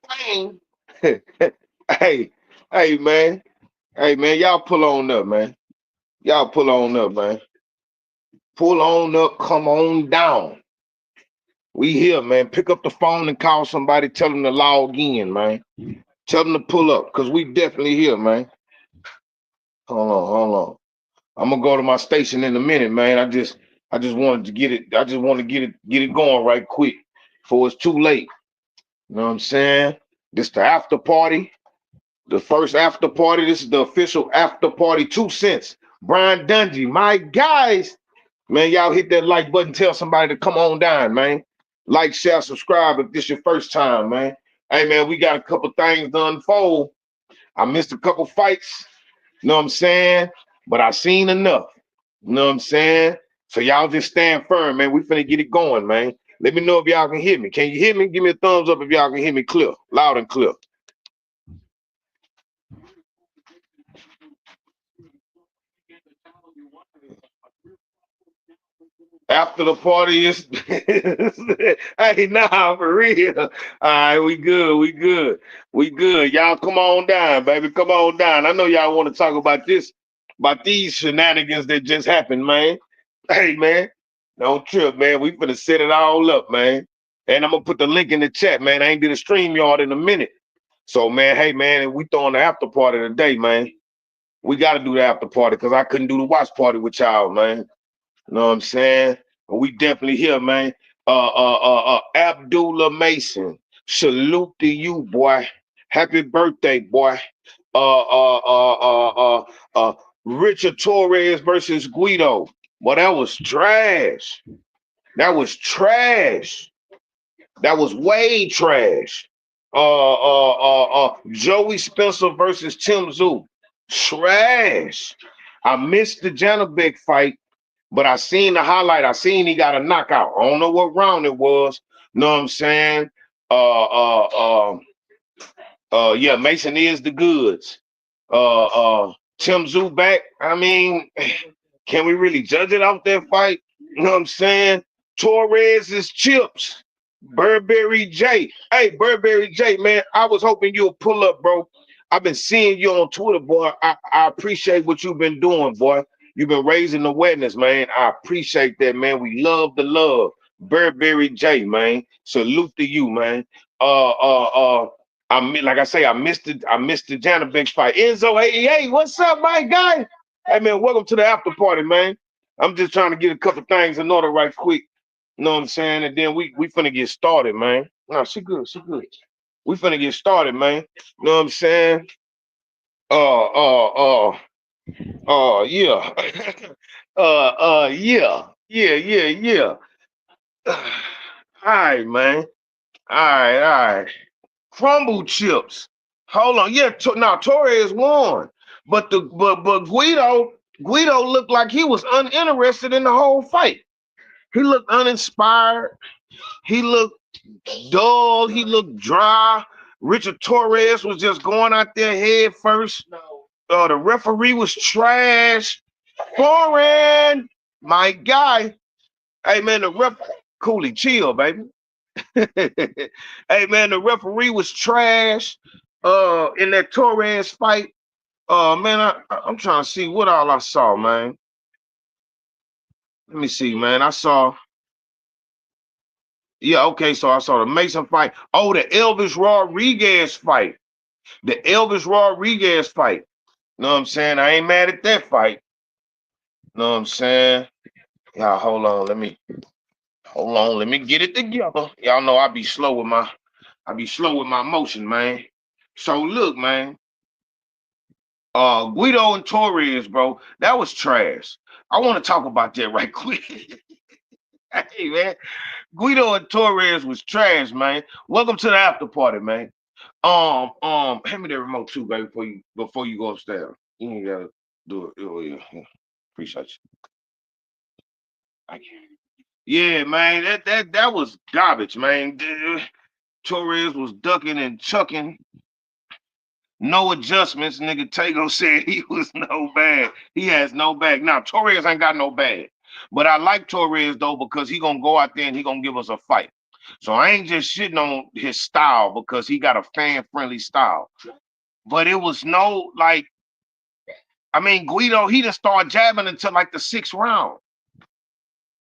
Bang. Hey, hey, man. Hey, man, y'all pull on up, man. Y'all pull on up, man. Pull on up, come on down. We here, man. Pick up the phone and call somebody, tell them to log in, man. Tell them to pull up, because we definitely here, man. Hold on, hold on. I'm gonna go to my station in a minute, man. I just wanted to get it, I just want to get it going right quick before it's too late. You know what I'm saying? This the after party. The first after party. This is the official after party. 2 cents. Brian Dungy. My guys. Man, y'all hit that like button. Tell somebody to come on down, man. Like, share, subscribe if this your first time, man. Hey, man, we got a couple things to unfold. I missed a couple fights. You know what I'm saying? But I seen enough. You know what I'm saying? So y'all just stand firm, man. We finna get it going, man. Let me know if y'all can hear me. Can you hear me? Give me a thumbs up if y'all can hear me clear, loud and clear. After the party is, hey, nah, for real. All right, we good, we good, we good. Y'all come on down, baby. Come on down. I know y'all want to talk about this, about these shenanigans that just happened, man. Hey, man, don't trip, man. We finna set it all up, man. And I'm gonna put the link in the chat, man. I ain't did a stream yard in a minute. So, man, hey, man, we throwing the after party today, man. We gotta do the after party because I couldn't do the watch party with y'all, man. You know what I'm saying? But we definitely here, man. Abdullah Mason, salute to you, boy. Happy birthday, boy. Uh, uh, uh, uh, uh, Richard Torres versus Guido. Well, that was trash. That was trash. That was way trash. Joey Spencer versus Tszyu. Trash. I missed the Janibek fight. But I seen the highlight. I seen he got a knockout. I don't know what round it was. Know what I'm saying? Yeah, Mason is the goods. Tszyu back. I mean, can we really judge it off that fight? You know what I'm saying? Torres is chips. Burberry J. Hey, Burberry J, man, I was hoping you'll pull up, bro. I've been seeing you on Twitter, boy. I appreciate what you've been doing, boy. You've been raising awareness, man. I appreciate that, man. We love the love. Burberry J, man. Salute to you, man. Uh, uh, uh, like I say, I missed the Janibek fight. Enzo, hey, what's up, my guy? Hey, man, welcome to the after party, man. I'm just trying to get a couple things in order right quick. You know what I'm saying? And then we finna get started, man. No, she good, she good. We finna get started, man. You know what I'm saying? Uh, uh, uh, yeah. Yeah. All right, man. All right. Crumble chips. Hold on. Yeah, now Torres won. But Guido looked like he was uninterested in the whole fight. He looked uninspired. He looked dull. He looked dry. Richard Torres was just going out there head first. The referee was trash. Foreign, my guy. Hey man, the ref Cooley, chill, baby. Hey man, the referee was trash. In that Torres fight. Man, I'm trying to see what all I saw, man. Let me see, man. I saw. Yeah, okay. So I saw the Mason fight. Oh, the Elvis Rodriguez fight. The Elvis Rodriguez fight. Know what I'm saying? I ain't mad at that fight. Know what I'm saying? Y'all hold on, let me get it together. Y'all know I be slow with my motion, man. So look, man. Guido and Torres, bro, that was trash. I want to talk about that right quick. Hey man, Guido and Torres was trash, man. Welcome to the after party, man. Hand me the remote too, baby, before you go upstairs. You ain't gotta do it. Oh, yeah. Appreciate you. Thank you. Yeah, man, that was garbage, man. Torres was ducking and chucking, no adjustments. Nigga Tago said he was no bad. He has no bag. Now Torres ain't got no bag, but I like Torres though because he gonna go out there and he gonna give us a fight. So I ain't just shitting on his style because he got a fan-friendly style. But it was no like, I mean, Guido, he didn't start jabbing until like the 6th round.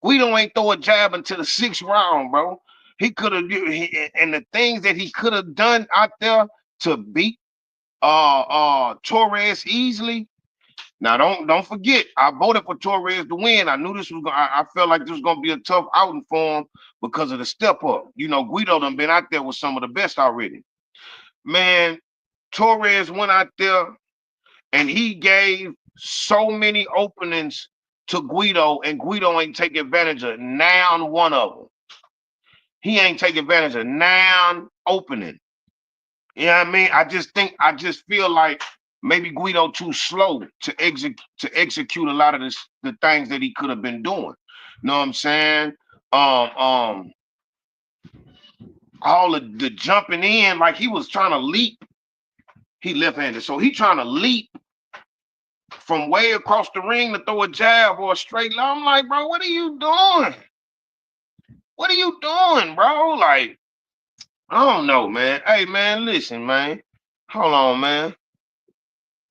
Guido ain't throw a jab until the 6th round, bro. He could have, and the things that he could have done out there to beat Torres easily. Now don't forget, I voted for Torres to win. I knew this was I felt like this was gonna be a tough outing for him because of the step up. You know, Guido done been out there with some of the best already. Man, Torres went out there and he gave so many openings to Guido, and Guido ain't take advantage of now one of them. He ain't take advantage of now opening. You know what I mean? I just feel like maybe Guido too slow to execute a lot of the things that he could have been doing. You know what I'm saying? Um, um, all of the jumping in, like he was trying to leap. He left-handed, so he trying to leap from way across the ring to throw a jab or a straight line. I'm like, bro, what are you doing? What are you doing, bro? Like, I don't know, man. Hey, man, listen, man. Hold on, man.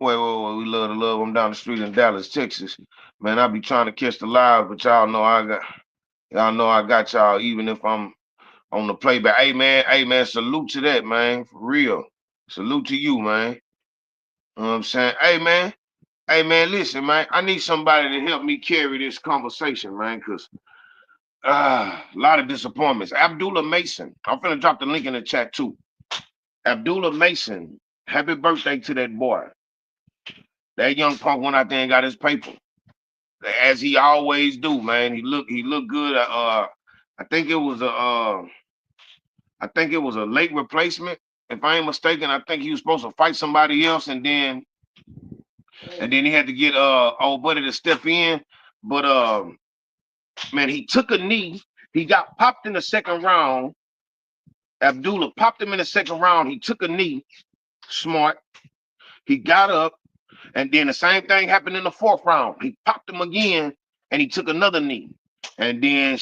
Wait. We love to love. I'm down the street in Dallas, Texas. Man, I be trying to catch the live, but y'all know I got y'all, even if I'm on the playback. Hey, man, salute to that, man. For real. Salute to you, man. You know what I'm saying? Hey, man, listen, man. I need somebody to help me carry this conversation, man, because a lot of disappointments. Abdullah Mason. I'm finna drop the link in the chat, too. Abdullah Mason. Happy birthday to that boy. That young punk went out there and got his paper, as he always do, man. He looked good. I think it was a late replacement. If I ain't mistaken, I think he was supposed to fight somebody else, and then he had to get old buddy to step in. But man, he took a knee. He got popped in the 2nd round. Abdullah popped him in the 2nd round. He took a knee. Smart. He got up. And then the same thing happened in the 4th round. He popped him again, and he took another knee. And then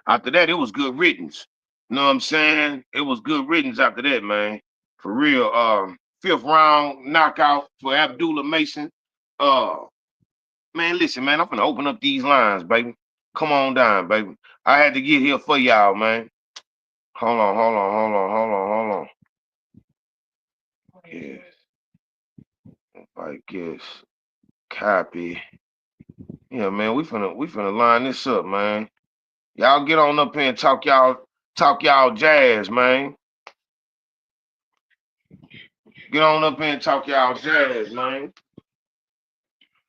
after that, it was good riddance. You know what I'm saying? It was good riddance after that, man. For real. 5th round knockout for Abdullah Mason. Man, listen, man, I'm gonna open up these lines, baby. Come on down, baby. I had to get here for y'all, man. Hold on. Yes. I guess. Copy. Yeah, man, we finna line this up, man. Y'all get on up here and talk y'all jazz, man. Get on up here and talk y'all jazz, man.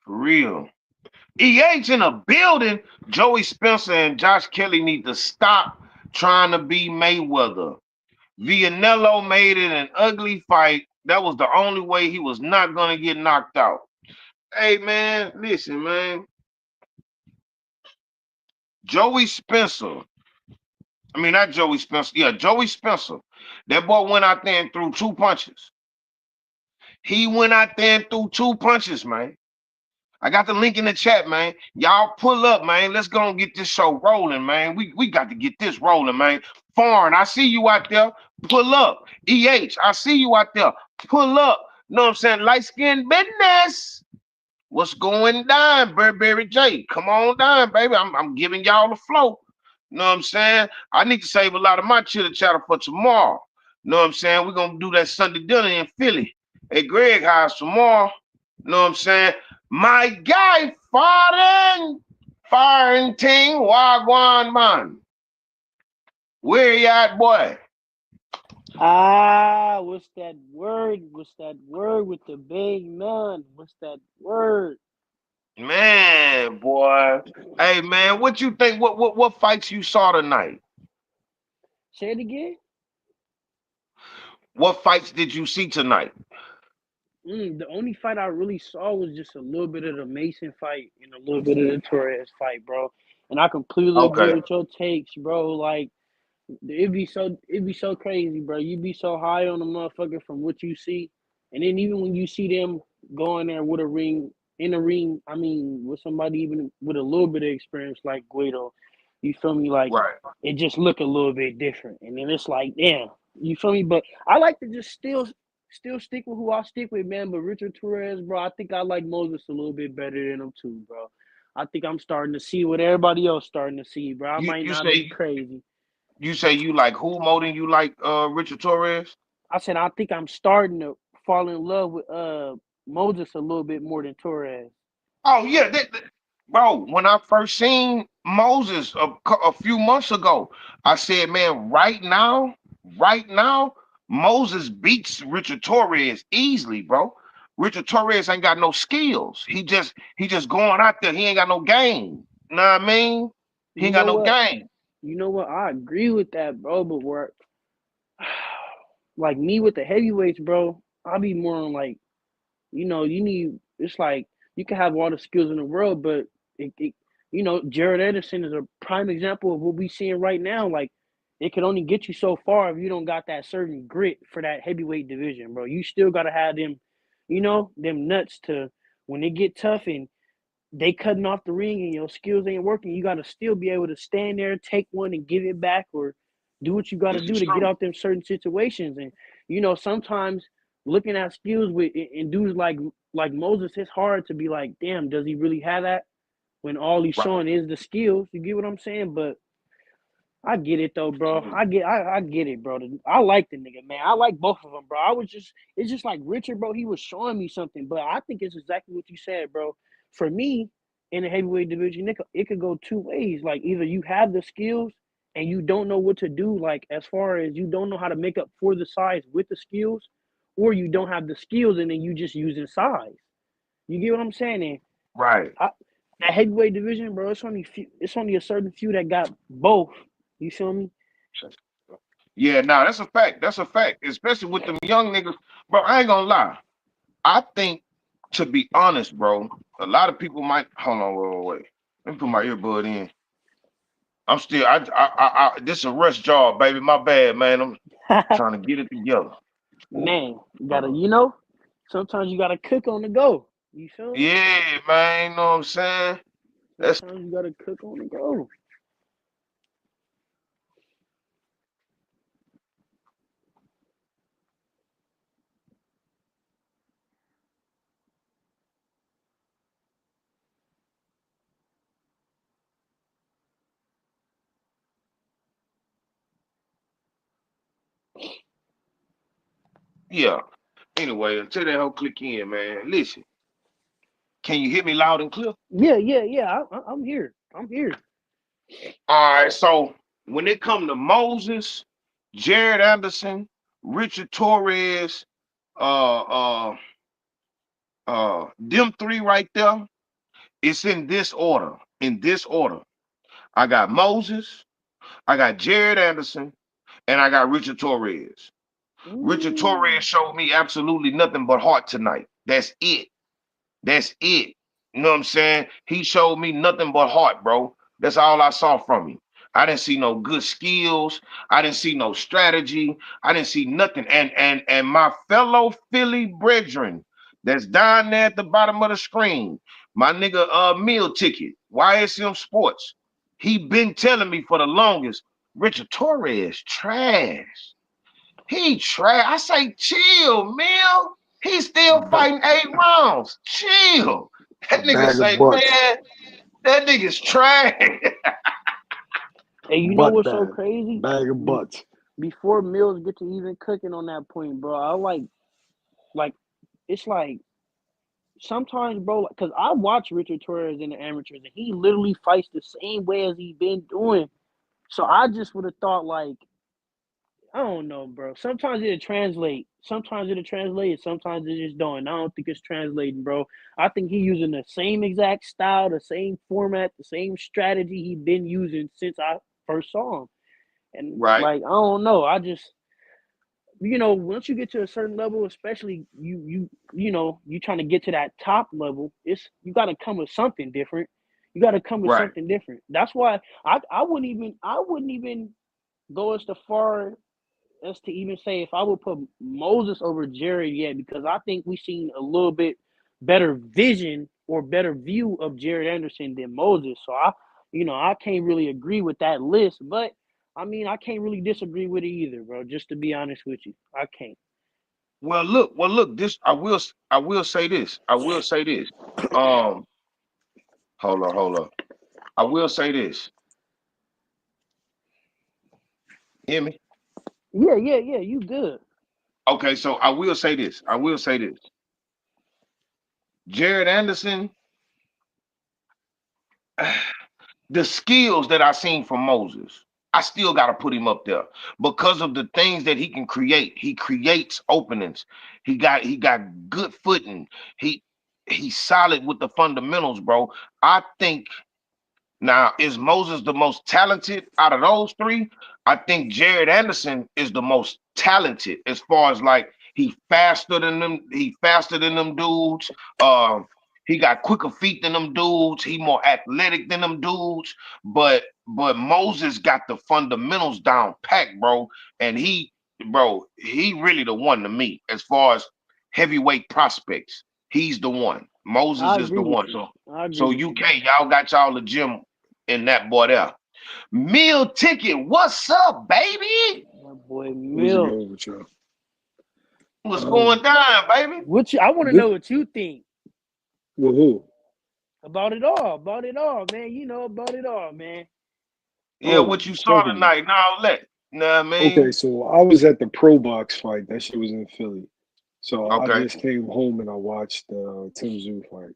For real. EH in a building. Joey Spencer and Josh Kelly need to stop trying to be Mayweather. Villanello made it an ugly fight. That was the only way he was not gonna get knocked out. Hey, man, listen, man. Joey Spencer. I mean, not Joey Spencer. Yeah, Joey Spencer. That boy went out there and threw 2 punches. He went out there and threw 2 punches, man. I got the link in the chat, man. Y'all pull up, man. Let's go and get this show rolling, man. We got to get this rolling, man. Foreign, I see you out there. Pull up. EH, I see you out there. Pull up. Know what I'm saying? Light skin business. What's going down, Burberry J? Come on down, baby. I'm giving y'all the flow. Know what I'm saying? I need to save a lot of my chitter chatter for tomorrow. Know what I'm saying? We're gonna do that Sunday dinner in Philly at Greg House tomorrow. Know what I'm saying? My guy, foreign ting, wagwan man. Where you at, boy? What's that word? What's that word with the big man? What's that word? Man, boy. Hey, man, what you think? What fights you saw tonight? Say it again. What fights did you see tonight? The only fight I really saw was just a little bit of the Mason fight and a little bit of the Torres fight, bro. And I completely agree Okay. with your takes, bro. Like it'd be so crazy, bro. You be so high on the motherfucker from what you see, and then even when you see them go in there with in a ring, I mean, with somebody even with a little bit of experience like Guido, You feel me? Like Right. it just look a little bit different, and then it's like, damn, you feel me? But I like to just still stick with who I stick with, man. But Richard Torres, bro, I think I like Moses a little bit better than him too, bro. I think I'm starting to see what everybody else starting to see, bro. I You might you not be say crazy. you like who more than you like Richard Torres? I said I think I'm starting to fall in love with Moses a little bit more than Torres. Oh yeah, bro. When I first seen Moses a few months ago, I said, man, right now, Moses beats Richard Torres easily, bro. Richard Torres ain't got no skills. He just going out there. He ain't got no game. You know what I mean? He You ain't got know no what? game. You know what? I agree with that, bro. But where, like me with the heavyweights, bro, I'll be more on like, you need. It's like you can have all the skills in the world, but Jared Anderson is a prime example of what we seeing right now. Like, it can only get you so far if you don't got that certain grit for that heavyweight division, bro. You still gotta have them, them nuts to when they get tough and they cutting off the ring and your skills ain't working, you got to still be able to stand there, take one, and give it back, or do what you got to This do is to get true, out them certain situations. And sometimes looking at skills with and dudes like Moses, it's hard to be like, damn, does he really have that? When all he's right? showing is the skills, you get what I'm saying? But I get it though, bro. I get it, bro. I like the nigga, man. I like both of them, bro. It's just like Richard, bro. He was showing me something, but I think it's exactly what you said, bro. For me, in the heavyweight division, it could go two ways. Like either you have the skills and you don't know what to do, like as far as you don't know how to make up for the size with the skills, or you don't have the skills and then you just using size. You get what I'm saying? And Right. I, that heavyweight division, bro, it's only a certain few that got both. You feel me? Yeah, nah, that's a fact. That's a fact. Especially with them young niggas. Bro, I ain't gonna lie. I think, to be honest, bro, a lot of people might hold on, wait. Let me put my earbud in. I'm still this is a rush job, baby. My bad, man. I'm trying to get it together. Man, you gotta, Uh, sometimes you gotta cook on the go. You feel me? yeah, man, you know what I'm saying? That's Sometimes you gotta cook on the go. yeah. Anyway, until that whole click in, man. Listen, can you hear me loud and clear? Yeah. I'm here. I'm here. All right, so when it come to Moses, Jared Anderson, Richard Torres, uh uh them three right there, it's in this order. In this order. I got Moses, I got Jared Anderson, and I got Richard Torres. Richard Mm. Torres showed me absolutely nothing but heart tonight. That's it. That's it. You know what I'm saying? He showed me nothing but heart, bro. That's all I saw from him. I didn't see no good skills. I didn't see no strategy. I didn't see nothing. And my fellow Philly brethren that's down there at the bottom of the screen, my nigga meal ticket, YSM Sports. He been telling me for the longest, Richard Torres trash. He trash. I say, chill, Mill. He's still Ba- fighting 8 rounds. Chill. a That nigga bag of say, butts. man, that nigga's trash. Hey, you know Butt what's so bag. crazy? Bag of Be- butts. Before Mills get to even cooking on that point, bro, I like it's like sometimes, bro, because I watch Richard Torres in the amateurs and he literally fights the same way as he been doing. So I just would have thought like I don't know, bro. Sometimes it'll translate. Sometimes it'll translate. Sometimes it just don't. I don't think it's translating, bro. I think he using the same exact style, the same format, the same strategy he been using since I first saw him. And Right, like I don't know. I just once you get to a certain level, especially you trying to get to that top level, you got to come with something different. You got to come with right, something different. That's why I wouldn't even go as far as to even say if I would put Moses over Jared yet, because I think we seen a little bit better vision or better view of Jared Anderson than Moses. So I can't really agree with that list, but I mean, I can't really disagree with it either, bro. Just to be honest with you, I can't. Well, look. This I will say this. I will say this. Um, hold on. I will say this. Hear me? Yeah, yeah, yeah. You good? Okay, so I will say this. I will say this. Jared Anderson, the skills that I seen from Moses, I still got to put him up there because of the things that he can create. He creates openings. He got good footing. He's solid with the fundamentals, bro. I think now, is Moses the most talented out of those three? I think Jared Anderson is the most talented as far as like he faster than them. He faster than them dudes. He got quicker feet than them dudes. He more athletic than them dudes. But Moses got the fundamentals down packed, bro. And he really the one to me as far as heavyweight prospects. He's the one. I Moses is agree the with one. you. So I agree so with you. UK, y'all got y'all the gym in that boy there. Meal ticket, what's up, baby? My boy What's it Mill. going with y'all? What's going down, baby? I want to This, know what you think well, who? about it all. About it all, man. About it all, man. Yeah, Oh, what you saw talking to me. tonight? Now let. Know what I Okay, mean? so I was at the Pro Box fight. That shit was in Philly. So I Okay, just came home and I watched the Tszyu fight.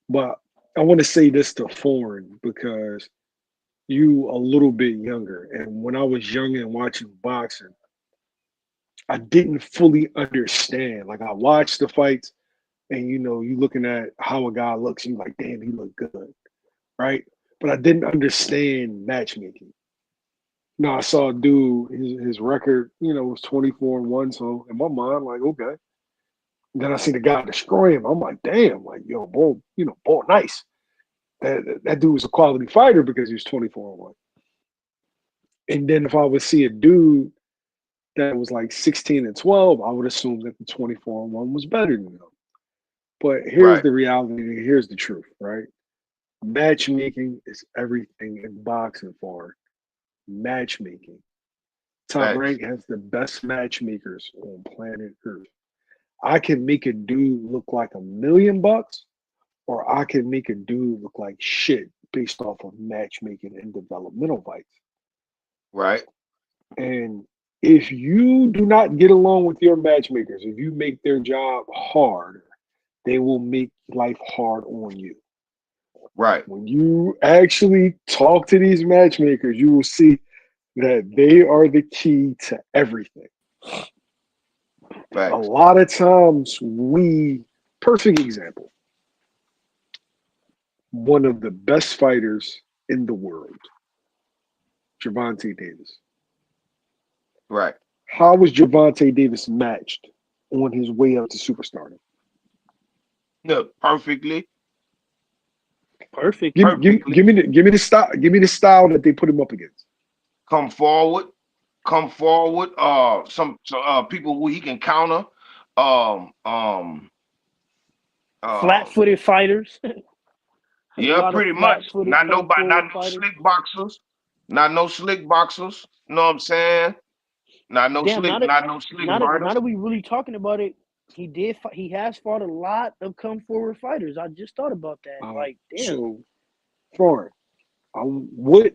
But I want to say this to Foreign because you a little bit younger. And when I was young and watching boxing, I didn't fully understand. Like I watched the fights and you looking at how a guy looks, you like, damn, he look good, right? But I didn't understand matchmaking. No, I saw a dude, his record, was 24-1. So in my mind, like, okay. Then I see the guy destroy him. I'm like, damn, like, yo, boy, boy, nice. That dude was a quality fighter because he was 24-1. And then if I would see a dude that was like 16-12, I would assume that the 24-1 was better than him. But here's right. the reality, here's the truth, right? Matchmaking is everything in boxing for matchmaking. Top Facts. Rank has the best matchmakers on planet Earth. I can make a dude look like $1,000,000, or I can make a dude look like shit based off of matchmaking and developmental fights. Right. And if you do not get along with your matchmakers, if you make their job hard, they will make life hard on you. Right. When you actually talk to these matchmakers, you will see that they are the key to everything. A Facts. lot of times perfect example, one of the best fighters in the world, Gervonta Davis. Right. How was Gervonta Davis matched on his way up to superstardom? Look, perfectly. Perfectly. Give, give, Perfectly. give me the give me the style. Give me the style that they put him up against. Come forward. Come forward. Some people who he can counter. Um. Um. Um. Flat-footed fighters. A Yeah, lot of pretty much. flat-footed Not come nobody, not forward no fighters. slick boxers. Not no slick boxers. Know what I'm saying? Damn, Not no slick now fighters. that we really talking about it, he has fought a lot of come forward fighters. I just thought about that. Like, damn. So, Foreign, what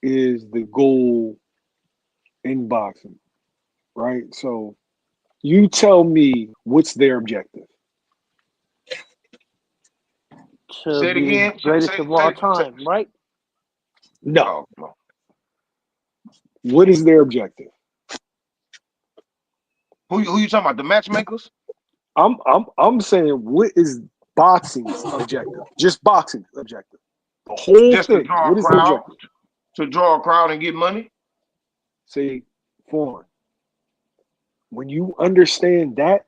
is the goal in boxing? Right. So, you tell me what's their objective. To Say it be the again. greatest of all time, right? No. Oh, no. What is their objective? Who you talking about? The matchmakers? I'm saying what is boxing's objective? Just boxing's objective. The whole Just to thing. draw a What is the crowd, objective? to draw a crowd and get money. See, Foreign. When you understand that,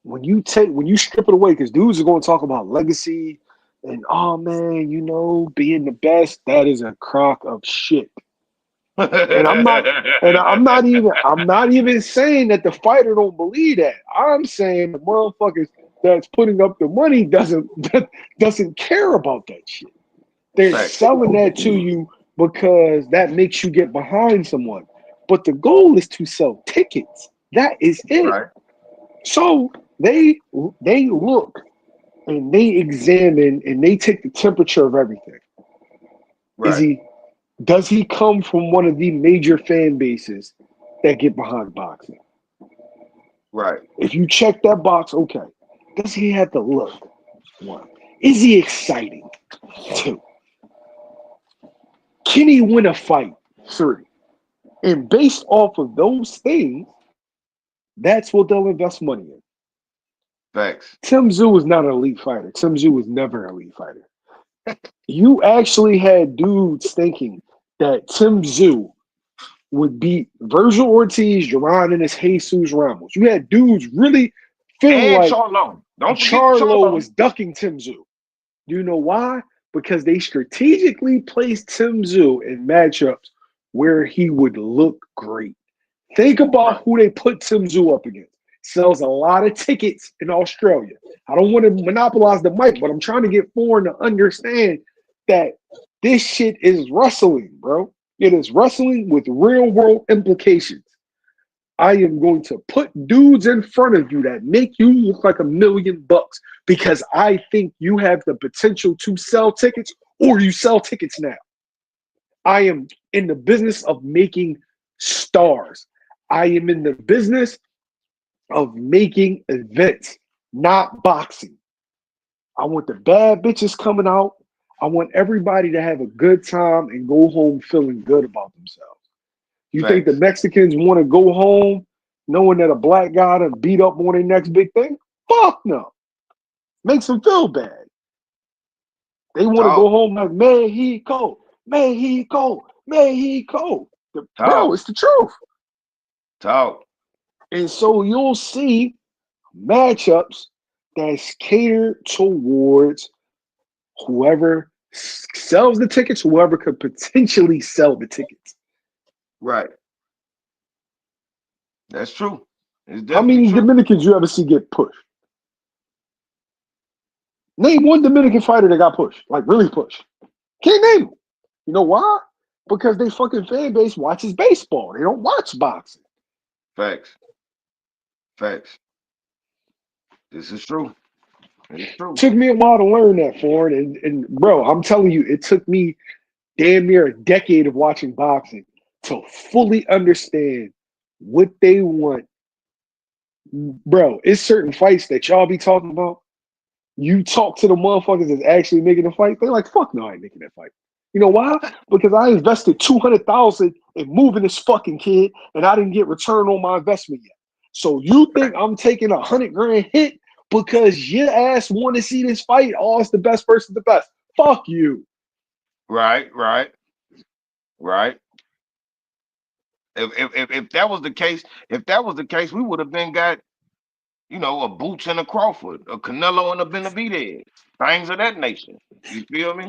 when you strip it away, because dudes are going to talk about legacy and oh man, being the best, that is a crock of shit. And I'm not even saying that the fighter don't believe that. I'm saying the motherfuckers that's putting up the money doesn't care about that shit. They're Facts. selling that to you because that makes you get behind someone. But the goal is to sell tickets. That is it. Right. So they look and they examine and they take the temperature of everything. Right. Does he come from one of the major fan bases that get behind boxing? Right. If you check that box, okay. Does he have the look? One. Is he exciting? Two. Can he win a fight? Three. And based off of those things, that's what they'll invest money in. Facts. Tszyu was not an elite fighter. Tszyu was never an elite fighter. You actually had dudes thinking that Tszyu would beat Virgil Ortiz, Duran Ennis, Jesus Ramos. You had dudes really feeling And like Charlo. Don't forget Charlo Charlo. was ducking Tszyu. Do you know why? Because they strategically placed Tszyu in matchups where he would look great. Think about who they put Tszyu up against. Sells a lot of tickets in Australia. I don't want to monopolize the mic, but I'm trying to get foreign to understand that this shit is wrestling, bro. It is wrestling with real world implications. I am going to put dudes in front of you that make you look like $1 million because I think you have the potential to sell tickets or you sell tickets now. I am in the business of making stars. I am in the business of making events, not boxing. I want the bad bitches coming out. I want everybody to have a good time and go home feeling good about themselves. You think the Mexicans want to go home knowing that a black guy done beat up on their next big thing? Fuck no. Makes them feel bad. They want to go home like Mexico, Mexico, Mexico. Bro, it's the truth. Talk. And so you'll see matchups that's catered towards whoever sells the tickets, whoever could potentially sell the tickets. Right. That's true. How many Dominicans you ever see get pushed? Name one Dominican fighter that got pushed, like really pushed. Can't name them. You know why? Because they fucking fan base watches baseball. They don't watch boxing. Facts. Facts. This is true. It's true. Took me a while to learn that, foreign, and bro, I'm telling you, it took me damn near a decade of watching boxing to fully understand what they want. Bro, it's certain fights that y'all be talking about. You talk to the motherfuckers that's actually making the fight, they're like, fuck no, I ain't making that fight. You know why? Because I invested $200,000 in moving this fucking kid and I didn't get return on my investment yet. So you think I'm taking $100,000 hit because your ass want to see this fight? Oh, it's the best versus the best. Fuck you. Right. If that was the case, we would have been got, a Boots and a Crawford, a Canelo and a Benavidez, things of that nature. You feel me?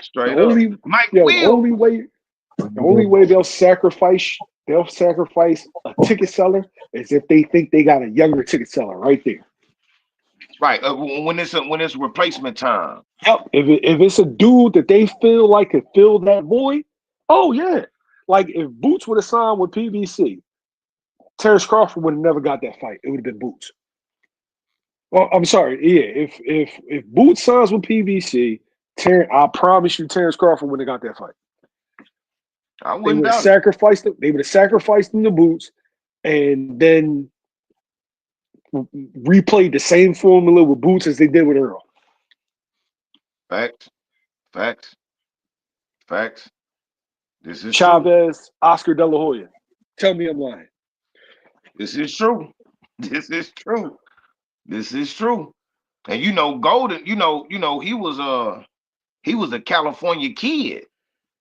Straight up. The only way they'll sacrifice a ticket seller is if they think they got a younger ticket seller right there. Right. When it's replacement time. Yep. If it's a dude that they feel like could fill that void, oh yeah. Like if Boots would have signed with PBC, Terrence Crawford would have never got that fight. It would have been Boots. Well, I'm sorry. Yeah. If Boots signs with PBC, I promise you, Terrence Crawford wouldn't have got that fight. I They wouldn't would have doubt sacrificed it. They would have sacrificed him to Boots, and then replayed the same formula with Boots as they did with Earl. Facts. This is Chavez, true. Oscar De La Hoya. Tell me I'm lying. This is true. And Golden, he was a California kid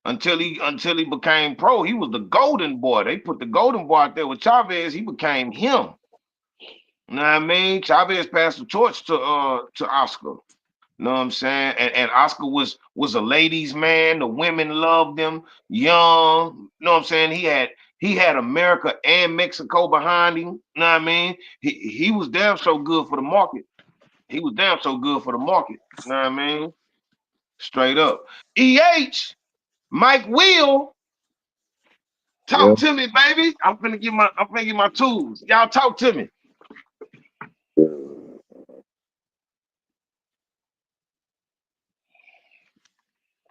until he became pro. He was the golden boy. They put the golden boy out there with Chavez. He became him. You know what I mean? Chavez passed the torch to Oscar. You know what I'm saying? And Oscar was a ladies' man. The women loved him. Young. You know what I'm saying? He had America and Mexico behind him. You know what I mean? He was damn so good for the market. You know what I mean? Straight up. EH, Mike Will, Yeah. talk to me, baby. I'm finna get my tools. Y'all talk to me.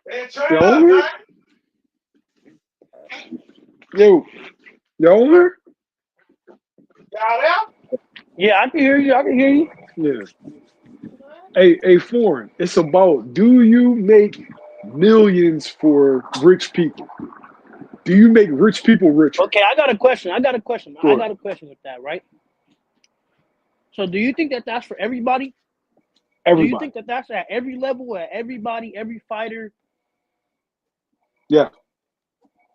Man, turn You up, on man. here? You on here? Y'all there? Yeah, I can hear you. I can hear you. Yeah. Hey, foreign. It's about, do you make millions for rich people? Do you make rich people richer? Okay, I got a question. I got a question Sure. with that, right? So, do you think that that's for everybody? Do you Everybody. think that that's at every level, at everybody, every fighter? Yeah.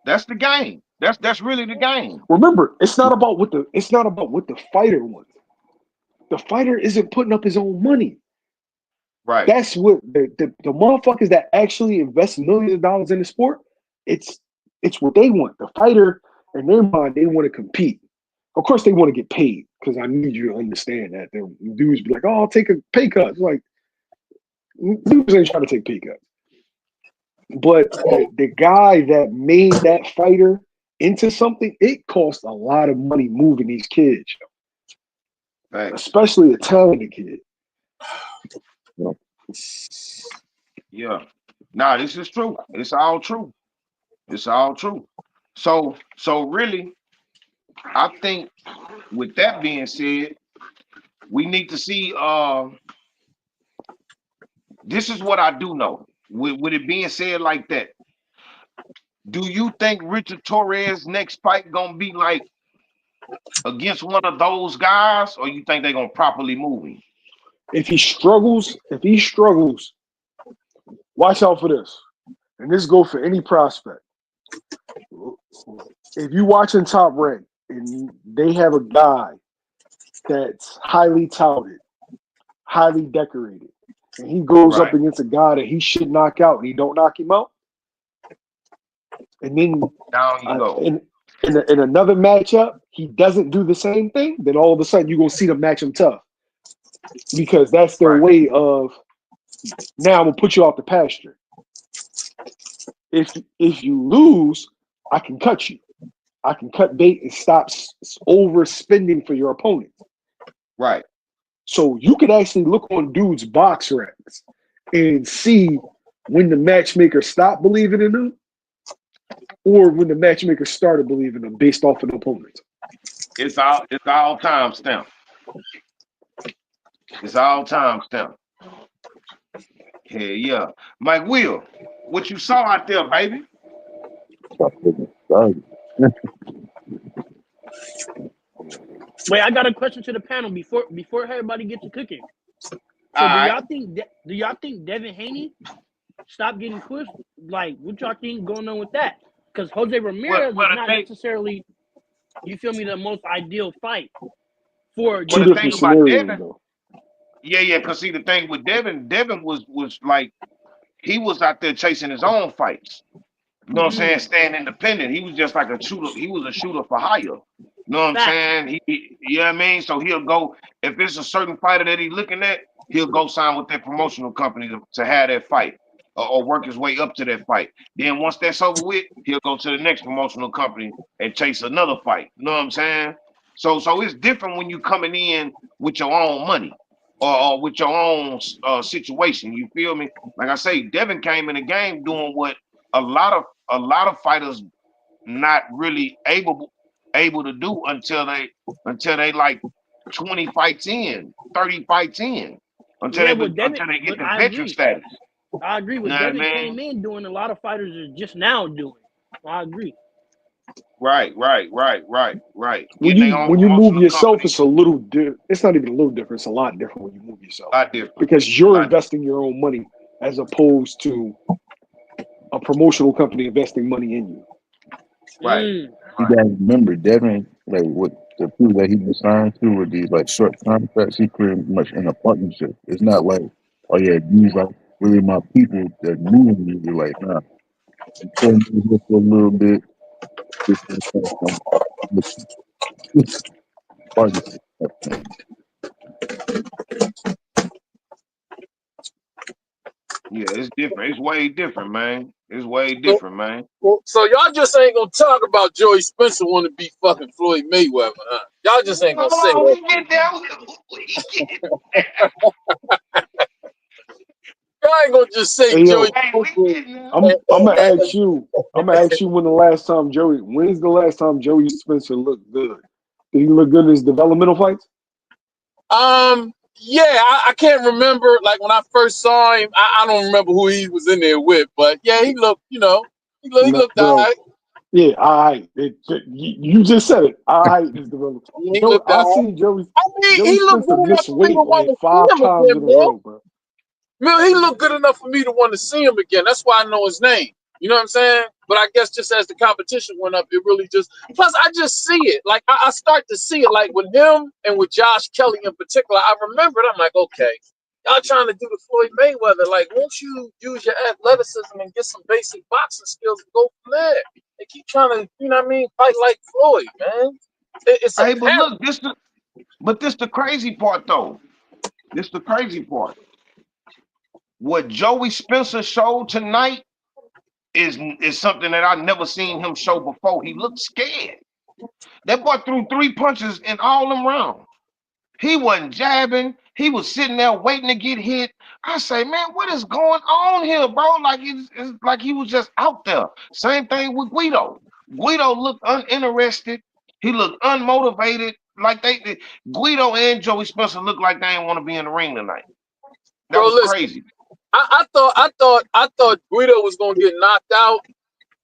That's the game. That's really the game. Remember, it's not about what the fighter wants. The fighter isn't putting up his own money. Right. That's what the motherfuckers that actually invest millions of dollars in the sport, it's what they want. The fighter, in their mind, they want to compete. Of course, they want to get paid, because I need you to understand that. The dudes be like, "Oh, I'll take a pay cut." It's like, dudes ain't trying to take pay cuts. But the guy that made that fighter into something, it costs a lot of money moving these kids, Right. especially a talented kid. Yeah. Nah, this is true. It's all true. It's all true. So really, I think with that being said, we need to see this is what I do know. With it being said like that, do you think Richard Torres next fight gonna be like against one of those guys, or you think they're gonna properly move him? If he struggles, watch out for this. And this go for any prospect. If you watching Top Rank and they have a guy that's highly touted, highly decorated, and he goes up Right. against a guy that he should knock out and he don't knock him out, and then Down you go. in another matchup he doesn't do the same thing, then all of a sudden you're gonna see them match him tough, because that's their Right. way of, now I'm gonna put you off the pasture. If you lose, I can cut you. I can cut bait and stop overspending for your opponent. Right. So you could actually look on dudes' box racks and see when the matchmaker stopped believing in them, or when the matchmaker started believing them based off of the opponent. It's all time stamp. It's all time stamp. Hell yeah. Mike Will, what you saw out there, baby? Wait, I got a question to the panel before everybody gets to cooking. So, All do right. y'all think Devin Haney stopped getting pushed? Like, what y'all think going on with that? Because Jose Ramirez Well, is the not thing, necessarily, you feel me, the most ideal fight for well, Two the different thing about scenarios, Devin, though. yeah, because see the thing with Devin was like he was out there chasing his own fights. You know what I'm saying? Staying independent. He was just like a shooter. He was a shooter for hire. You know what I'm Fact. saying? You know what I mean? So he'll go, if it's a certain fighter that he's looking at, he'll go sign with that promotional company to have that fight, or work his way up to that fight. Then once that's over with, he'll go to the next promotional company and chase another fight. You know what I'm saying? So it's different when you coming in with your own money, or with your own situation. You feel me? Like I say, Devin came in the game doing what a lot of fighters not really able to do until they like 20 fights in, 30 fights in, Yeah, with Devin, until they get but the I veteran agree. status. I agree. You With know what I Devin mean? came in doing a lot of fighters are just now doing. I agree. Right. When Getting their own you move promotional yourself, company. it's a little it's not even a little different. It's a lot different when you move yourself, A lot different. because you're investing your own money as opposed to a promotional company investing money in you. Right. Mm. You gotta remember, Devin, like what the people that he was signed to were these like short contracts. He pretty much in a partnership. It's not like, oh yeah, these are really my people that move me. You're like, nah, I'm putting you here for a little bit. This is partnership. Yeah, it's different. It's way different, man. It's way So, different, man. so y'all just ain't gonna talk about Joey Spencer want to beat fucking Floyd Mayweather, huh? Y'all just ain't gonna say Hold on, that. we get there. We get Y'all ain't gonna just say Hey yo, Joey hey, we Spencer. getting there. I'm gonna ask you. I'm gonna ask you when's the last time Joey Spencer looked good? Did he look good in his developmental fights? Yeah, I can't remember. Like when I first saw him, I don't remember who he was in there with, but yeah, he looked, he No, looked all well, right. yeah, all right. You just said it. All right, is developmental. He Joe, looked I all right. see I mean, Joey he looked Spencer good enough miss for me to weight want like to see 5 him times again, in a man. row, bro. Man, he looked good enough for me to want to see him again. That's why I know his name. You know what I'm saying? But I guess just as the competition went up, it really just. Plus, I just see it. Like I start to see it. Like with him and with Josh Kelly in particular, I remember it. I'm like, okay, y'all trying to do the Floyd Mayweather. Like, won't you use your athleticism and get some basic boxing skills and go from there? They keep trying to, fight like Floyd, man. It's Hey, but apparent. look, this the crazy part though. This the crazy part. What Joey Spencer showed tonight is something that I never seen him show before. He looked scared. That boy threw 3 punches in all them rounds. He wasn't jabbing. He was sitting there waiting to get hit. I say, man, what is going on here, bro? Like it's like he was just out there. Same thing with Guido. Guido looked uninterested. He looked unmotivated. Like Guido and Joey Spencer looked like they didn't want to be in the ring tonight. That Bro, was listen. crazy. I thought Guido was gonna get knocked out.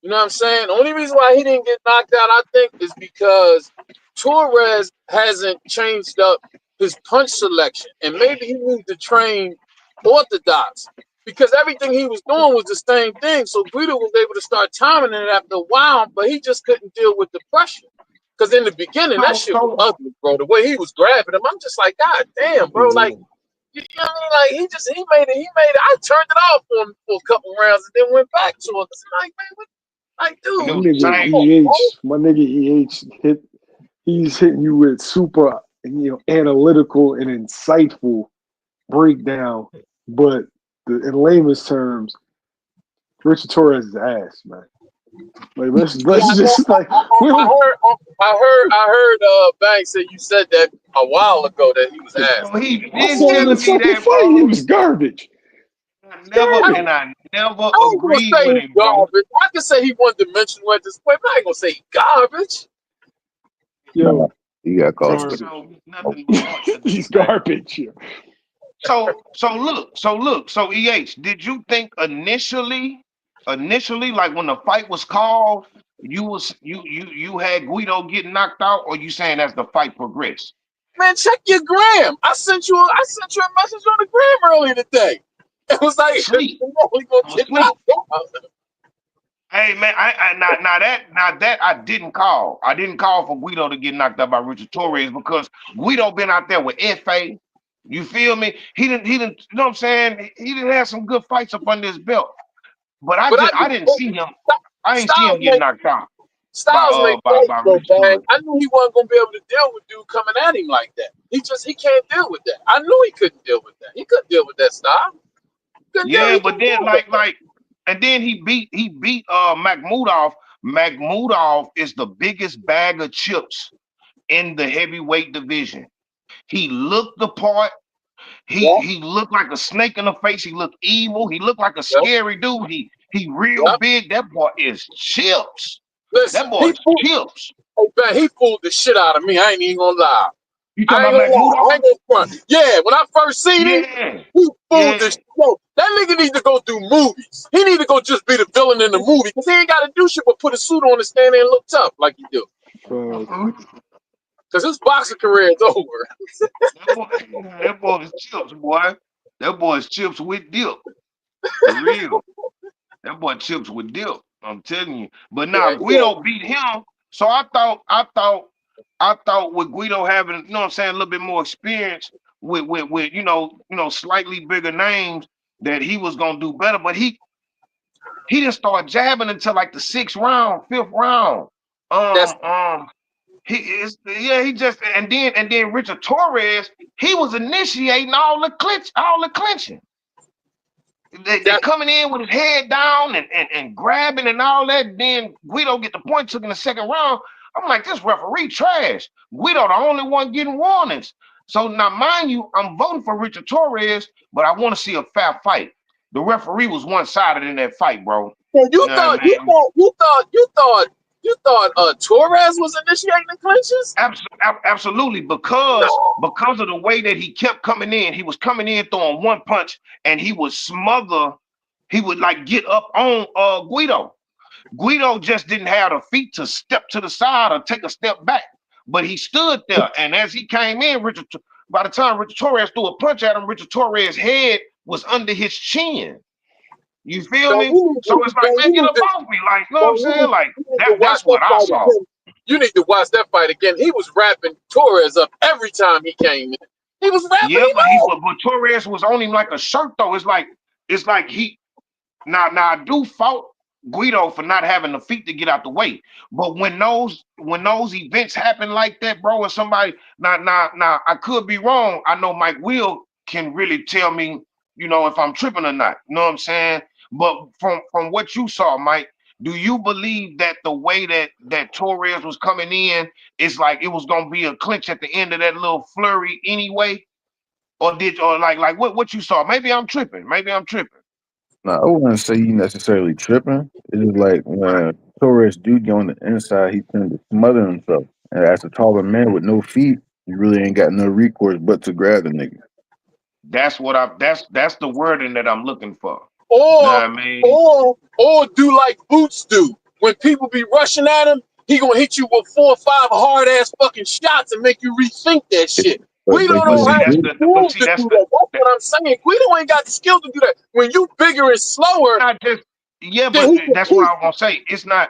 You know what I'm saying? The only reason why he didn't get knocked out, I think, is because Torres hasn't changed up his punch selection, and maybe he needs to train orthodox because everything he was doing was the same thing. So Guido was able to start timing it after a while, but he just couldn't deal with the pressure. Because in the beginning, that So shit was so ugly, bro. The way he was grabbing him, I'm just like, God damn, bro. Like, you know what I mean? Like he made it. I turned it off for him for a couple rounds and then went back to it. Cause I'm like, man, and it My dude, was the nigga same. come on, He's hitting you with super, analytical and insightful breakdown. But in layman's terms, Richard Torres is ass, man. Like yeah, let's I know. just like we don't. I heard. Banks say you said that a while ago that he was ass. He I been saw the telling me second that, fight. He bro. was garbage. I, I never I ain't gonna agreed say with he's him, bro. garbage. I can say he one dimensional at this point, but I ain't gonna say he's garbage. Nah, Yo, he got caught. He garbage. showed nothing but heart tonight, He's man. garbage. Yo. So EH, did you think initially, like when the fight was called, you had Guido getting knocked out, or you saying as the fight progressed? Man, check your gram. I sent you a message on the gram earlier today. It was like, Sleep. we gonna I was get asleep. knocked out. Hey man, now that I didn't call. I didn't call for Guido to get knocked out by Richard Torres because Guido been out there with FA. You feel me? He didn't, you know what I'm saying? He didn't have some good fights up under his belt. But But I didn't see him. I ain't see Styles him get make knocked out Styles make fights by though, Richard man. Torres. I knew he wasn't gonna be able to deal with dude coming at him like that. He can't deal with that. I knew he couldn't deal with that. He couldn't deal with that style. Yeah, He but couldn't deal then with it. and then he beat Makhmudov. Makhmudov is the biggest bag of chips in the heavyweight division. He looked the part. He Yeah, he looked like a snake in the face. He looked evil. He looked like a yeah, scary dude. He real yeah. big. That boy is chips. Listen, That boy is chips. he fooled the shit out of me. I ain't even gonna lie. You I talking ain't about gonna lie. I Makhmudov? ain't gonna front. Yeah, when I first seen him, Yeah, he fooled yeah. the shit. Yo, that nigga need to go do movies. He need to go just be the villain in the movie because he ain't got to do shit but put a suit on and stand there and look tough like he do. Because his boxing career is over. That boy is chips, boy. That boy is chips with dip. For real. That boy chips with dip. I'm telling you. But now Yeah, yeah. Guido beat him. So I thought with Guido having, you know what I'm saying, a little bit more experience with slightly bigger names that he was gonna do better. But he didn't start jabbing until like the sixth round, fifth round. That's Um, um, he is yeah, he just and then Richard Torres, he was initiating all the clinching. They coming in with his head down and grabbing and all that. Then Guido get the point took in the second round. I'm like, this referee trash. Guido the only one getting warnings. So now, mind you, I'm voting for Richard Torres, but I want to see a fair fight. The referee was one-sided in that fight, bro. So You know what I mean? you thought Torres was initiating the clinches? Absolutely, because of the way that he kept coming in, he was coming in throwing one punch, and he would smother. He would like get up on Guido. Guido just didn't have the feet to step to the side or take a step back, but he stood there. And as he came in, by the time Richard Torres threw a punch at him, Richard Torres' head was under his chin. You feel me? So it's like, man, get up off me. Like, you know what I'm saying? Like, that's what I saw. You need to watch that fight again. He was wrapping Torres up every time he came in. He was wrapping him up. But Torres was on him like a shirt, though. It's like he now I do fault Guido for not having the feet to get out the way. But when those events happen like that, bro, or somebody now I could be wrong. I know Mike Will can really tell me, you know, if I'm tripping or not. You know what I'm saying? But from what you saw, Mike, do you believe that the way that Torres was coming in is like it was gonna be a clinch at the end of that little flurry anyway? Or like what you saw? Maybe I'm tripping. Now, I wouldn't say he necessarily tripping. It's just like when Torres do get on the inside, he tends to smother himself. And as a taller man with no feet, you really ain't got no recourse but to grab the nigga. That's the wording that I'm looking for. Or, know what I mean? or do like Boots do. When people be rushing at him, he gonna hit you with 4 or 5 hard ass fucking shots and make you rethink that shit. We don't know how to do that. That's what I'm saying. Guido ain't got the skill to do that. When you bigger and slower, not just but that's what I want to say. It's not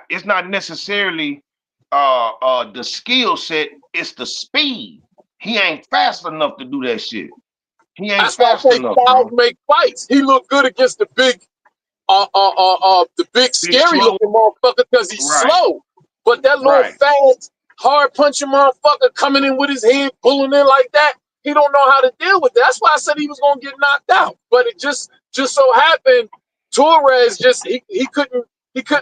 necessarily the skill set. It's the speed. He ain't fast enough to do that shit. He ain't fast enough. Styles make fights. He looked good against the big scary looking motherfucker because he's slow. But that little fast, hard punching motherfucker coming in with his head pulling in like that, he don't know how to deal with that. That's why I said he was gonna get knocked out. But it just so happened Torres he couldn't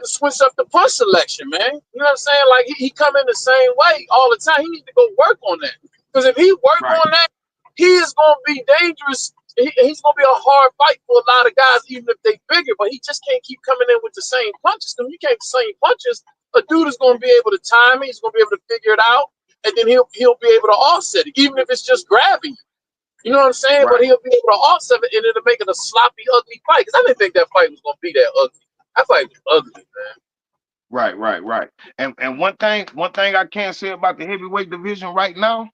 switch up the punch selection, man. You know what I'm saying? Like he come in the same way all the time. He need to go work on that. Because if he work on that, he is gonna be dangerous. He's gonna be a hard fight for a lot of guys, even if they bigger. But he just can't keep coming in with the same punches. When you can't the same punches, a dude is gonna be able to time it. He's gonna be able to figure it out, and then he'll be able to offset it, even if it's just grabbing you. You know what I'm saying? But he'll be able to offset it, and it'll make it a sloppy, ugly fight. Because I didn't think that fight was gonna be that ugly. That fight was ugly, man. Right. And one thing I can't say about the heavyweight division right now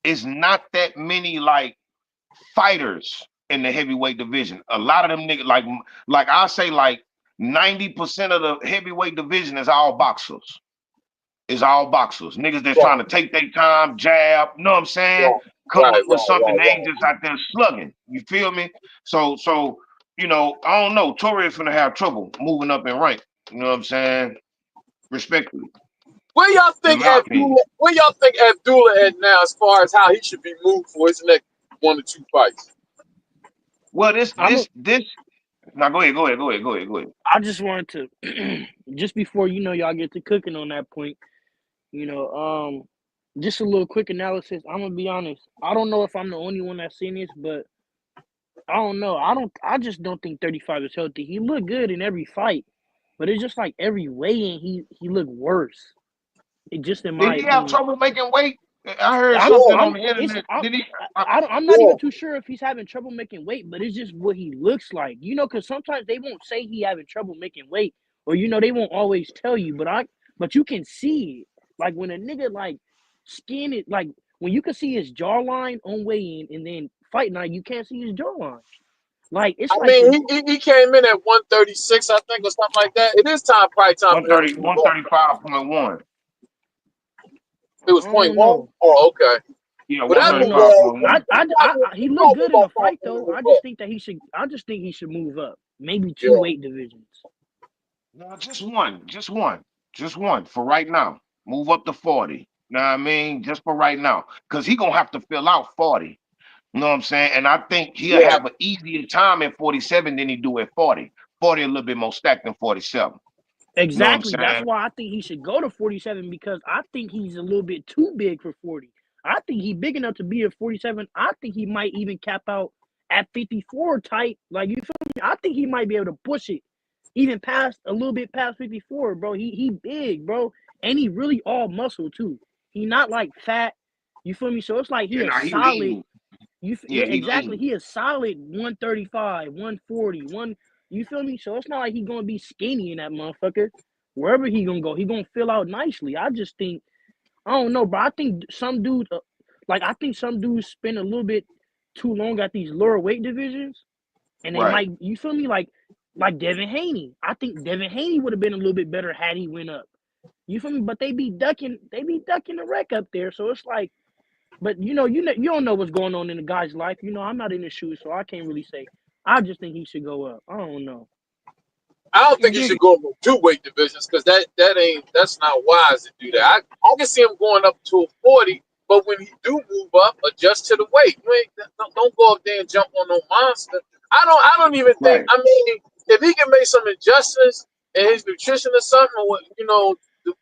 is not that many like fighters in the heavyweight division. A lot of them niggas, like I say, like 90% of the heavyweight division is all boxers. Niggas that's trying to take their time, jab, you know what I'm saying? Come up with something, they ain't just out there slugging. You feel me? So you know, I don't know. Torres gonna have trouble moving up in rank. You know what I'm saying? Respectfully. Where y'all think Abdullah at now as far as how he should be moved for his next 1 or 2 fights? Well, this. Now go ahead. I just wanted to just before y'all get to cooking on that point, just a little quick analysis. I'm gonna be honest. I don't know if I'm the only one that's seen this, but I don't know. I just don't think 35 is healthy. He looked good in every fight, but it's just like every weigh-in, he looked worse. It just in my opinion. Did he have trouble making weight? I heard something on the internet. I'm not even too sure if he's having trouble making weight, but it's just what he looks like. Because sometimes they won't say he having trouble making weight, or they won't always tell you. But you can see it. Like when a nigga like skin it, like when you can see his jawline on weigh-in, and then fight night, you can't see his jawline. Like it's he came in at 136, I think, or something like that. It is probably time 135.1. It was 0.1. Oh, okay. Yeah, 135.1. He looked good in the fight though. I just think he should move up. Maybe 2 weight divisions. No, just one for right now. Move up to 40. Know what I mean? Just for right now. Because he gonna have to fill out 40. You know what I'm saying? And I think he'll Yeah. have an easier time at 47 than he do at 40. 40 a little bit more stacked than 47. You know what I'm Exactly. That's saying? why I think he should go to 47 because I think he's a little bit too big for 40. I think he's big enough to be at 47. I think he might even cap out at 54 tight. Like, you feel me? I think he might be able to push it even past a little bit past 54, bro. He big, bro. And he really all muscle too. He not like fat. You feel me? So it's like he Yeah, a now he solid. lean. Yeah, Yeah, he exactly. lean. He is solid 135, 140, one. You feel me? So it's not like he gonna be skinny in that motherfucker. Wherever he gonna go, he gonna fill out nicely. I just think I don't know, bro. I think some dudes, I think some dudes spend a little bit too long at these lower weight divisions, and they Right. might. You feel me? Like Devin Haney. I think Devin Haney would have been a little bit better had he went up. You feel me? But they be ducking the wreck up there. So it's like. But you don't know what's going on in the guy's life. I'm not in his shoes, so I can't really say. I just think he should go up. I don't know. I don't You think he dig should it? go up with two weight divisions because that's not wise to do that. I can see him going up to a 40, but when he do move up, adjust to the weight. You ain't don't go up there and jump on no monster. I don't even think. Right. I mean, if he can make some adjustments in his nutrition or something, or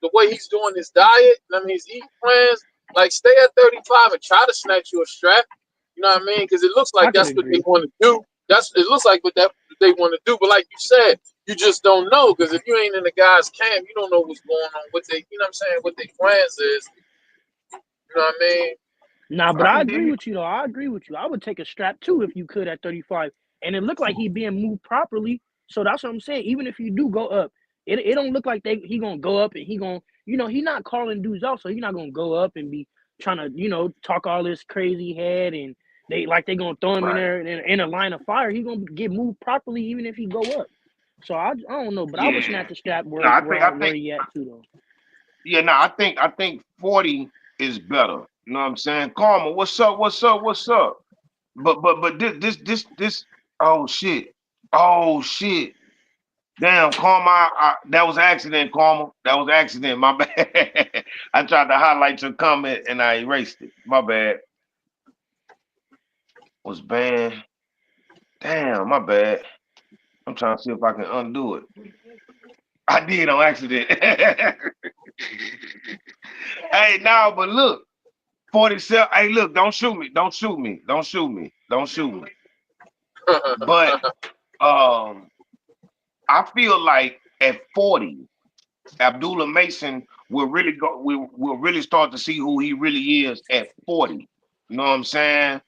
the way he's doing his diet, I mean his eating plans, like stay at 35 and try to snatch you a strap. You know what I mean? Because it looks I like could that's what they agree. want to do. It looks like what they want to do. But like you said, you just don't know because if you ain't in the guy's camp, you don't know what's going on. You know what I'm saying? What their plans is. You know what I mean? Nah, but I I can agree dig it. with you though. I agree with you. I would take a strap too if you could at 35, and it looked like he being moved properly. So that's what I'm saying. Even if you do go up, it don't look like he gonna go up and he not calling dudes out, so he not gonna go up and be trying to talk all this crazy head and they gonna throw him in Right. there in a line of fire. He gonna get moved properly even if he go up. So I don't know, but I would Yeah. snap the strap No, where he at too though. yeah, no, I think 40 is better. You know what I'm saying? Karma, what's up? What's up? What's up? But this oh shit. Oh shit. Damn, Karma, that was accident, Karma. That was accident. My bad. I tried to highlight your comment and I erased it. My bad. Was banned. Damn, my bad. I'm trying to see if I can undo it. I did on accident. Hey, now, but look, 47. Hey, look, don't shoot me. Don't shoot me. Don't shoot me. Don't shoot me. But um, I feel like at 40, Abdullah Mason will really go. Will really start to see who he really is at 40. You know what I'm saying?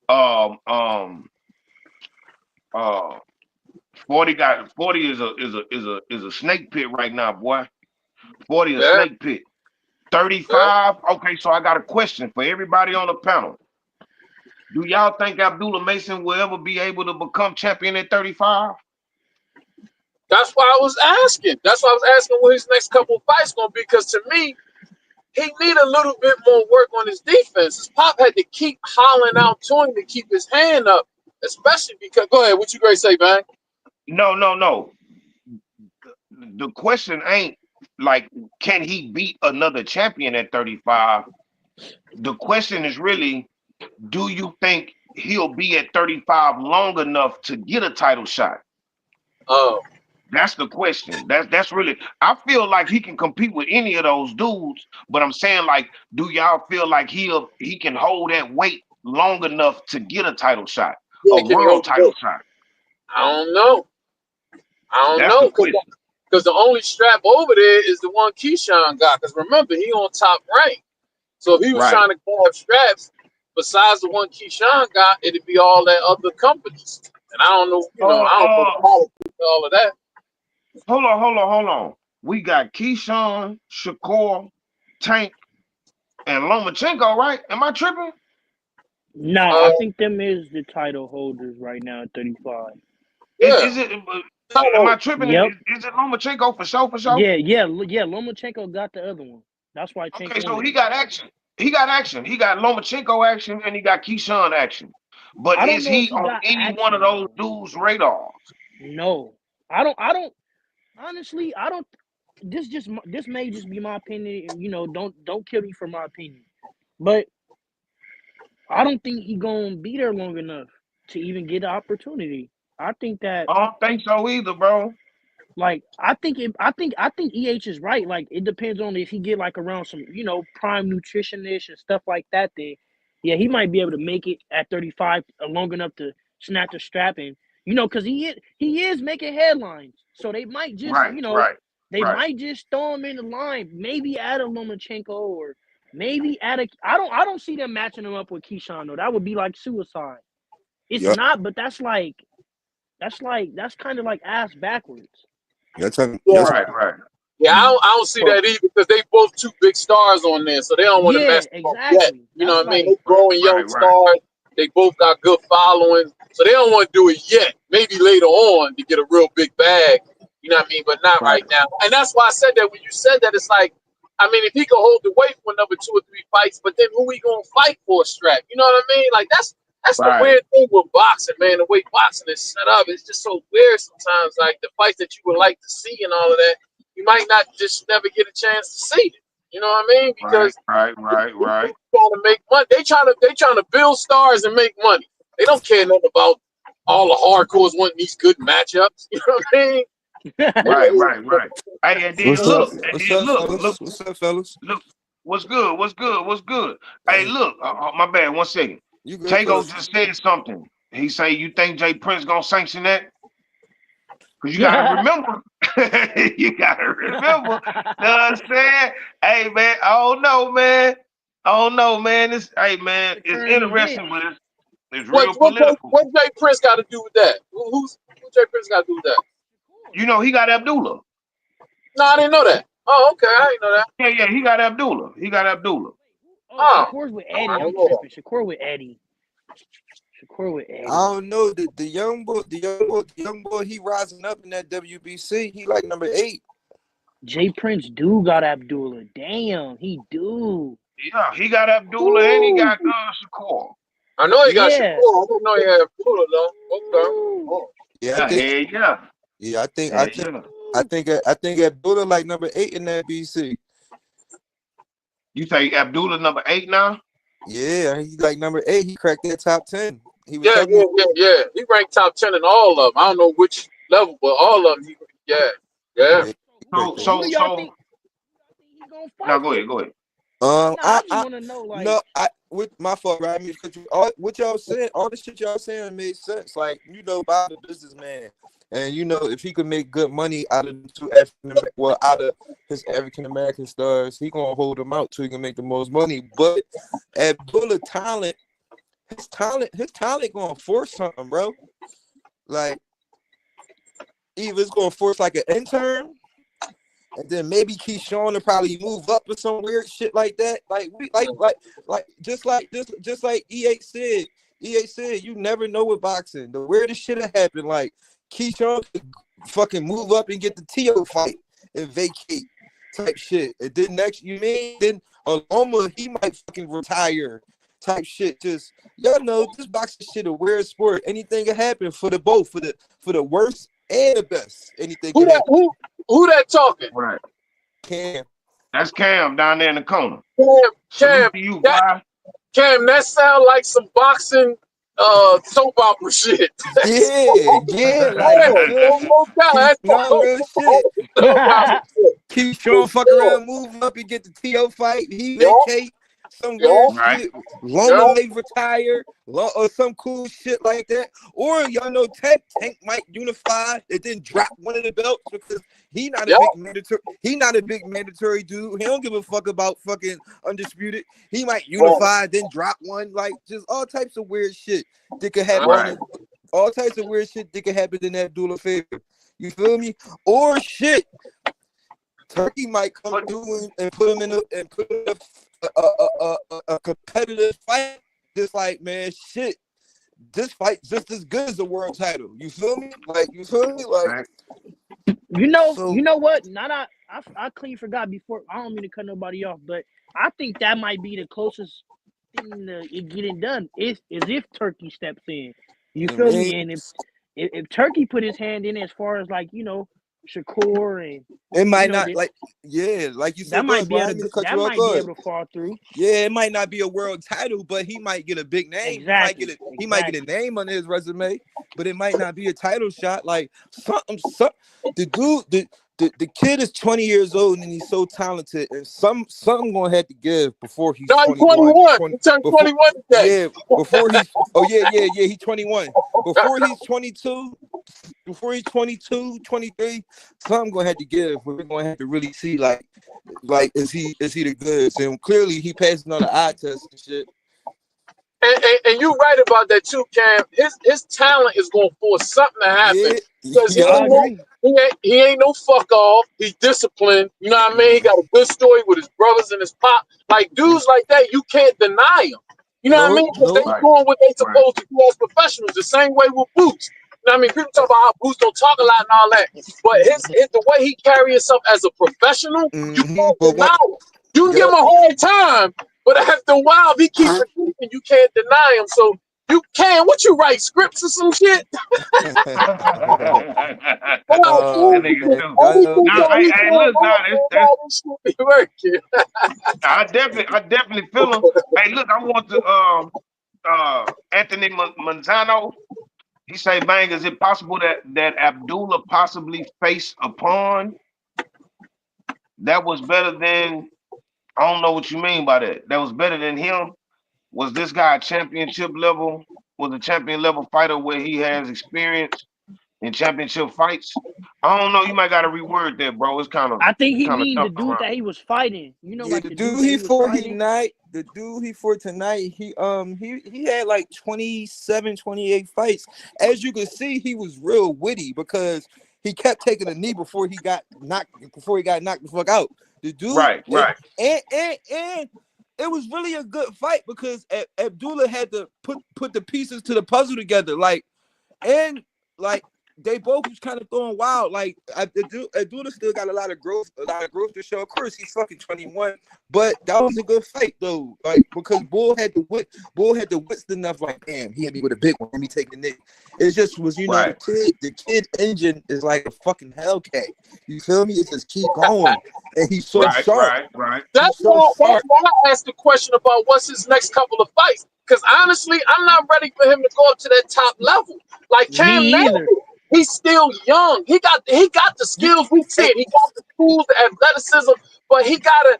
Um, um, uh, 40 is a snake pit right now, boy. 40 a Yeah, snake pit. yeah. 35. Okay, so I got a question for everybody on the panel. Do y'all think Abdullah Mason will ever be able to become champion at 35? That's why I was asking. That's why I was asking what his next couple of fights gonna be. Because to me, he need a little bit more work on his defense. His pop had to keep hollering out to him to keep his hand up, especially because. Go ahead. What you great say, man? No, no, no. The question ain't like, can he beat another champion at 35? The question is really, do you think he'll be at 35 long enough to get a title shot? Oh, That's the question. That's really. I feel like he can compete with any of those dudes, but I'm saying like, do y'all feel like he can hold that weight long enough to get a title shot, yeah. a Can he world hold the title weight? shot? I don't know. I don't That's know the because question. the only strap over there is the one Keyshawn got. Because remember, he on top rank. So if he was Right. trying to grab straps besides the one Keyshawn got, it'd be all that other companies. And I don't know, Uh, I don't know the uh, politics of all of that. hold on. We got Keyshawn, Shakur, Tank, and Lomachenko, right? Am I tripping? Nah, Uh, I think them is the title holders right now at 35. yeah, Is it? Am I title. tripping? Yep. Is it Lomachenko for sure? For sure. Yeah. Lomachenko got the other one. That's why Tank Okay, so wanted he it. got action. He got action. He got Lomachenko action and he got Keyshawn action. But I don't is know if he he on got any one of action those though. dudes' radars? No, I don't. Honestly, I don't. This may just be my opinion. Don't kill me for my opinion. But I don't think he gonna be there long enough to even get the opportunity. I think that I don't think so either, bro. like I think EH is right. Like it depends on if he get like around some, prime nutritionists and stuff like that, then yeah, he might be able to make it at 35 long enough to snatch the strap and because he is making headlines. So they might just, Right, right, they right. might just throw him in the line, maybe add a Lomachenko or maybe add a I don't see them matching him up with Keyshawn though. That would be like suicide. It's Yep. not, but that's kind of like ass backwards. That's how, Yeah, that's Right, right. yeah. I don't see that either because they both two big stars on there, so they don't want to Yeah, mess them up yet. exactly. You know That's what I mean? like They growing young Right, right. stars. They both got good followings, so they don't want to do it yet. Maybe later on to get a real big bag. You know what I mean? But not Right. right now. And that's why I said that when you said that, it's like, I mean, if he could hold the weight for another 2 or 3 fights, but then who he gonna fight for a strap? You know what I mean? Like that's the Right. weird thing with boxing, man. The way boxing is set up, it's just so weird sometimes. Like the fights that you would like to see and all of that, you might not just never get a chance to see it. You know what I mean? Right, Because right, right, they right. trying to make money. They trying to build stars and make money. They don't care nothing about all the hardcores wanting these good matchups. You know what I mean? Right, right, right. Hey, and then what's up? look, What's up, look, fellas? What's up, fellas? look. What's good? What's good? What's good? Hey, Hey, look. My bad. 1 second. you good, Tago cuz? just said something. He say, "You think Jay Prince gonna sanction that?" Because you gotta remember. You gotta remember. Know what I'm saying? Hey, man. I don't know, man. I don't know, man. Hey, man. It's Fraternity interesting, bitch. but it's real What political. Jay Prince got to do with that? Who Jay Prince got to do with that? You know, he got Abdullah. No, I didn't know that. Oh, okay, I didn't know that. Yeah, yeah. He got Abdullah. He got Abdullah. Oh, Oh, Shakur's with I Eddie. I'm didn't know that. tripping. Shakur with Eddie. Shakur with I Eddie. don't know. The young boy, he rising up in that WBC. He like number 8. Jay Prince do got Abdullah. Damn, he do. Yeah, he got Abdullah and he Ooh, got Shakur. I know he got Shakur. yeah. I didn't know he had Abdullah though. Okay. Ooh. Oh. Yeah, Yeah, hell yeah. I think, Hell yeah. I think Abdullah like number 8 in that BC. You say Abdullah number 8 now? Yeah, he like number 8. He cracked that top 10. He was Yeah, talking. yeah. He ranked top 10 in all of them. I don't know which level, but all of them. Yeah. Yeah, he So, cracked that. Who do so, y'all so. think he gonna Now fight? go ahead, go ahead. Nah, I just I want to know, like, no, with my fault, right? I mean, what y'all saying, all the shit y'all saying made sense. Like, Bob the businessman, and if he could make good money out of the two out of his African American stars, he gonna hold them out so he can make the most money. But Abdullah his talent gonna force something, bro. Like, either it's gonna force like an intern. And then maybe Keyshawn will probably move up or some weird shit like that. Like just like EA said. EA said you never know with boxing. The weirdest shit that happened. Like Keyshawn could fucking move up and get the Tszyu fight and vacate type shit. And then then Aloma, he might fucking retire type shit. Just this boxing shit a weird sport. Anything can happen for the worst and the best. Anything can happen. Who that talking? Right. Cam. That's Cam down there in the corner. Cam, Salute to you, boy. that sound like some boxing soap opera shit. Yeah, like you feel me? Real shit. Keyshawn fuck around, move up and get the TO fight. He vacate some weird Right. shit. Loma may retire or some cool shit like that. Or Tank might unify and then drop one of the belts because he not a big mandatory. He not a big mandatory dude. He don't give a fuck about fucking undisputed. He might unify then drop one. Like just all types of weird shit that could happen. Right. All types of weird shit that could happen in that Abdullah favor. You feel me? Or shit. Turkey might come through and put him in a competitive fight. Just like, man, shit. This fight just as good as the world title. You feel me? Like, you feel me? Like, Right. you know what? I clean forgot before. I don't mean to cut nobody off, but I think that might be the closest thing to it getting done. Is if Turkey steps in. You feel me? And if Turkey put his hand in as far as like Shakur and It might know, not like like you that said, might bro. be I able didn't to, cut that you off might be guard. able to fall through. Yeah, it might not be a world title, but he might get a big name. Exactly. He might get a name on his resume, but it might not be a title shot. Like the dude, the kid is 20 years old and he's so talented, and something gonna have to give before he's No, 21. 21. He turned 21 today. Yeah, before he's he's 21. Before he's 22. Before he's 22, 23, something gonna have to give. We're gonna have to really see like is he the goods? And clearly he passing on the eye test and shit. And you're right about that too, Cam. His talent is gonna force something to happen because Yeah. he ain't no fuck off. He's disciplined. You know what I mean? He got a good story with his brothers and his pop. Like dudes like that, you can't deny them. You know what I mean? Because they doing what they supposed to do as professionals. The same way with Boots. You know what I mean? People talk about how Boots don't talk a lot and all that, but his the way he carry himself as a professional, you can't deny it. You can give him a hard time, but after a while, if he keeps repeating, you can't deny him. So you can. What you write scripts or some shit? I definitely feel him. Hey, look, I want to Anthony Manzano. He say, "Bang, is it possible that Abdullah possibly face a pawn that was better than?" I don't know what you mean by that. That was better than him. Was this guy a championship level? Was a champion level fighter where he has experience in championship fights? I don't know. You might got to reword that, bro. It's kind of. I think he means the dude that he was fighting. You know, like the the dude he fought tonight. He had like 27, 28 fights. As you can see, he was real witty because he kept taking a knee before he got knocked the fuck out. The dude, right. And it was really a good fight because Abdullah had to put the pieces to the puzzle together. They both was kind of throwing wild. Like Abdullah still got a lot of growth to show. Of course, he's fucking 21, but that was a good fight though. Like because Bull had the wits enough. Like damn, he hit me with a big one. Let me take the nick. It just was, the kid engine is like a fucking Hellcat. You feel me? It just keep going, and he's so sharp. Right. That's why I asked the question about what's his next couple of fights. Because honestly, I'm not ready for him to go up to that top level. Like Cam Newton, he's still young. He got the skills we said. He got the tools, the athleticism, but he gotta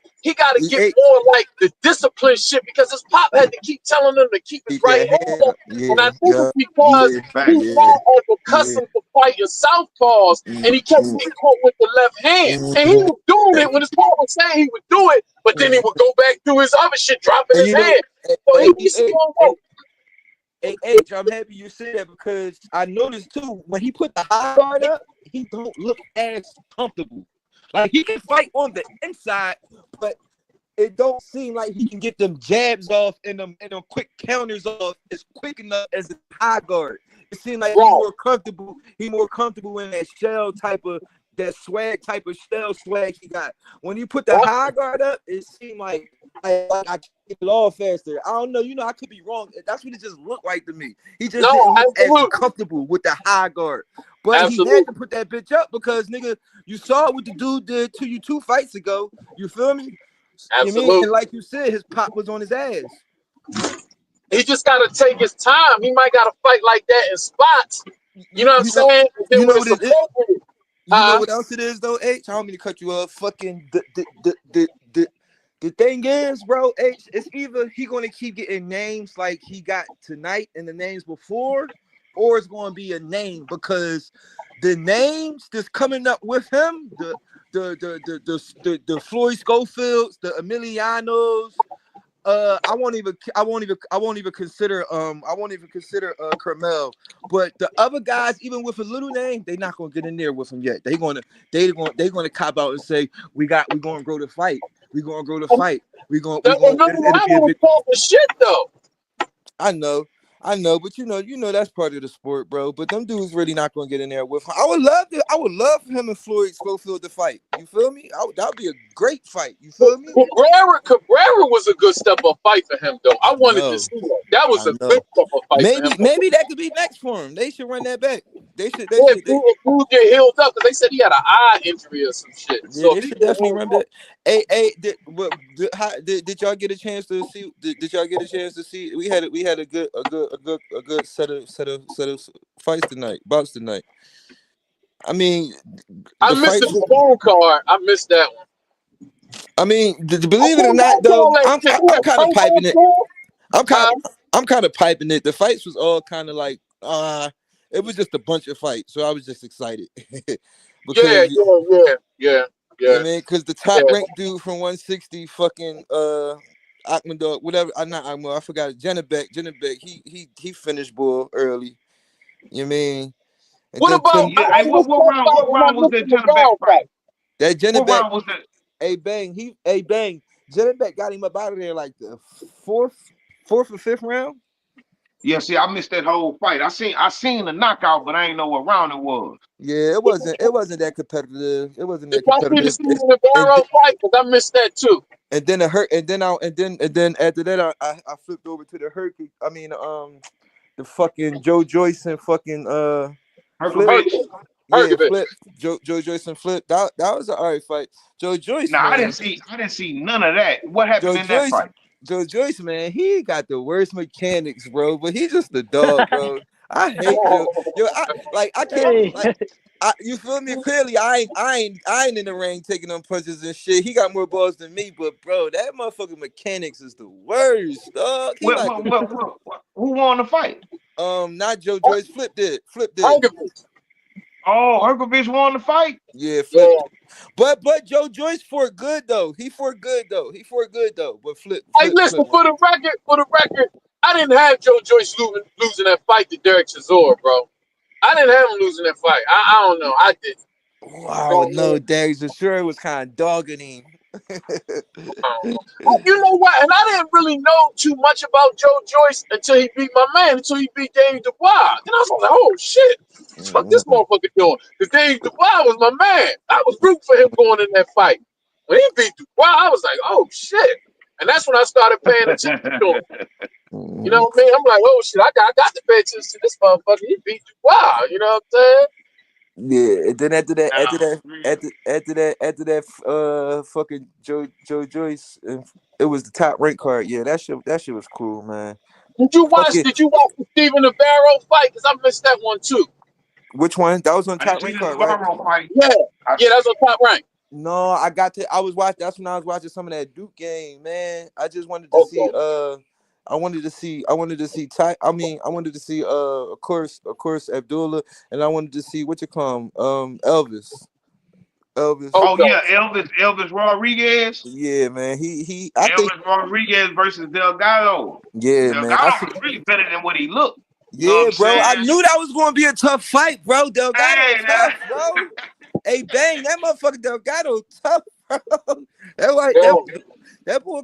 get more like the discipline shit because his pop had to keep telling him to keep his right hand up. And I think it's because he's not as accustomed to fighting southpaws, and he kept getting caught with the left hand. And he was doing it when his pop was saying he would do it, but then he would go back to his other shit, dropping his hand. So he's still working. Hey, I'm happy you said that because I noticed too when he put the high guard up, he don't look as comfortable. Like he can fight on the inside, but it don't seem like he can get them jabs off and them quick counters off as quick enough as the high guard. It seemed like he's more comfortable. He's more comfortable in that shell swag he got. When you put the high guard up, it seemed like I can get it all faster. I don't know. I could be wrong. That's what it just looked like to me. He just didn't look as comfortable with the high guard. But he had to put that bitch up because, nigga, you saw what the dude did to you 2 fights ago. You feel me? Absolutely. You mean? And like you said, his pop was on his ass. He just got to take his time. He might got to fight like that in spots. You know what I'm saying? You know what it is? You know what else it is though, H? I don't mean to cut you off. Fucking the thing is, bro, H, it's either he gonna keep getting names like he got tonight and the names before, or it's gonna be a name because the names that's coming up with him, the Floyd Schofields, the Emilianos. I won't even consider Carmel, but the other guys, even with a little name, they're not gonna get in there with him yet. They're gonna cop out and say we're gonna grow the fight. We're gonna grow the fight. Shit though. I know, but you know that's part of the sport, bro. But them dudes really not gonna get in there with him. I would love for him and Floyd Schofield to fight. You feel me? That would be a great fight. You feel me? Cabrera was a good step up fight for him, though. I wanted to see that. That was a good step up fight for him. Maybe that could be next for him. They should run that back. They should. If dude get healed up, because they said he had an eye injury or some shit. Yeah, So they if he should get definitely healed run up, that. Did y'all get a chance to see? Did y'all get a chance to see? We had a good set of fights tonight, bouts tonight. I mean, I the missed fights. the phone card. I missed that one. I mean, I believe it or think not, that's though, all that shit. I'm kind of piping it. I'm kind Huh? I'm kind of piping it. The fights was all kind of like it was just a bunch of fights, so I was just excited because Yeah. I mean, because the top ranked dude from 160, fucking Akman dog, whatever. I'm not Akman, I forgot Janibek. He finished bull early. You know what I mean? And What then about? Yeah. I Hey, what missed that round? fight, What and I round was missed that the Janibek McDowell fight? fight. that What Janibek, round was that? bang. Janibek got him up out of there like the fourth or fifth round. Yeah. See, I missed that whole fight. I seen the knockout, but I ain't know what round it was. Yeah, it wasn't that competitive. It wasn't Did that y'all see the competitive. Steven the And Barrow fight? Because I missed that too. and then it hurt, and then after that, I flipped over to the Herc. I mean, the fucking Joe Joyce and fucking Flip. Herkovich. Yeah, Hergovich. Flip. Joe Joyce and Flip. That was an alright fight. Joe Joyce, Now I man. didn't see none of that. What happened Joe in that Joyce. fight? Joe Joyce, man. He got the worst mechanics, bro. But he's just a dog, bro. I hate Joe. Yo, I can't Hey, like. You feel me? Clearly, I ain't in the ring taking them punches and shit. He got more balls than me, but bro, that motherfucking mechanics is the worst, dog. He like Who won the fight? not Joe Joyce. Flip did. Hergovich. Oh, Herkovich won the fight. Yeah, Flip. Yeah. But Joe Joyce fought good though. He fought good though. But Hey, listen, Flip won. for the record, I didn't have Joe Joyce losing that fight to Derek Chisora, bro. I didn't have him losing that fight. I don't know. I didn't. Wow, Don't know. no, Darius sure was kind of dogging him. You know what? And I didn't really know too much about Joe Joyce until he beat my man, until he beat Dave Dubois. Then I was like, oh shit, what this motherfucker doing? Because Dave Dubois was my man. I was rooting for him going in that fight. When he beat Dubois, I was like, oh shit. And that's when I started paying attention to him. You know what I mean? I'm like, oh shit, I got to pay attention to this motherfucker. He beat Dubois. You know what I'm saying? Yeah, and then Now, after that, fucking Joe Joyce, it was the top rank card. Yeah, that shit was cool, man. Did you watch Fucking the Stephen Navarro fight? Because I missed that one too. which one? That was on I didn't top see rank the card, right? Navarro fight. Yeah, I, that's on top rank. No, I was watching. That's when I was watching some of that Duke game, man. I just wanted to see. Okay. I wanted to see Ty. I wanted to see. Of course, Abdullah, and I wanted to see what you call him. Elvis. oh Okay. yeah, Elvis Rodriguez. Yeah, man. I think. Elvis Rodriguez versus Delgado. Yeah, man. Delgado was really better than what he looked. You know what Yeah, I'm bro. I saying? knew that was going to be a tough fight, bro. Delgado Hey, tough, now. bro. Hey, bang, that motherfucker Delgado tough, bro. That like Yeah. that boy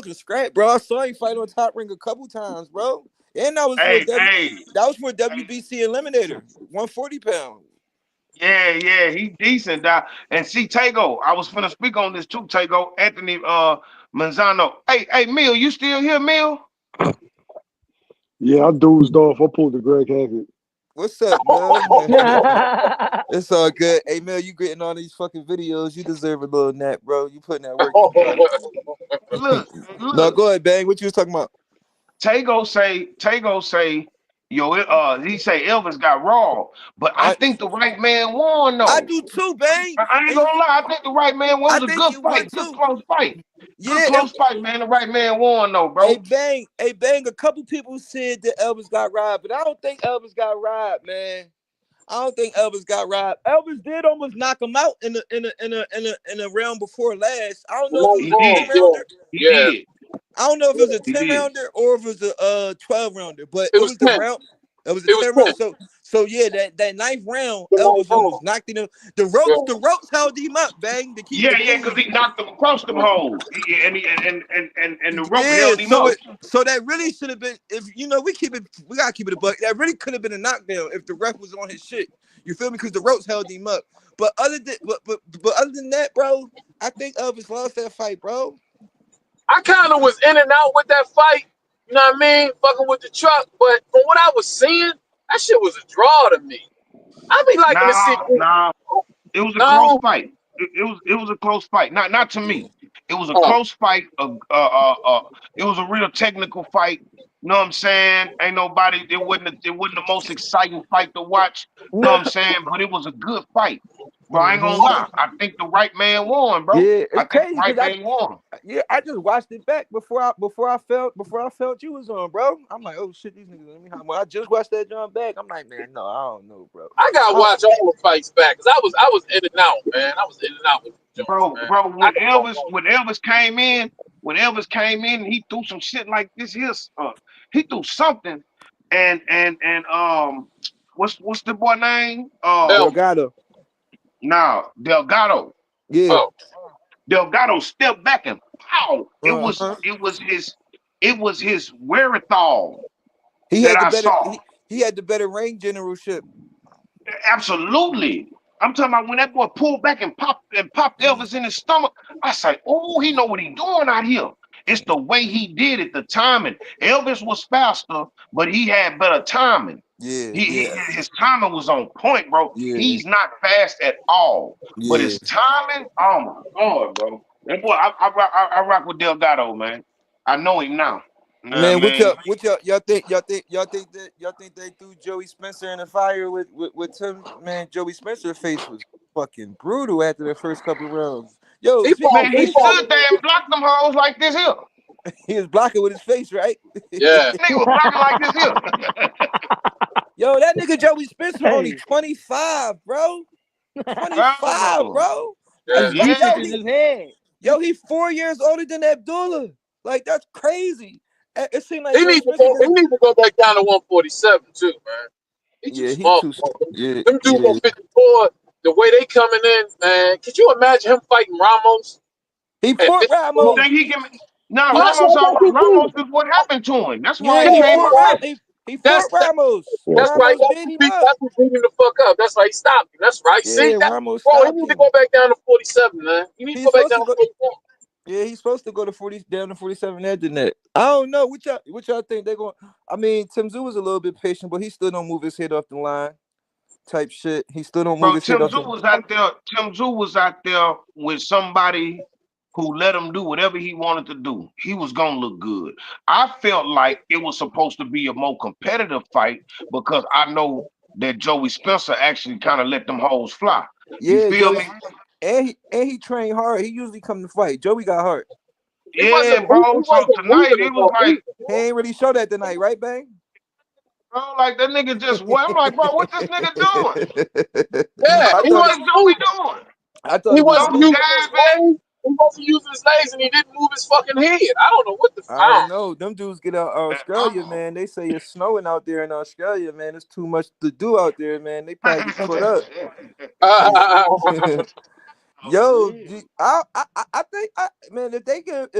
can scrap, bro. I saw him fight on Top Ring a couple times, bro. And that was Hey, hey. WBC Eliminator, 140 pounds. Yeah, he decent, dog. And see, Tago, I was finna speak on this too, Tago. Anthony Manzano. Hey, Mill, you still here, Mill? Yeah, I dozed off. I pulled the Greg Hackett. What's up, Mel? yeah, It's all good. Hey, Mel, you getting on these fucking videos? You deserve a little nap, bro. You putting that work in, bro. Look, No, go ahead, bang. What you was talking about? Tago say, he say Elvis got raw, but I think the right man won I though. do too, bang. I ain't gonna lie, I think the right man won. I It was a think good you would fight, good too. close fight. Good Yeah. close fight, man. The right man won though, Hey, bro. bang. A couple people said that Elvis got robbed, but I don't think Elvis got robbed, man. I don't think Elvis got robbed. Elvis did almost knock him out in a round before last. I don't know if it He was a 10 did. rounder. He Yeah. did. I don't know if it was a He 10 did. rounder or if it was a 12 rounder, but It it was was the 10. round. It was a It was 10 round. 10. So yeah, that ninth round, The ninth Elvis round. almost knocked him. Yeah. The ropes held him up, bang, to keep the Yeah, boom. because he knocked him across them holes. And the rope Yeah, held him up. so that really should have been, if we gotta keep it a buck. That really could have been a knockdown if the ref was on his shit. You feel me? Because the ropes held him up. But other than that, bro, I think Elvis lost that fight, bro. I kind of was in and out with that fight. You know what I mean? Fucking with the truck. But from what I was seeing, that shit was a draw to me. I be liking to see. Nah. It was a close No, fight. It was a close fight. Not to me. It was a oh, close fight. It was a real technical fight. You know what I'm saying? Ain't nobody. It wasn't the most exciting fight to watch. You know what I'm saying? But it was a good fight, bro. I ain't gonna lie. I think the right man won, bro. Yeah, I it's think the crazy right because man won. I just watched it back before I felt you was on, bro. I'm like, oh shit, these niggas. Let me. When I just watched that John back, I'm like, man, no, I don't know, bro. I gotta watch all the fights back because I was in and out, man. I was in and out with the Jones, Bro, man. when Elvis came in, he threw some shit like this here. He threw something, and what's the boy name? Elvis. Delgado. Delgado. Yeah. Oh, Delgado stepped back and pow! Uh-huh. It was his wherewithal He that had the I better. saw. He had the better ring generalship. Absolutely. I'm talking about when that boy pulled back and popped Elvis in his stomach. I say, oh, he know what he doing out here. It's the way he did it, the timing. Elvis was faster, but he had better timing. Yeah. His timing was on point, bro. Yeah. He's not fast at all, but Yeah. his timing, oh my god, bro. That boy, I rock with Delgado, man. I know him now. You know Man, what I mean? y'all think they threw Joey Spencer in the fire with Tim? Man, Joey Spencer's face was fucking brutal after the first couple of rounds. Yo, he speaking fought. Man, of he He face, fought. stood there and blocked them hoes like this here. he was blocking with his face, right? Yeah. Nigga was blocking like this here. Yo, that nigga Joey Spencer only Hey, 25, bro. Bro. 25, bro. Yeah. he Yeah. touches his head. He 4 years older than Abdullah. Like, that's crazy. It seemed like He Joey need to Spencer go. He just, need to go back down to 147 too, man. He too yeah, he small. too small. Yeah, Them dudes yeah. on 54. The way they coming in, man. Could you imagine him fighting Ramos He at fought You 54? Ramos. think he can? No, He That's Ramos. what I think he Ramos did. is what happened to him. That's why Yeah, he he Yeah, came fought up with. He that's fought Ramos. that's right. Ramos beat him up. That's what beat him the fuck up. That's why he stopped him. That's right. See Yeah, that, Ramos bro? He stopped need to him. go back down to 47, man. You need to He's go back supposed down to to go. 47. Yeah, he's supposed to go to 40 down to 47 after that. I don't know. What y'all think they're going? I mean, Tszyu was a little bit patient, but he still don't move his head off the line. Type shit. He still don't move Bro, his head Tim off Zoo the. was out there. Tim Zoo was out there with somebody who let him do whatever he wanted to do. He was gonna look good. I felt like it was supposed to be a more competitive fight because I know that Joey Spencer actually kind of let them hoes fly. You Yeah, feel Joey, me? and he trained hard. He usually come to fight. Joey got hurt. He wasn't. Yeah, bro. He So wasn't tonight moving it his was own like, either. He ain't really show that tonight, right, Bang? bro, like that nigga just what? I'm like, bro, what this nigga doing? Yeah, What I the he thought fuck it. is wasn't Joey moving. doing? I thought He it was. wasn't Double using his diving. legs. He wasn't using his legs, and he didn't move his fucking head. I don't know what the. I I don't don't. know. Them dudes get out Australia, man. They say it's snowing out there in Australia, man. It's too much to do out there, man. They probably get caught up. Yo, I think man, if they give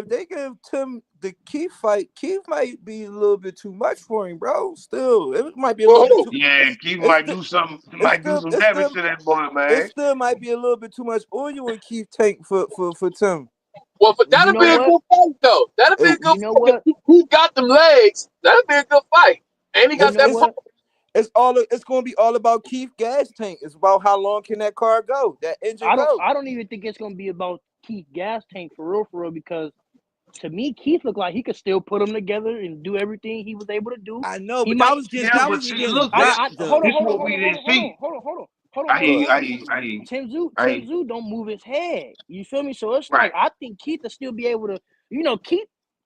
Tim the Keith fight, Keith might be a little bit too much for him, bro. Still, it might be a little bit Whoa. too. Yeah, Keith It's might still, do something, it's might do still, some it's damage still, to that boy, it man. still might be a little bit too much oil in Keith tank for Tim. Well, but You that'll know be a what? good fight, though. That'll be a good You know fight. what? If he got them legs, that'll be a good fight. And he You got It's know that. it's what? it's going to be all about Keith gas tank. It's about how long can that car go, that engine go. I don't even think it's gonna be about Keith gas tank for real, because to me, Keith looked like he could still put them together and do everything he was able to do. I know, He but that might. was Yeah, but see, against look, Brock, Hold on, this though. hold on, what hold we on, didn't hold see. on, hold on, hold on, hold on, I hold hear on, you, hold I on. hear you, I hear you. I hear you. Tszyu don't move his head. You feel me? So it's Right, like I think Keith will still be able to.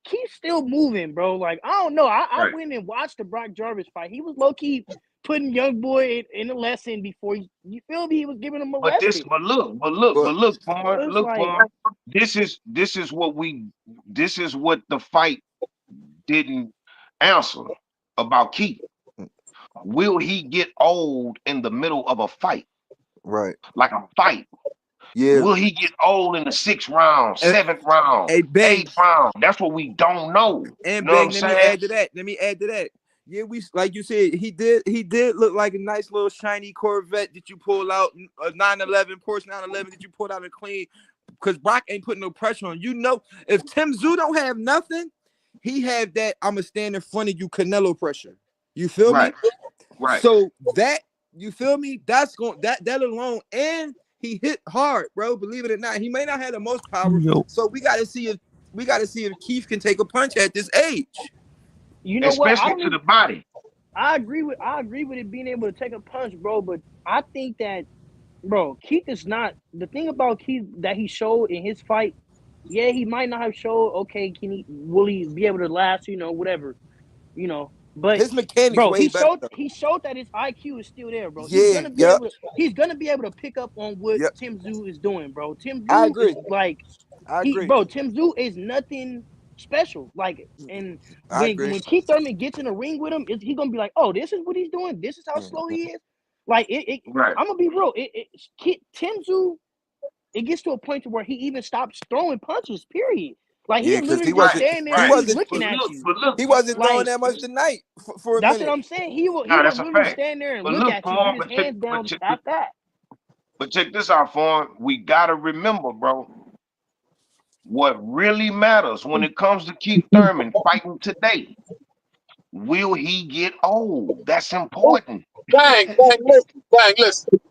Keith still moving, bro. Like I don't know. I right. went and watched the Brock Jarvis fight. He was low key putting young boy in a lesson before you feel me. He was giving him a But this, lesson. But So it's like Farmer. This is what the fight didn't answer about Keith. Will he get old in the middle of a fight, right, like a fight? yeah. Will he get old in the 6th round, 7th round, Hey, Bang, 8th round? That's what we don't know. You and know what I'm Bang. Let me saying? add to that. Yeah, we like you said, he did look like a nice little shiny Corvette that you pull out, a 911 Porsche 911 that you pulled out and clean, because Brock ain't putting no pressure on. You know, if Tszyu don't have nothing, he have that I'ma stand in front of you Canelo pressure. You feel me? Right, right. So that You feel me? That's going that alone, and he hit hard, bro. Believe it or not, he may not have the most power. Yo. So we got to see if Keith can take a punch at this age. You know what? Especially to the body. I agree with it being able to take a punch, bro. But I think that, bro, Keith is not the thing about Keith that he showed in his fight. Yeah, he might not have showed. Okay, will he be able to last? Whatever, But His mechanics bro, way he better. showed that his IQ is still there, bro. Yeah, He's gonna be able to pick up on what Yep. Tszyu is doing, bro. Tszyu I agree. is like, I agree. Tszyu is nothing special. Like, and when Keith Thurman gets in the ring with him, he's gonna be like, oh, this is what he's doing. This is how slow he is. Like, Right. I'm gonna be real. Tszyu, it gets to a point to where he even stops throwing punches. Period. Like, he literally just standing there and he's looking at you. But look, He wasn't throwing that much tonight for a That's minute. what I'm saying. He will that's a literally fact. stand there and But look look, at you Form, with his hands down but at that. But check this out, Form. We gotta remember, bro. What really matters when it comes to Keith Thurman fighting today, will he get old? That's important. Bang, listen.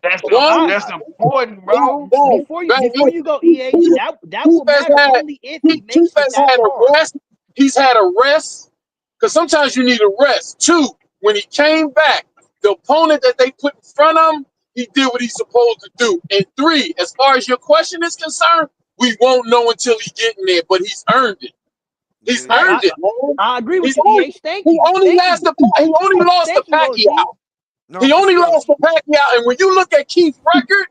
That's One- that's important, bro. Before you go, EA, that will matter only if he makes Keith it has that had far. a rest. He's had a rest because sometimes you need a rest. 2, when he came back, the opponent that they put in front of him, he did what he's supposed to do. And 3, as far as your question is concerned, we won't know until he get in there, but he's earned it. He's earned it, man. I agree with He's you, EA. Thank you. He only lost to Pacquiao. No, He only lost to Pacquiao. And when you look at Keith's record,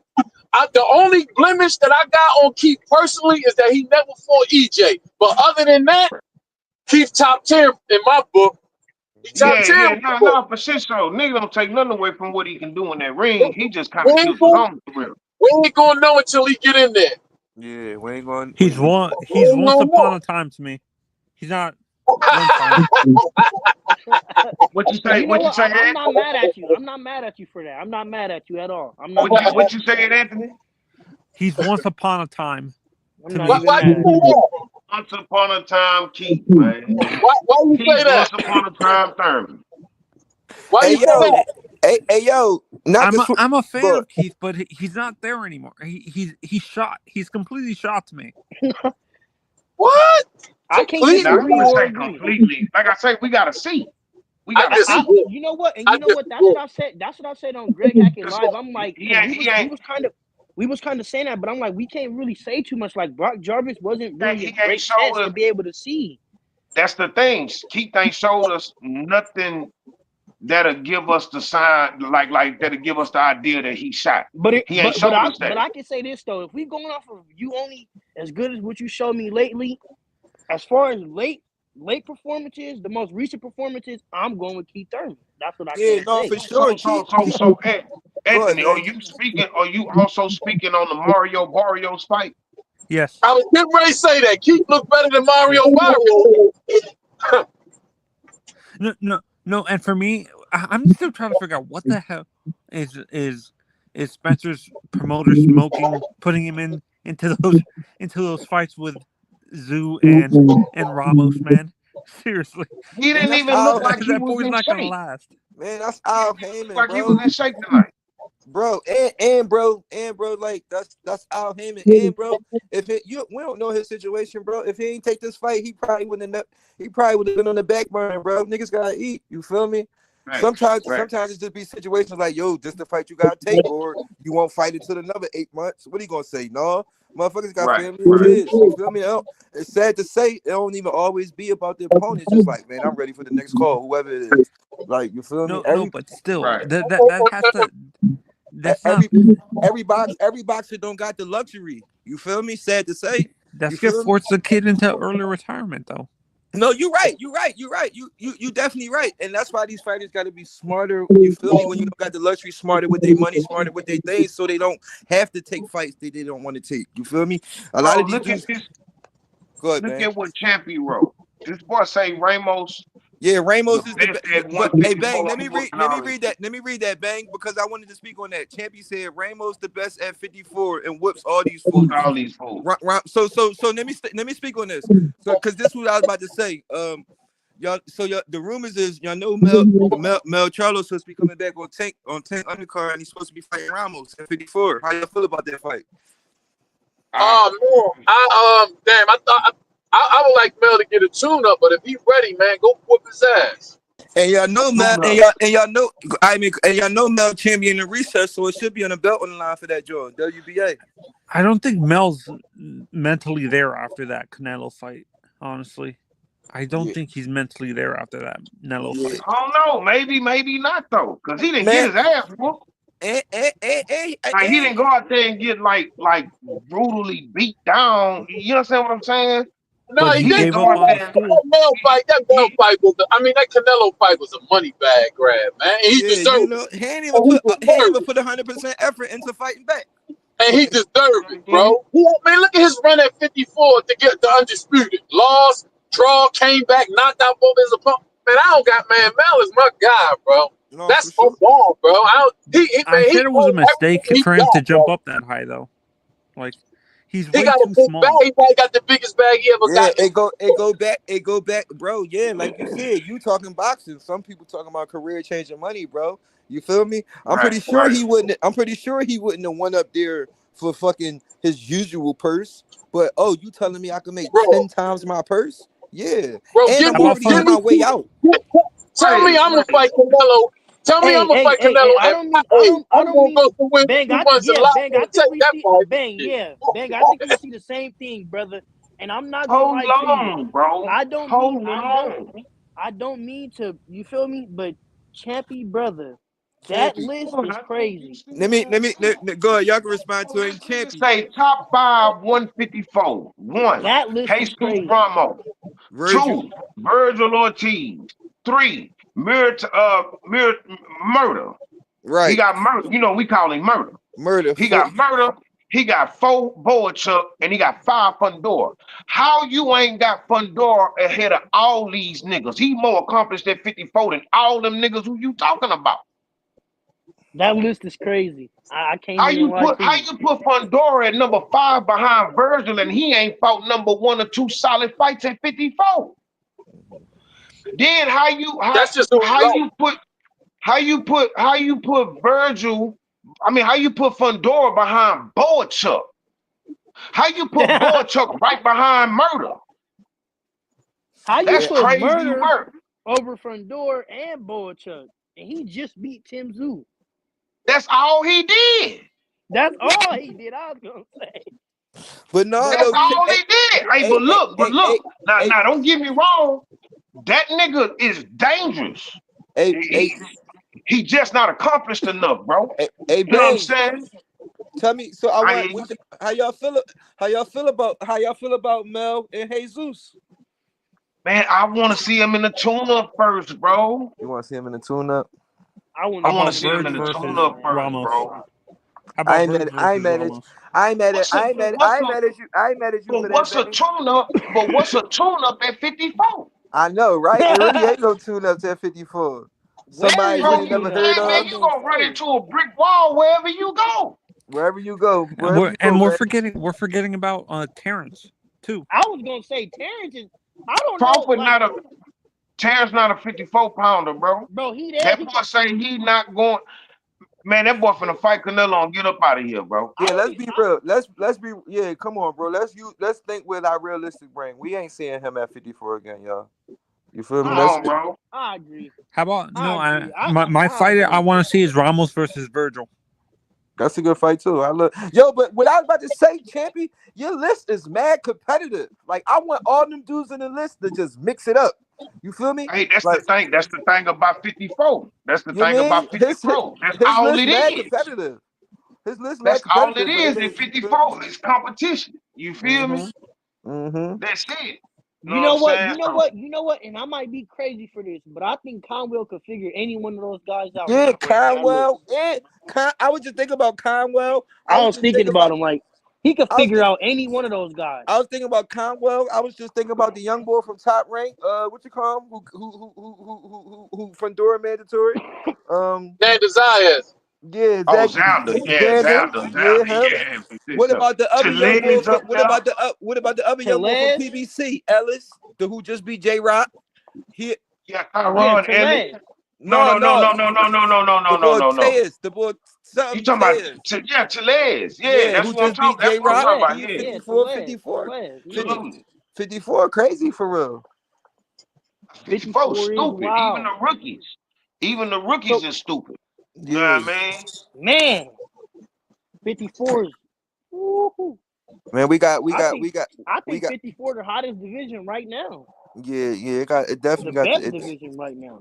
the only blemish that I got on Keith personally is that he never fought EJ. But other than that, Keith top 10 in my book. He top 10. No, for shit show. Nigga don't take nothing away from what he can do in that ring. He just kind of We kills his own career. ain't gonna know until he get in there. Yeah, we ain't going. He's once upon a time to me. He's not one time. What you say? What you say? I'm not mad at you. I'm not mad at you for that. I'm not mad at you at all. I'm not. What you say, Anthony? He's once upon a time. I'm not even mad at you. Once upon a time, Keith, man. Why you Keith, say that? once upon a time, Thurman. Why you say that? Hey, yo, I'm a fan of Keith, but he's not there anymore. He's shot. He's completely shot to me. What? I can't Now, disagree I or say agree. completely. Like I say, we gotta see. We gotta see. You know what? And you know what? That's what I said. That's what I said on Greg Hackett Live. I'm like, we was kind of saying that, but I'm like, we can't really say too much. Like, Brock Jarvis wasn't really a great test to be able to see. That's the thing. Keith ain't showed us nothing that'll give us the sign, like that'll give us the idea that he shot. But I can say this though: if we going off of you only as good as what you showed me lately, as far as late performances, the most recent performances, I'm going with Keith Thurman. That's what I can say. For sure. So Anthony, are you speaking? Are you also speaking on the Mario Barrios fight? Yes. I was getting ready to say that. Keith looked better than Mario Barrios. No. And for me, I'm still trying to figure out what the hell is Spencer's promoter smoking, putting him into those fights with Tszyu and Ramos, man. Seriously, he didn't even look like he was in not shape. gonna last. Man, that's Al Heyman, Like bro. he was in shape tonight. Bro, like that's Al Heyman, and bro, we don't know his situation, bro. If he ain't take this fight, he probably would have been on the back burner, bro. Niggas gotta eat. You feel me? Right. Sometimes it just be situations like, yo, this the fight you gotta take, or you won't fight until another 8 months. What are you gonna say? No, motherfuckers got family and kids. You feel me? It's sad to say it don't even always be about the opponent. It's just like, man, I'm ready for the next call, whoever it is. Like, you feel me? No, but still, Right. that has to. That's every boxer don't got the luxury. You feel me? Sad to say. That's gonna force the kid into early retirement, though. No, you're right. You definitely right. And that's why these fighters got to be smarter. You feel me? When you don't got the luxury, smarter with their money, smarter with their things, so they don't have to take fights they don't want to take. You feel me? A lot of these dudes. Look at what Champion wrote. This boy say Ramos. Yeah, Ramos is the best. Hey, Bang, let me read that, Bang, because I wanted to speak on that. Champion said Ramos the best at 54 and whips all these fools. So let me speak on this. So because this is what I was about to say. the rumors is y'all know Mel Charlo's supposed to be coming back on Tank undercard, and he's supposed to be fighting Ramos at 54. How y'all feel about that fight? Oh man, damn, I would like Mel to get a tune up, but if he's ready, man, go whoop his ass. And y'all know Mel, and y'all know Mel champion in recess, so it should be on the belt on the line for that joint. WBA. I don't think Mel's mentally there after that Canelo fight. Honestly, I don't think he's mentally there after that Canelo fight. I don't know. Maybe not though, because he didn't get his ass whooped. Like he didn't go out there and get like brutally beat down. You understand what I'm saying? No, he didn't go out there. That Mel fight was. That Canelo fight was a money bag grab, man. He deserved it. He didn't even put 100% effort into fighting back. And he deserved it, bro. Man, look at his run at 54 to get the undisputed. Lost, draw, came back, knocked out both his opponents. Man, Mel is my guy, bro. No, that's so ball, bro. I said it was a mistake for him to jump up that high, though. Like, he got too small. He probably got the biggest bag he ever got. It go back, bro. Yeah, like you said, you talking boxing. Some people talking about career changing money, bro. You feel me? I'm pretty sure he wouldn't have went up there for fucking his usual purse. But you telling me I can make 10 times my purse? Yeah. Bro, and I'm already on my way out. Tell me I'm gonna fight Canelo. Tell me I'm gonna fight Canelo. I don't mean go to win. Bang, I think we see the same thing, brother. And I'm not gonna lie to you, bro. I don't mean to. You feel me? But Champy, brother, that list is crazy. Let me go ahead. Y'all can respond to it. Champy. Say top 5, 154. 1. That list is crazy. Ramos. 2. Virgil Ortiz. 3. Murder. Right. He got murder. You know, we call him murder. He got murder. He got 4 Boachuk, and he got 5 Fundora. How you ain't got Fundora ahead of all these niggas? He more accomplished at 54 than all them niggas who you talking about. That list is crazy. I can't. How you put Fundora at number 5 behind Virgil, and he ain't fought number 1 or 2 solid fights at 54? Then how you put Virgil? I mean, how you put Fundora behind Boachuk? How you put Boachuk right behind Murder? That's put Murder work over Fundora and Boachuk, and he just beat Tszyu. That's all he did. That's all he did. I was gonna say. But no, that's all he did. Hey, but look. Now, don't get me wrong. That nigga is dangerous. He just not accomplished enough, bro. You know what I'm saying? Tell me. So how y'all feel about Mel and Jesus? Man, I want to see him in the tune-up first, bro. You want to see him in the tune-up? I want to see him in the tune-up first, bro. I ain't mad at you. But what's a tune-up? But what's a tune-up at 54? I know, right? It really ain't no tune-ups at 54. Somebody you never heard of. Man, you gonna run into a brick wall wherever you go. Wherever you go. We're forgetting about Terrence too. I was gonna say Terrence is. I don't Crawford know. Terrence not a 54-pounder, bro. Bro, that boy say he not going. Man, that boy finna fight Canelo and get up out of here, bro. Yeah, let's be real. Let's be. Yeah, come on, bro. Let's think with our realistic brain. We ain't seeing him at 54 again, y'all. You feel me? Bro. I agree. How about my fight I want to see is Ramos versus Virgil. That's a good fight too. But what I was about to say, Champy, your list is mad competitive. Like I want all them dudes in the list to just mix it up. You feel me? Hey, that's the thing. That's the thing about 54. That's the thing about 54. That's all it is. Competitive. His list that's all it is in 54. It's competition. You feel me? Mm-hmm. That's it. You know what? And I might be crazy for this, but I think Conwell could figure any one of those guys out. Yeah, Conwell. I was just thinking about Conwell. I was thinking about him like he could figure out any one of those guys. I was thinking about Conwell. I was just thinking about the young boy from Top Rank. What you call him? Who Fundora mandatory? Dan Desires. Yeah, exactly. What about the other young boy? What about the other young boy from PBC? Ellis, who just beat J Rock. He Yeah, Yeah, Tyron Ellis. Torres. No, no. no, The boy no. Tez, the boy You something talking about Tez. Tszyu? Yeah, Yeah, that's who what I'm just beat talking. That's J what I'm Rock. talking Torres. about. He Yeah, Yeah, 54, Torres. 54. Torres. Yeah. 50, absolutely. 54 crazy for real. 54 54 is stupid. wild. Even the rookies So are stupid. You know Yeah. what I mean? man, 54 is. Woo-hoo. Man, we got I think 54 the hottest division right now. it The definitely got best division right now.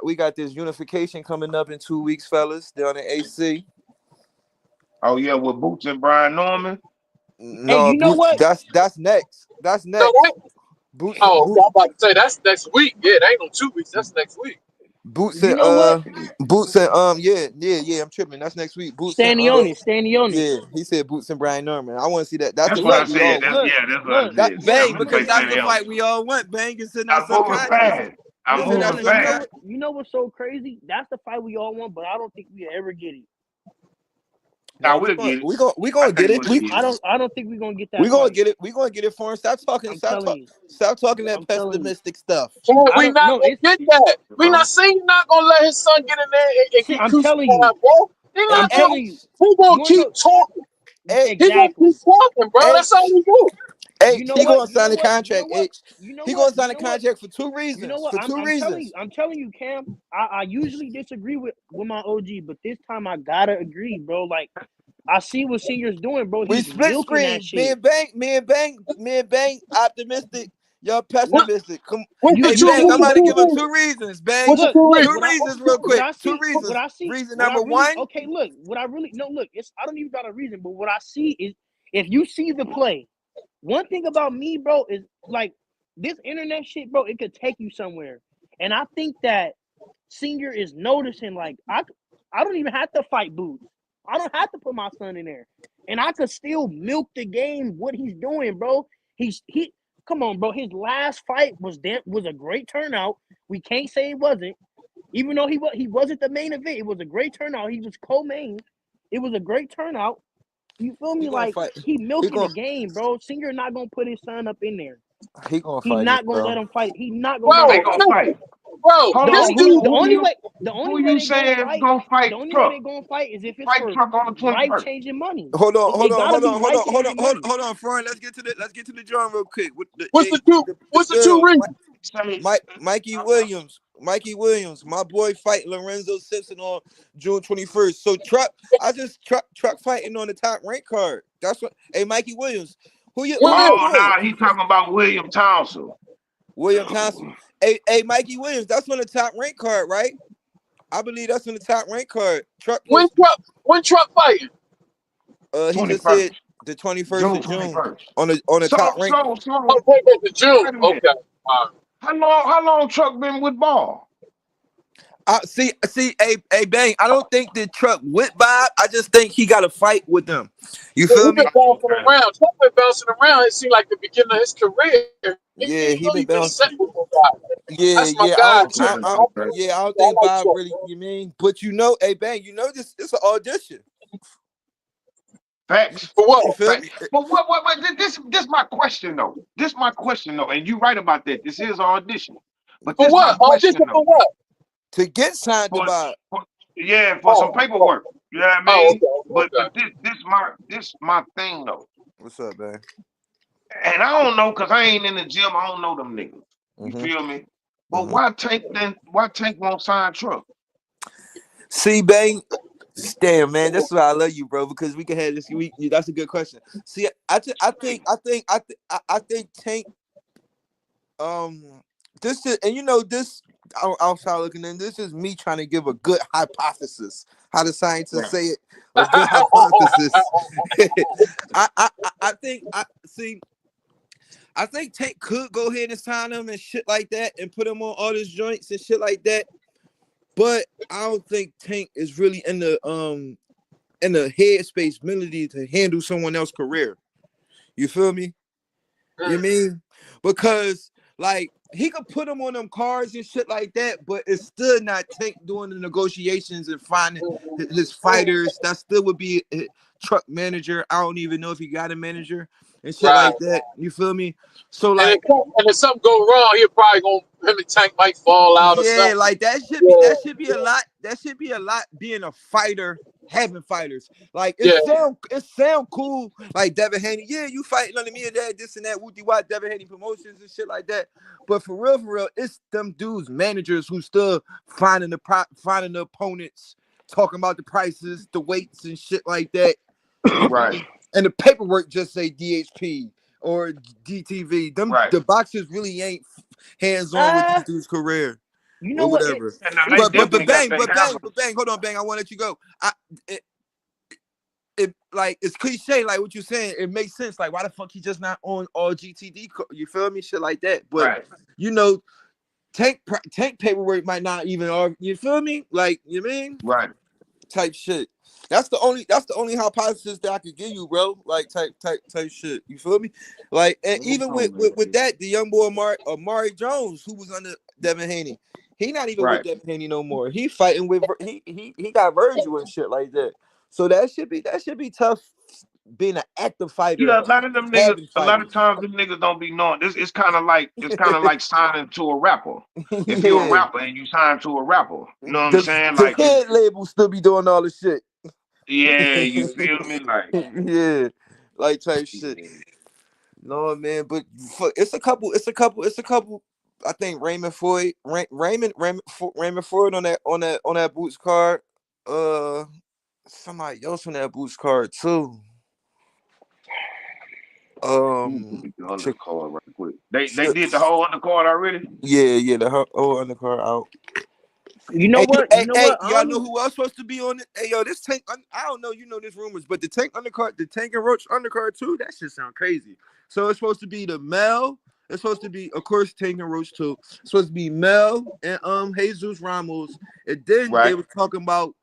we got this unification coming up in 2 weeks, fellas, down in AC. Oh yeah, with Boots and Brian Norman. Hey, No, you know Boots, what? that's next. That's So next. that, Boots oh, okay, Boots I'm about to say that's next week. Yeah, that ain't no 2 weeks. That's next week. Boots You know what? and yeah, I'm tripping. That's next week. Boots and Standing on it. yeah, he said Boots and Brian Norman. I want to see that. That's That's the And what I fight look, we said. all That's want. look, yeah, that's what I look, That said. look. bang, I'm I'm gonna gonna because say be that's the something honest. else. fight we all want. Bang is in our That's moving subconscious. fast. I'm I'm gonna be It's in our moving honest. You know fast. what? You know what's so crazy? That's the fight we all want, but I don't think we ever get it. Now No, we'll get it. we I gonna get think it. we'll get it. I don't think we're gonna get We that gonna fight. get it. We gonna get it for him. I'm telling you. Stop talking that I'm telling you. pessimistic stuff. So I we don't not know. gonna It's get that. We Bro. not saying you're not gonna let his son get in there and see, get I'm telling you. crucified, bro. He Hey, not I'm hey, gonna. telling you. He You gonna wanna keep know talking. hey, He gonna exactly. keep talking, bro. That's all H, he do. You H. know He what? gonna sign a contract. H. You know He what? gonna sign a contract for two You know reasons. what? For two reasons. I'm telling you, Cam. I usually disagree with my OG, but this time I gotta agree, bro. Like I see what Senior's doing, bro. We He's split milking that screen. Me shit. and Bang, optimistic. Y'all What? pessimistic. Come, What's the hey two? Bang, What's I'm the about to two give him reasons? two reasons. Bang, What's the Look, two look, reasons? two reasons, real what quick. I Two see, reasons. Reason what I number really one. okay, look, what I really no look, it's I don't even got a reason, but what I see is if you see the play, one thing about me, bro, is like this internet shit, bro, it could take you somewhere. And I think that Senior is noticing, like, I don't even have to fight Boots. I don't have to put my son in there. And I could still milk the game, what he's doing, bro. He come on, bro. His last fight was a great turnout. We can't say it wasn't. Even though he wasn't the main event, it was a great turnout. He was co-main. It was a great turnout. You feel He me? gonna Like fight. he He milking the gonna game, bro. Senior not gonna put his son up in there. he gonna He fight it, not gonna bro. let him fight. He not gonna let They him Bro, gonna fight. fight. bro, Hold this on. dude. The only way Who you they gonna saying fight, gonna fight the only way Truck? they gonna fight is if it's Fight for Truck on the 21st. life-changing money. Hold on, It gotta be life-changing money. hold on, Fern. Let's get to the drum real quick. With What's the two? the What's the two bills. reasons? Say, Mikey Williams, my boy fighting Lorenzo Simpson on June 21st. So truck fighting on the top rank card. That's what. Hey, Mikey Williams, who your Where? boy? nah, he talking about William Townsend. William Thompson. Hey, Mikey Williams, that's on the top rank card, right? I believe that's on the top rank card. Truck When was Truck fighting? he just 21st. said the 21st June of June 21st. on the So, top rank. so, Oh, so, wait, the June. wait a minute. Okay. All right. How long Truck been with Ball? I see, hey, Bang. I don't think the truck with Bob. I just think he got to fight with them. You So feel he me? been bouncing Okay. around. Truck been bouncing around. It seemed like the beginning of his career. He Yeah, ain't he really been been bouncing. set with nobody. Yeah, That's my yeah. guy too. Okay. Okay. I don't I think like Bob Truck. really. You mean? But hey, Bang. This? It's an audition. Facts. For what? You feel me? Facts. But what this my question though. This my question though. And you right about that. This is an audition. But For this my what? Audition question though. for what? To get signed to For, Bob. for some paperwork. You know what I mean? But Okay. this my thing though. What's up, Bang? And I don't know because I ain't in the gym. I don't know them niggas. You Mm-hmm. feel me? But Mm-hmm. why Tank won't sign Truck? See, Bang. Damn, man, that's why I love you, bro. Because we can have this. That's a good question. See, I think Tank. This is, and this. Outside looking in, this is me trying to give a good hypothesis. How the scientists say it, a good hypothesis. I think I think Tank could go ahead and sign him and shit like that, and put him on all his joints and shit like that. But I don't think Tank is really in the headspace mentally to handle someone else's career. You feel me? You mean? Because like he could put him on them cards and shit like that, but it's still not Tank doing the negotiations and finding his fighters. That still would be a Truck manager. I don't even know if he got a manager. and shit Right. like that. You feel me? So And like, if something go wrong, he'll probably him and Tank might fall out or yeah, something. like that should be Yeah. a lot. That should be a lot being a fighter, having fighters. Like Yeah. it sound cool. Like Devin Haney, yeah, you fighting under me and that, this and that, wooty wot, Devin Haney promotions and shit like that. But for real, it's them dudes, managers who still finding the opponents, talking about the prices, the weights and shit like that. Right. And the paperwork just say DHP or DTV. Right. The boxers really ain't hands on with these dudes' career. You know Or what? whatever. And now they definitely got their Bang, hammers. hold on, bang. I want to let you go. It like it's cliche, like what you're saying. It makes sense. Like why the fuck he just not on all GTD? You feel me? Shit like that. But Right. you know, tank paperwork might not even. You feel me? Like you mean? Right. Type shit. That's the only hypothesis that I could give you, bro. Like type shit. You feel me? Like and even with that, the young boy Amari Jones, who was under Devin Haney, he not even with Right. Devin Haney no more. He fighting with he got Virgil and shit like that. So that should be tough being an active fighter. Yeah, a lot of them having niggas. A lot of fighters. times them niggas don't be knowing. It's kind of like signing to a rapper. If you're a Yeah. rapper and you sign to a rapper, you know what I'm saying? The Like, head label still be doing all the shit. yeah, you feel me? Like, Yeah, like type shit. No man, but it's a couple. I think Raymond Floyd on that Boots card. Somebody else on that Boots card too. let me put the undercard right quick. They did the whole undercard already. Yeah, the whole undercard out. You know what? You know what? Y'all know who else supposed to be on it? Hey, yo, this tank. I don't know. You know this rumors, but the tank and Roach undercard too. That shit sound crazy. So it's supposed to be the Mel. It's supposed to be, of course, Tank and Roach too. It's supposed to be Mel and Jesus Ramos, and then they were talking about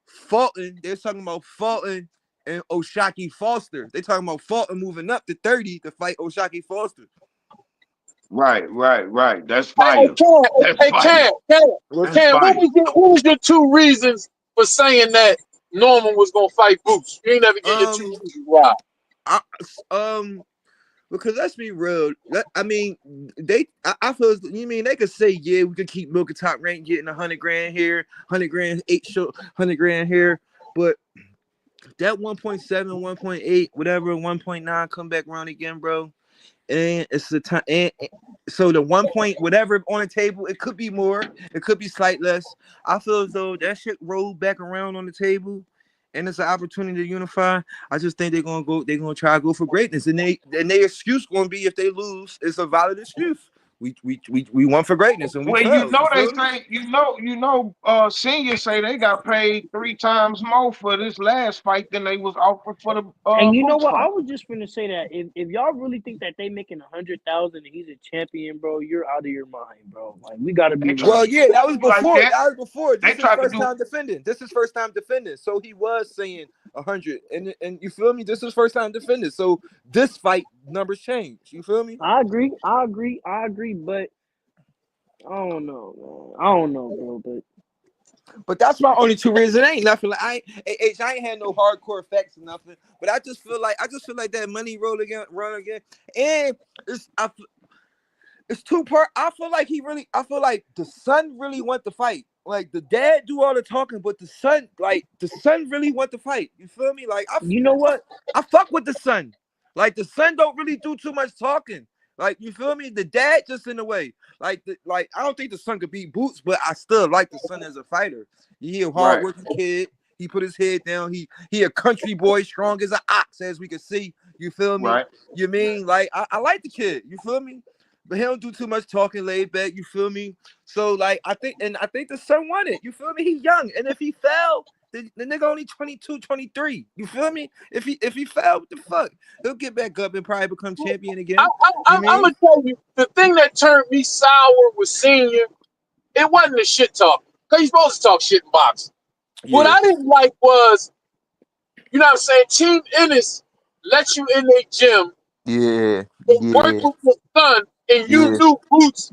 Fulton. They're talking about Fulton and Oshaki Foster. They talking about Fulton moving up to 30 to fight Oshaki Foster. Right. That's fire. Cam, what was your two reasons for saying that Norman was gonna fight Boots? You ain't never get your two reasons why. Because let's be real. I mean, I feel you mean they could say, yeah, we could keep milking top rank, getting $100,000 here, $100,000, $100,000 here, but that 1.7, 1.8, whatever, 1.9 come back around again, bro. And it's the time, and so the 1 point whatever on the table, it could be more, it could be slight less. I feel as though that shit rolled back around on the table, and it's an opportunity to unify. I just think they're gonna try to go for greatness, and their excuse gonna be if they lose, it's a valid excuse. We won for greatness, and we Well, failed. they say, seniors say they got paid 3 times more for this last fight than they was offered for the And you know Boots what? I fight. was just gonna say that if y'all really think that they making 100,000 and he's a champion, bro, you're out of your mind, bro. Like we gotta be. Well, yeah, that was before. Like that. That was before. They This is tried to first do. time defending. So he was saying 100, and you feel me? This is first time defending. So this fight numbers change. You feel me? I agree, but I don't know, man. I don't know, bro, But that's my only two reasons. It ain't nothing. Like I ain't had no hardcore facts or nothing. But I just feel like that money run again, and it's two part. I feel like the son really want to fight. Like the dad do all the talking, but the son really want to fight. You feel me? Like you know what? I fuck with the son. Like the son don't really do too much talking. Like you feel me? The dad just in the way. Like I don't think the son could beat Boots, but I still like the son as a fighter. He a hardworking kid. He put his head down. He a country boy, strong as an ox, as we can see. You feel me? Right. You mean like I like the kid. You feel me? But he don't do too much talking, laid back. You feel me? So like I think the son won it. You feel me? He young, and if he fell, the nigga only 22, 23. You feel me? If he fell, what the fuck? He'll get back up and probably become champion again. I'm gonna tell you the thing that turned me sour with Senior. It wasn't the shit talk, because he's supposed to talk shit in boxing. Yeah. What I didn't like was, you know what I'm saying, Team Ennis let you in their gym. Yeah. Work with your son, and you knew Boots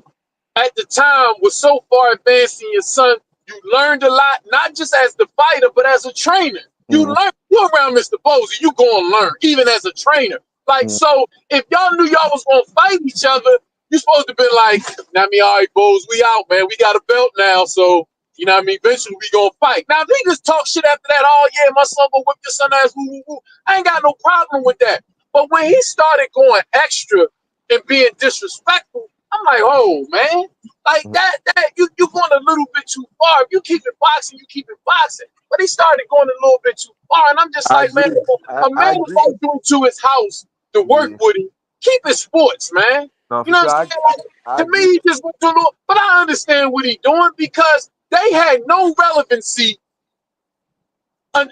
at the time was so far advanced in your son. You learned a lot, not just as the fighter, but as a trainer. You learn. You're around Mr. Bozy, you gonna learn, even as a trainer. Like, so if y'all knew y'all was gonna fight each other, you supposed to be like, now me, all right, Boz, we out, man. We got a belt now, so you know what I mean? Eventually we gonna fight. Now niggas talk shit after that. Oh yeah, my son gonna whip your son ass. Woo, woo, woo. I ain't got no problem with that. But when he started going extra and being disrespectful, I'm like, oh man, like that you going a little bit too far. If you keep it boxing, you keep it boxing. But he started going a little bit too far, and I'm just I like, man, agree. a I man agree. invites you into his house to work Yeah. with him. Keep it sports, man. No, You for know sure. what I'm saying? Like, I to me, agree. he just went to a little, but I understand what he's doing because they had no relevancy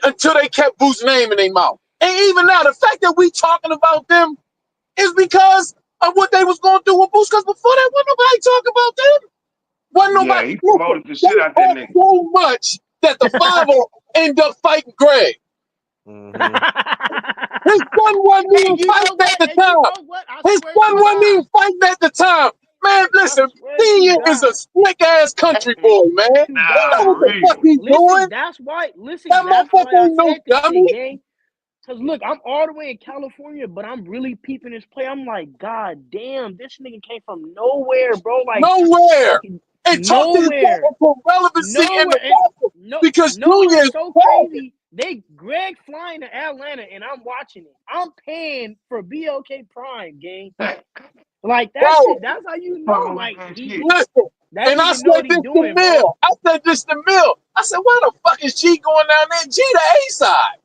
until they kept Boo's name in their mouth. And even now, the fact that we talking about them is because of what they was going to do with Boots. Because before that, wasn't nobody talking about them. Wasn't Yeah, nobody. he Listen, promoted the they shit out that talked nigga. so much that the father ended up fighting Greg. His son wasn't Hey, even you fighting know at what? the Hey, you time. know what? I His swear son to wasn't God. even fighting at the time. Man, I listen, swear to Senior is a God. slick ass country Hey, boy, man. To He nah, know God. what for the fuck real. he's Listen, doing. that's why. Listen, That that's why motherfucker I ain't no said this shit, dummy. gang. Cause look, I'm all the way in California, but I'm really peeping his play. I'm like, God damn, this nigga came from nowhere, bro. Like Nowhere. And talking to nowhere, for relevancy in nowhere, the and battle no, because no. Junior What's is so tagging. crazy? Greg flying to Atlanta, and I'm watching it. I'm paying for BLK Prime, gang. Like that Bro, shit. That's how you know. Fucking with Like that shit. listen. that And I nigga know said what he this to doing, bro. Mill. I said, why the fuck is G going down there? G the A side.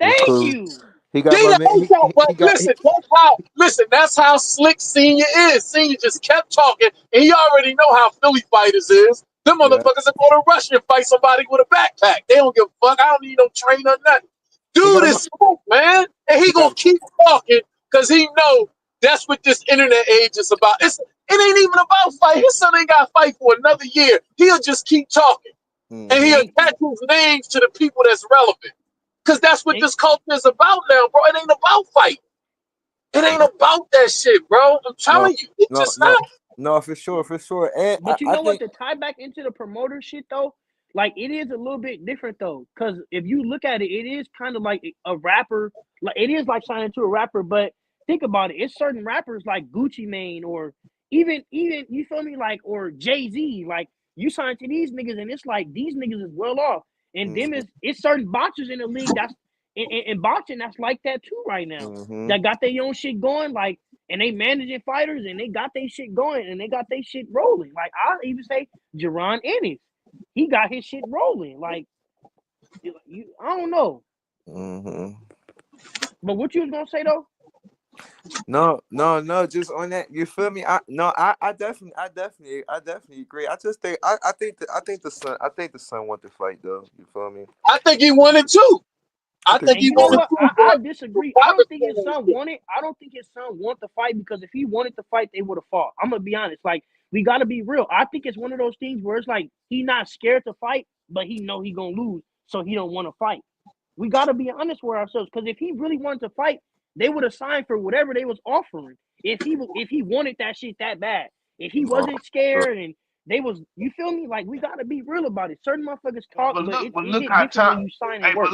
He Thank cool. you. He got G my the man. A side. But He got. that's how slick Senior is. Senior just kept talking, and he already know how Philly fighters is. Them Yeah. motherfuckers are going to rush and fight somebody with a backpack. They don't give a fuck. I don't need no trainer or nothing. He Dude got my. is slick, man. And he He gonna got. keep talking because he know that's what this internet age is about. It ain't even about fight. His son ain't got to fight for another year. He'll just keep talking. And he And attach his names to the people that's relevant. Because that's what and, this culture is about now, bro. It ain't about fight. It ain't about that shit, bro. I'm No, telling you. It's no, just no, not. no, for sure, for sure. And but you I know what? think, To tie back into the promoter shit though, like it is a little bit different though. Cause if you look at it, it is kind of like a rapper. Like it is like signing to a rapper, but think about it. It's certain rappers like Gucci Mane or even you feel me, like or Jay-Z. Like you sign to these niggas and it's like these niggas is well off. And them mhm, is it's certain boxers in the league that's in boxing that's like that too right now. mhm, That got their own shit going, like and they managing fighters and they got their shit going and they got their shit rolling. Like I'll even say Jerron Ennis, he got his shit rolling. Like I don't know. mhm. But what you was gonna say though? No, no, no. Just on that, you feel me? I definitely agree. I just think, I think the son want to fight though. You feel me? I think he wanted too. I I think think And he you know wanted so. what? too, I but disagree. I Bobby don't think his said son wanted. I don't think his son want to fight because if he wanted to fight, they would have fought. I'm gonna be honest. Like we gotta be real. I think it's one of those things where it's like he not scared to fight, but he know he gonna lose, so he don't want to fight. We gotta be honest with ourselves because if he really wanted to fight, they would have signed for whatever they was offering. If he wanted that shit that bad, if he No, wasn't scared and they was, you feel me? Like we gotta be real about it. Certain motherfuckers talk, but But it look hit how different when time. you sign Hey, and work.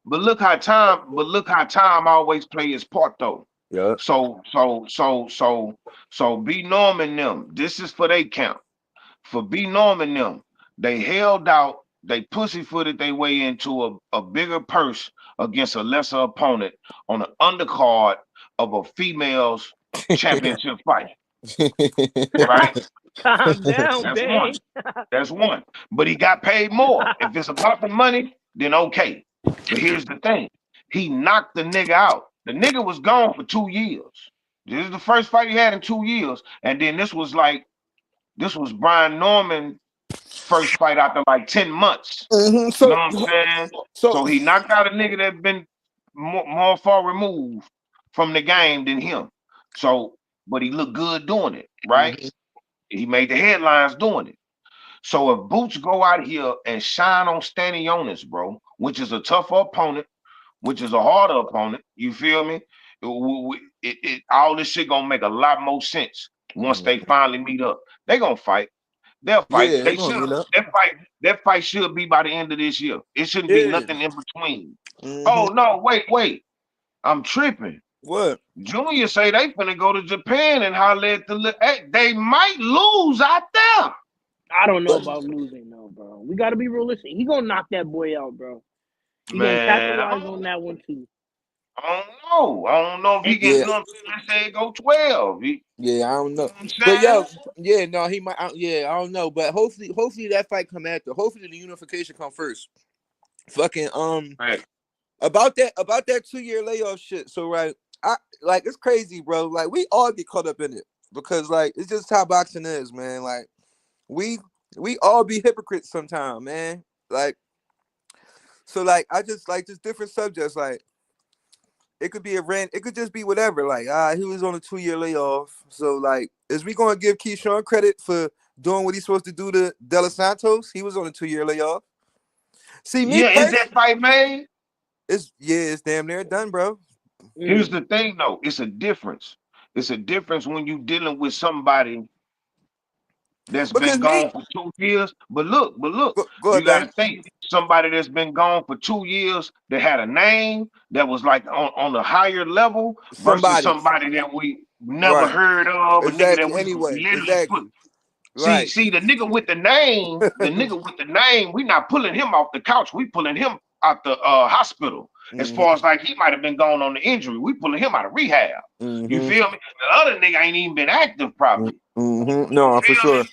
but look how time always play his part though. yeah. So B Norm and them. This is for they count. For B Norm and them, they held out. They pussyfooted their way into a bigger purse against a lesser opponent on an undercard of a females championship fight. Right? Calm down, That's one. babe. That's one. But he got paid more. If it's about the money, then okay. But here's the thing. He knocked the nigga out. The nigga was gone for 2 years. This is the first fight he had in 2 years. And then this was Brian Norman's first fight after like 10 months. Mhm. You know what I'm saying? So, So he knocked out a nigga that been more far removed from the game than him. So, but he looked good doing it, right? mhm. He made the headlines doing it. So if Boots go out here and shine on Stanionis, bro, which is a tougher opponent, which is a harder opponent, you feel me? All this shit gonna make a lot more sense once they finally meet up. They gonna fight. They'll fight. Yeah, they're They gonna should. meet up. That fight should be by the end of this year. It shouldn't be Yeah. nothing in between. Mm-hmm. Oh no, wait. I'm tripping. What? Junior say they finna go to Japan and holler at they might lose out there. I don't know But about losing, though, bro. We got to be realistic. He gonna knock that boy out, bro. He gonna Man, capitalize on that one too. I don't know if he can. yeah, You know what I'm saying? Go 12. yeah, I don't know. You know what But I'm saying? yeah, no, he might. Yeah, I don't know. But hopefully that fight come after. Hopefully the unification come first. Fucking Right. about that 2-year layoff shit. So right, I like it's crazy, bro. Like we all get caught up in it because like it's just how boxing is, man. Like we all be hypocrites sometimes, man. Like so, like I just like just different subjects. Like it could be it could just be whatever. Like he was on a 2-year layoff. So like, is we gonna give Keyshawn credit for doing what he's supposed to do to De Los Santos? He was on a 2-year layoff. See me Yeah, is that personally, fight made? it's damn near done, bro. Here's the thing, though. It's a difference. It's a difference when you dealing with somebody that's Because been me, gone for 2 years. But look, go you ahead, got to man. think somebody that's been gone for 2 years that had a name that was like on a higher level versus Somebody, somebody that we never right? heard of, a nigga that Exactly. we Anyway, literally put. exactly. Right. See, the nigga with the name, we not pulling him off the couch. We pulling him out the hospital. As Mm-hmm. far as like he might have been gone on the injury, we pulling him out of rehab. Mm-hmm. You feel me? The other nigga ain't even been active probably. Mm-hmm. No, for Feel me? sure.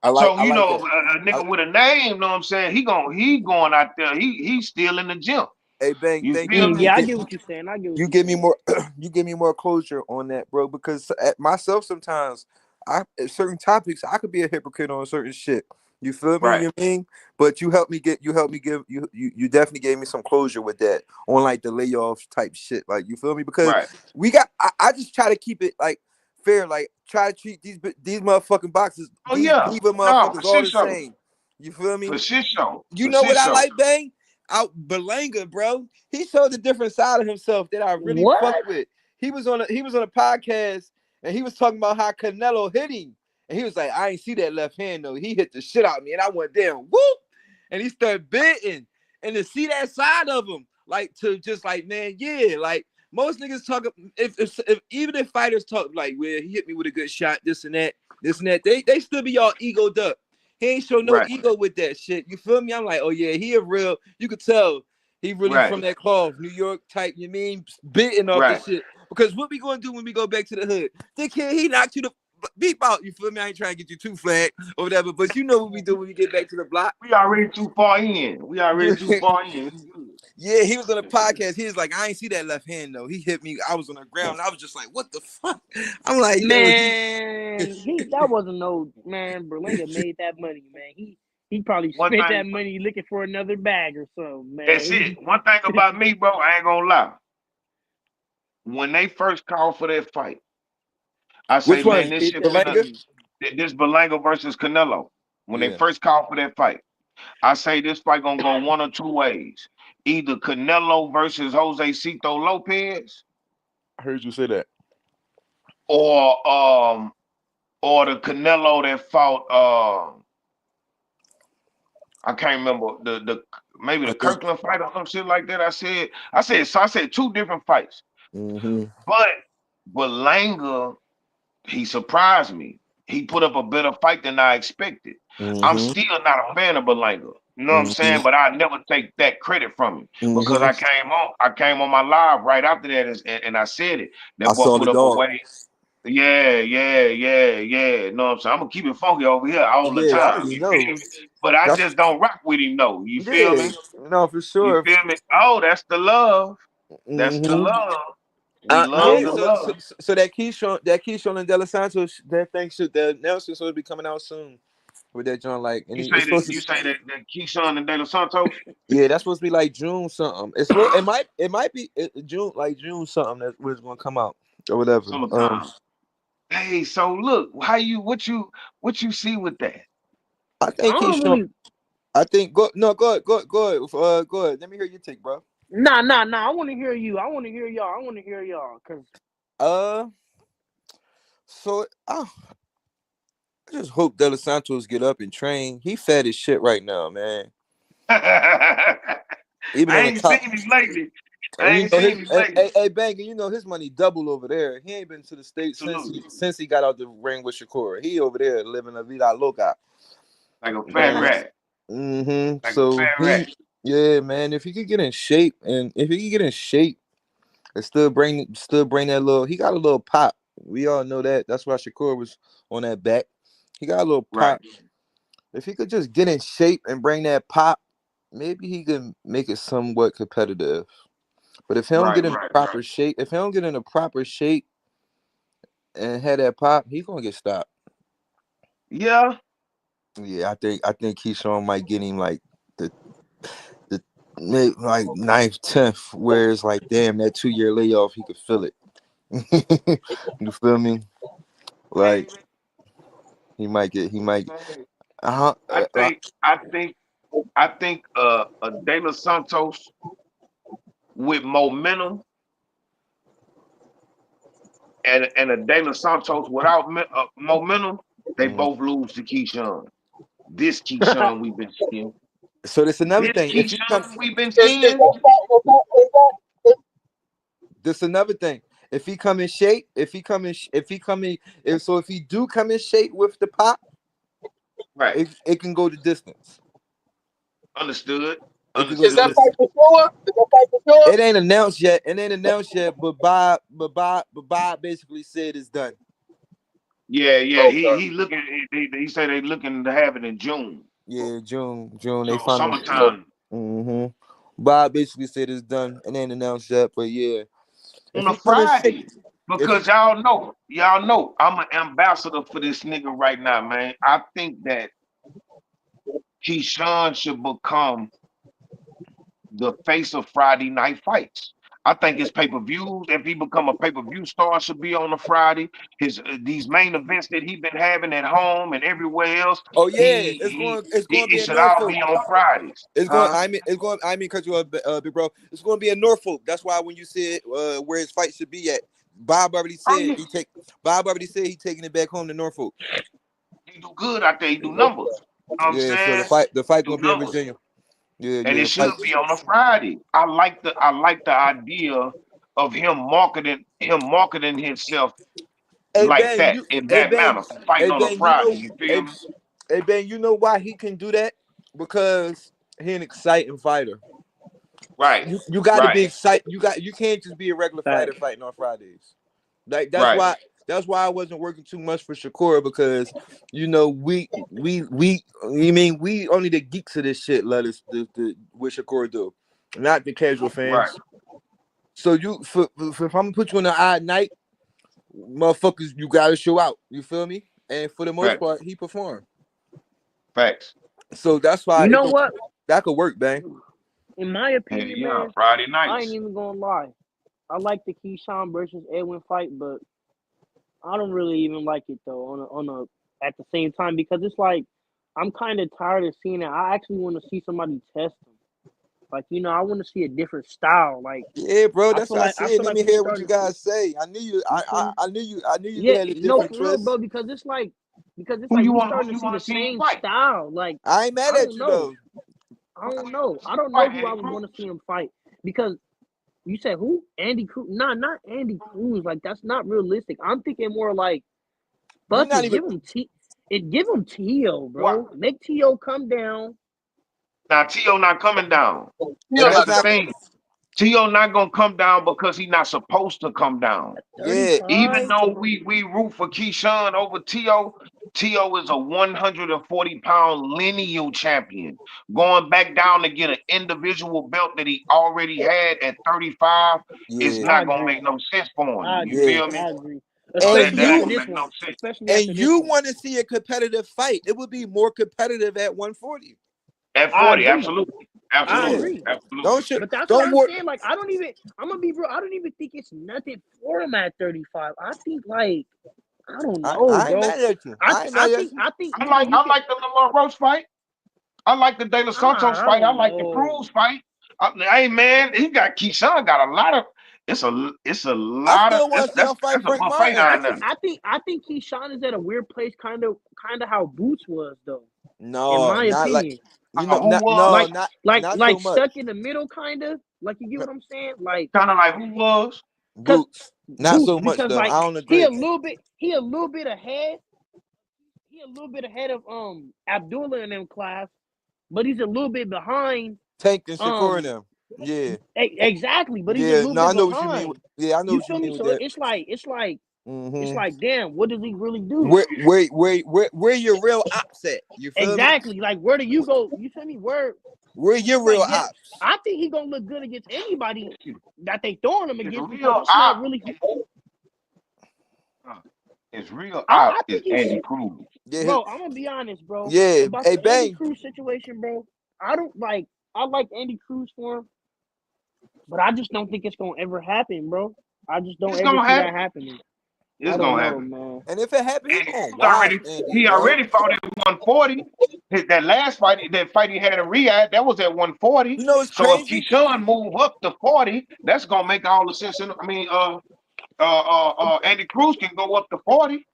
I So you like know, that. a nigga with a name, know what I'm saying? He going out there. He's still in the gym. Hey, Bang, You thank feel you. me? Yeah, I get what you're saying. You give me more. You give me more closure on that, bro. Because at myself, sometimes at certain topics, I could be a hypocrite on certain shit. You feel me? Right. You mean? But you helped me give. You definitely gave me some closure with that on like the layoffs type shit. Like you feel me? Because Right. we got. I just try to keep it like fair. Like try to treat these motherfucking boxes, Oh these yeah. diva No, for motherfuckers all shit the show. same. You feel me? For shit show. You For know shit what I show. like, Bang? Out Belanga, bro. He showed a different side of himself that I really What? fuck with. He was on a podcast and he was talking about how Canelo hit him. And he was like, I ain't see that left hand though. He hit the shit out of me. And I went down, whoop. And he started biting. And to see that side of him, like to just like, man, yeah, like most niggas talk if even if fighters talk like, well, he hit me with a good shot, this and that, they still be all egoed up. He ain't show no Right. ego with that shit. You feel me? I'm like, oh yeah, he a real. You could tell he really Right. from that cloth, New York type. You mean bitten off Right. the shit? Because what we gonna do when we go back to the hood? The kid he knocked you the beep out. You feel me? I ain't trying to get you too flagged or whatever, but you know what we do when we get back to the block. We already too far in. We already too far in. Yeah, he was on a podcast. He was like, I ain't see that left hand though. He hit me. I was on the ground. I was just like, what the fuck? I'm like, Man, that wasn't no man. Berlinga made that money, man. He probably One spent thing, that money looking for another bag or something, man. that's it. One thing about me, bro, I ain't gonna lie. When they first called for that fight, I say, which man, one? this Hit shit that finna, Belanga? money. this Belango versus Canelo. When they Yeah. first called for that fight, I say this fight gonna go one or two ways. Either Canelo versus Jose Cito Lopez, I heard you say that. or the Canelo that fought I can't remember the maybe the Kirkland fight or some shit like that. I said two different fights. Mm-hmm. But Belanga, he surprised me. He put up a better fight than I expected. I'm Mm-hmm. still not a fan of Belanga. You know what I'm saying? But I never take that credit from him because Mm-hmm. I came on my live right after that and I said it. I That boy saw put the up a dog. way. Yeah. You know what I'm saying? I'm gonna keep it funky over here all the Yeah, I time. already You know. feel me? But I That's just don't rock with him though. You feel yeah. me? No, for You sure. feel me? Oh, that's the love. That's the Mm-hmm. love. We love Yeah. the So, love. that Keyshawn and De La Santos, that thing should that Nelson supposed to be coming out soon with that joint. Like, and You it's say that supposed to. that Keyshawn and De Los Santos Yeah, that's supposed to be like June something. It might be June June something that was going to come out or whatever. summertime. Hey, so look, what you see with that? I I think don't Keyshawn. really. I think go ahead. Go ahead. Let me hear your take, bro. Nah. I want to hear you. I want to hear y'all. Cause Uh, so just hope De Los Santos get up and train. He fat as shit right now, man. Even I on the ain't top. seen him lately. I And you ain't know seen his him lately. hey Bang, you know his money double over there. He ain't been to the States Absolutely. since he got out the ring with Shakur. He over there living a vida loca. Like a fat rat. Mm-hmm. Like a So fat rat. yeah, man. If he could get in shape and still bring that little, he got a little pop. We all know that. That's why Shakur was on that back. He got a little Right. pop. If he could just get in shape and bring that pop, maybe he can make it somewhat competitive. But if he don't get in proper shape, and had that pop, he's gonna get stopped. Yeah. Yeah, I think Keyshawn might get him like the like 9th, 10th, where it's like, damn, that 2-year layoff, he could feel it. You feel me? Like he might. I think a De Los Santos with momentum and a De Los Santos without momentum, they both lose to Keyshawn. This Keyshawn we've been seeing. So that's another This thing. If he comes, Keyshawn we've been Is seeing. this another thing. If he come in shape, if he do come in shape with the pop, Right. it can go the distance. Understood. Is that fight for sure? It ain't announced yet. But Bob basically said it's done. Yeah. Okay. He looking. He said they looking to have it in June. Yeah, June. So They finally. summertime. Mm-hmm. Bob basically said it's done. It ain't announced yet, but yeah. On a Friday. Because y'all know, I'm an ambassador for this nigga right now, man. I think that Keyshawn should become the face of Friday night fights. I think his pay-per-views, if he become a pay-per-view star, should be on a Friday. His these main events that he been having at home and everywhere else. Oh yeah, it's going to be it in should all Norfolk. be on Fridays. It's going. I mean, cut you up, big bro. It's going to be in Norfolk. That's why when you said where his fight should be at, Bob already said Bob already said he taking it back home to Norfolk. He do good out there. He do numbers. You know what I'm saying? So the fight gonna be in Virginia. And it should be on a Friday. I like the idea of him marketing himself like Ben, that in that manner, fighting on a Friday. You feel me? Hey Ben, you know why he can do that? Because he an exciting fighter. Right. You got to be excited. You can't just be a regular fighter fighting on Fridays. Like that's why I wasn't working too much for Shakur, because we only the geeks of this shit let us what Shakur do, not the casual fans. Right. So if I'm gonna put you on an odd night, motherfuckers, you gotta show out. You feel me? And for the most part, he performed. Facts. So that's why what? That could work, bang. In my opinion, man, Friday nights. I ain't even gonna lie. I like the Keyshawn versus Edwin fight, but I don't really even like it though. On a at the same time, because it's like I'm kind of tired of seeing it. I actually want to see somebody test them. Like, I want to see a different style. Like, yeah, bro, that's what I said. Let me hear what you guys say. I knew you. I knew you. Yeah, had a different for real, bro. Because it's like we starting to see the same style. Like, I ain't mad at you though. I don't know. I don't know who I would want to see him fight, because you said who? Andy Cruz? Nah, not Andy Cruz. Like, that's not realistic. I'm thinking more like, give him Tszyu, bro. What? Make Tszyu come down. Now Tszyu not coming down. That's the thing. Tszyu not gonna come down because he's not supposed to come down. Yeah. Even though we root for Keyshawn over Tszyu, Tszyu is a 140-pound lineal champion. Going back down to get an individual belt that he already had at 35 is not gonna make no sense for him. You feel me? I agree. Especially after this one. And you want to see a competitive fight. It would be more competitive at 140. At 40, absolutely. I agree. Absolutely. But that's what I'm saying. Like, I'm gonna be real. I don't even think it's nothing for him at 35. I think, like, I don't know, I ain't bro. mad at you. I think I like the Lamar Roach fight. I like the De Los Santos fight. I like the Cruz fight. Hey man, Keyshawn got a lot of. it's a I lot of still want to see him fight that's a Frank buffet Martin. down there. I think Keyshawn is at a weird place, kind of how Boots was though. In No, my not like opinion, you know. Who Not, was no, like not so much. stuck in the middle, kind of like, you get what I'm saying, like, kind of like who was? cause Boots, not Boots, so much because though. like I don't he a agree. little bit ahead. He a little bit ahead of Abdullah in them class, but he's a little bit behind. Tank and Shakur and them. Yeah, Exactly, but he's a yeah. little No, I bit know what you mean. behind. Yeah, I know You what you feel me? mean with So that. it's like, damn, what does he really do? Where your real ops at? You feel me? Exactly. Like, where do you go? You feel me? Where your like, real yeah, ops? I think he gonna look good against anybody that they throwing him His against, because real it's not op, really. his real I op is think he's, Andy Cruz. Yeah, bro. I'm gonna be honest, bro. yeah. About Hey, the Andy bang. Cruz situation, bro. I like Andy Cruz for him, but I just don't think it's gonna ever happen, bro. I just don't It's ever gonna see that happen. happening. It's I don't gonna know, happen. man. And if it happens, he Andy gonna Cruz wash Andy, he bro. already fought at 140. That last fight, that fight he had in Riyadh, that was at 140. You know it's So if crazy. Keyshawn move up to 40, that's gonna make all the sense. Andy Cruz can go up to 40.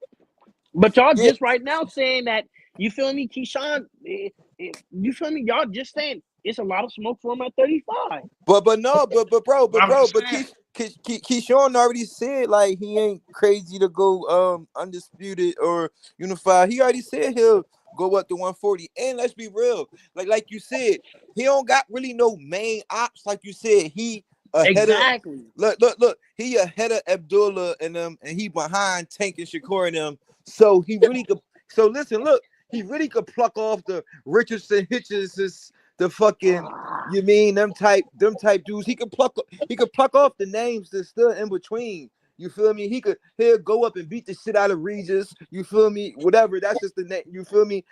But y'all Yeah, just right now saying that, you feel me, Keyshawn, you feel me? Y'all just saying it's a lot of smoke for him at 35. but bro, But I'm just saying, Keyshawn already said like he ain't crazy to go undisputed or unified. He already said he'll go up to 140. And let's be real, like you said, he don't got really no main ops. Like you said, he ahead of Exactly. look. He ahead of Abdullah and them, and he behind Tank and Shakur and them. So he really could. So listen, look, he really could pluck off the Richardson Hitches, the fucking. You mean them type dudes? He could pluck off the names that's still in between. You feel me? He'll go up and beat the shit out of Regis. You feel me? Whatever. That's just the name. You feel me?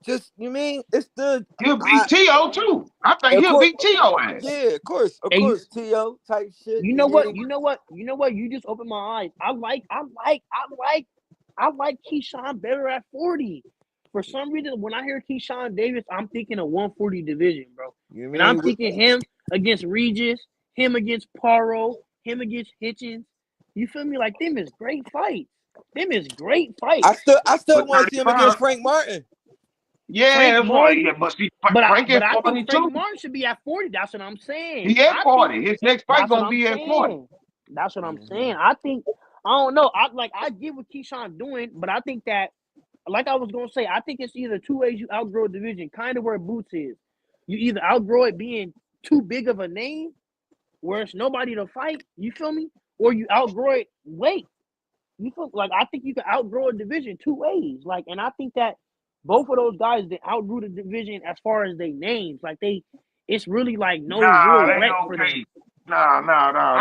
Just you mean it's the he'll beat T.O. too. I think of he'll course. beat T.O. ass. Yeah, of course, And T.O. type shit. you know what? You just opened my eyes. I like Keyshawn better at 40. For some reason, when I hear Keyshawn Davis, I'm thinking a 140 division, bro. You And I'm mean thinking him against Regis, him against Paro, him against Hitchens. You feel me? Like, them is great fights. I still But want to see him against 35, Frank Martin. yeah, Frank that's right. Martin. Yeah, but see, But Frank at I 40 think Frank too. Martin should be at 40. That's what I'm saying. He at 40. His next fight That's what gonna I'm be at 40. saying. That's what I'm saying. I think, I don't know. I get what Keyshawn doing, but I think that, like I was gonna say, I think it's either two ways you outgrow a division, kind of where Boots is. You either outgrow it being too big of a name, where it's nobody to fight. You feel me? Or you outgrow it weight. You feel like, I think you can outgrow a division two ways. Like, and I think that both of those guys that outgrew the division as far as they names, like it's really like no Nah, real they wreck for them. okay. Nah, I'm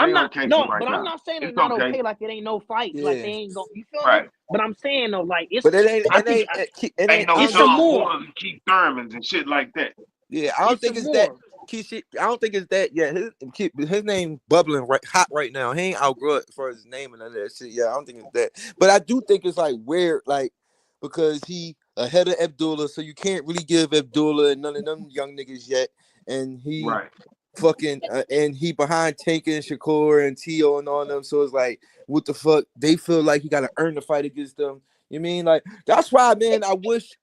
they not okay no, for right but I'm now. not saying they're It's not okay. okay. Like, it ain't no fights. Yeah. Like, they ain't go. You feel me? Right. But I'm saying though, like, it's. But it ain't. I think Ain't no it's Sean some more. Porter and Keith Thurmans and shit like that. Yeah, I don't It's think some it's that. more. I don't think it's that. Yeah, his name bubbling hot right now. He ain't outgrow it for his name and none of that shit. Yeah, I don't think it's that. But I do think it's like weird, like because he ahead of Abdullah, so you can't really give Abdullah and none of them young niggas yet, and he Right. fucking and he behind Tank and Shakur and T.O. and all them. So it's like, what the fuck? They feel like he got to earn the fight against them. You mean like that's why, man? I wish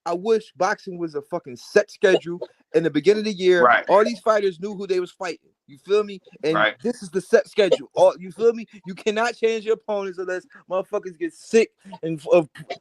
boxing was a fucking set schedule. In the beginning of the year, Right. all these fighters knew who they was fighting. You feel me? And Right. this is the set schedule. All you feel me? You cannot change your opponents unless motherfuckers get sick and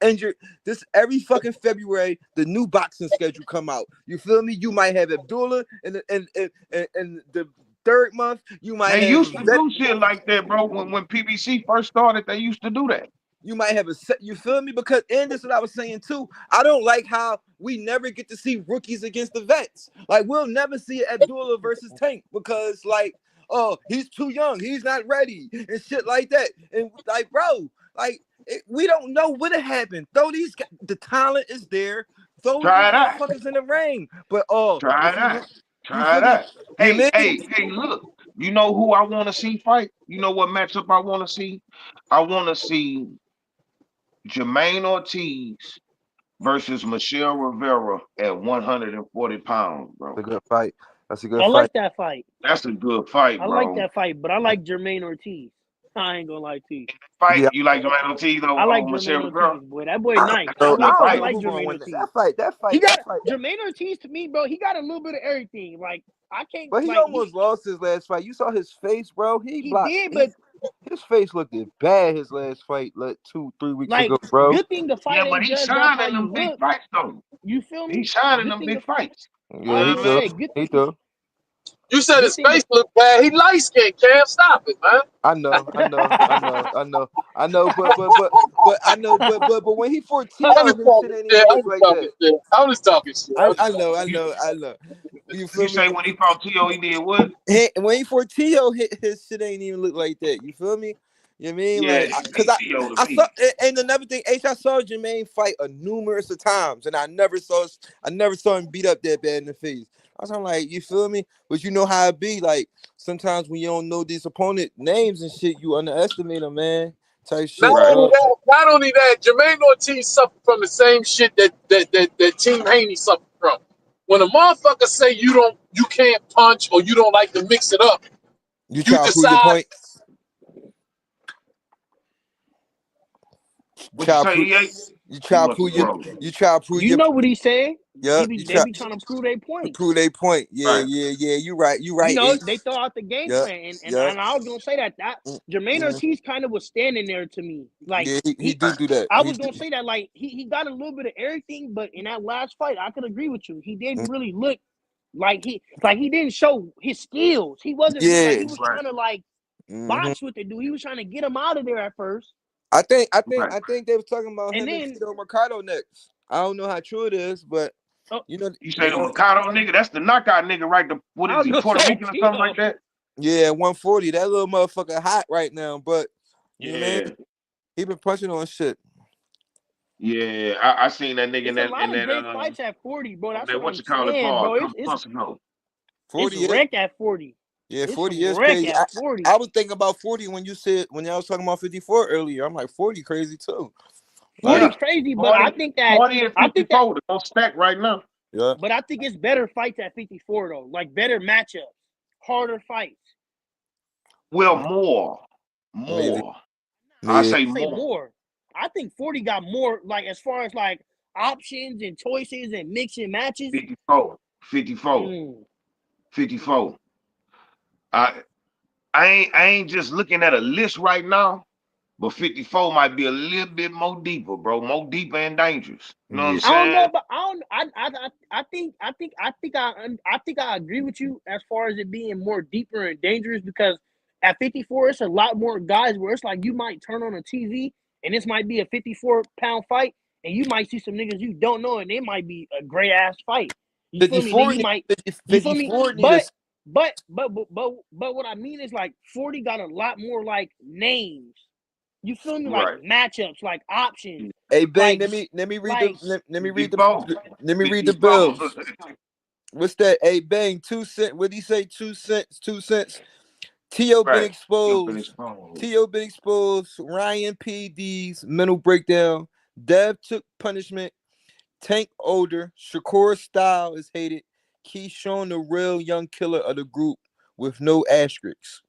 injured. This every fucking February, the new boxing schedule come out. You feel me? You might have Abdullah and the third month. You might They have used to do shit like that, bro. When PBC first started, they used to do that. you might have a set, you feel me? Because, and this is what I was saying too. I don't like how we never get to see rookies against the vets. Like, we'll never see Abdullah versus Tank because, like, oh, he's too young, he's not ready, and shit like that. And, like, bro, like, we don't know what happened. The talent is there. Throw these Try that. motherfuckers in the ring. But, Try if that. you Try feel me? that. You mean? Hey, look. You know who I want to see fight? You know what matchup I want to see? I want to see Jermaine Ortiz versus Michelle Rivera at 140 pounds, bro. It's a good fight. That's a good I fight. like that fight. That's a good fight, I bro. like that fight, but I like Jermaine Ortiz. I ain't gonna lie to you. Fight, Yeah, you like Jermaine Ortiz I like over Jermaine Michelle Girl? Ortiz, boy. That boy I nice. don't know. That's a good I I don't know fight. like who gonna Jermaine win that. Ortiz. That He fight, got that fight. Jermaine Ortiz to me, bro. He got a little bit of everything. Like I can't But he like almost lost his last fight. You saw his face, bro. He he blocked. did, but His face looked bad his last fight, like 2-3 weeks like ago, bro. good thing the fight Yeah, but ain't he judged off how shining you them big look. fights though. You feel He me? shining Good them thing big the fights. Yeah, he do. hey, good He do. You said good his thing face looked bad. He light skinned. Can't stop it, man. I know. But when he fought I'm T.O., just his shit talking ain't shit. even I'm look just like talking that. shit. I'm just talking shit. I know. You, You you feel me? say when he fought T.O., he did what? When he fought T.O., his shit ain't even look like that. You feel me? You know what I mean? Yeah, Like, he cause beat T.O. to I saw, beat. and another thing, I saw Jermaine fight a numerous of times, and I never saw him beat up that bad in the face. I'm like, you feel me? But you know how it be. Like sometimes when you don't know these opponent names and shit, you underestimate them, man. Type Not shit. Right. only So that, Jermaine Ortiz suffered from the same shit that Team Haney suffered from. When a motherfucker say you can't punch or you don't like to mix it up, you you try to prove your decide. point. What you Try to say, prove. EA? You He try to must prove have your. froze. You try to prove you your. know what he said. Yeah. They be trying to prove their To point. prove their point. Yeah. Right. You right. You You right. know, Ace. they throw out the game Yeah. plan, and Yeah. I was gonna say that Jermaine Mm, Ortiz kind of was standing there to me. Like yeah. He he, do that. I was gonna say that like he got a little bit of everything, but in that last fight, I could agree with you. He didn't really look like he didn't show his skills. He wasn't really like Yeah. he was Right. trying to like Hmm. box with the dude. He was trying to get him out of there at first, Right. I think they was talking about and him and then Tito Mercado next. I don't know how true it is, but oh, you know, You say the Mikado nigga? That's the knockout nigga, right? What I is was he, gonna Puerto say Rican or something like Tito. that? yeah, 140. That little motherfucker hot right now, but you know what I mean? Yeah. He been punching on shit. Yeah. I seen that nigga It's a lot of great fights at 40, bro. on That's that what what I'm you call it saying, Paul bro. a couple months ago. 40 It's years. wreck at 40. Yeah, It's 40 some years wreck crazy. at 40. I was thinking about 40 when y'all was talking about 54 earlier. I'm like 40 crazy too. 40 Like, Yeah. crazy, but 40, 40 and 54. They're gonna stack right now. yeah, but I think it's better fights at 54 though. Like better matchups, harder fights. Well, more. maybe, More. I maybe. say Say more. more. I think 40 got more like as far as like options and choices and mixing matches. 54. 54. Mm. 54. I I ain't just looking at a list right now, but 54 might be a little bit more deeper, bro. More deeper and dangerous. You know what I'm Yeah. I don't know, saying? but I don't. I think I agree with you as far as it being more deeper and dangerous because at 54, it's a lot more guys where it's like you might turn on a TV and this might be a 54-pound fight, and you might see some niggas you don't know, and it might be a great ass fight. You feel me? Then 54 you need, might, 50, you feel me? 54 need a But what I mean is like 40 got a lot more like names. You feel me? Like Right. matchups, like options, Hey Bang, like let me read like Before. let me read the 54. bills. What's that? Hey Bang, 2 cents. What did he say? 2 cents, 2 cents. T.O. been Right. Open his exposed. phone. T.O. been exposed. Ryan PD's mental breakdown. Dev took punishment. Tank older. Shakur style is hated. Keyshawn the real young killer of the group with no asterisks.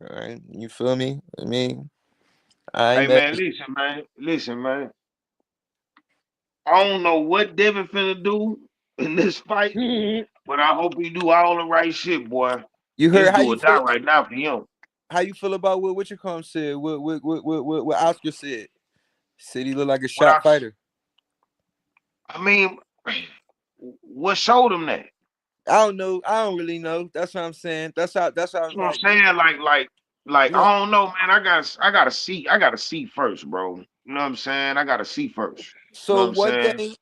All right, you feel me? I mean, Hey I'm at. man, listen, man. Listen, man. I don't know what Devin finna do in this fight, but I hope he do all the right shit, boy. You It's heard do or die right now for him. how you feel about what your com said? What Oscar said? Said he looked like a What shot fighter. I mean, what showed him that? I don't know. I don't really know. That's what I'm saying. That's how That's what I'm like saying. Like you know. I don't know, man. I gotta see first, bro. You know what I'm saying? I gotta see first. You know So what I'm one saying? thing,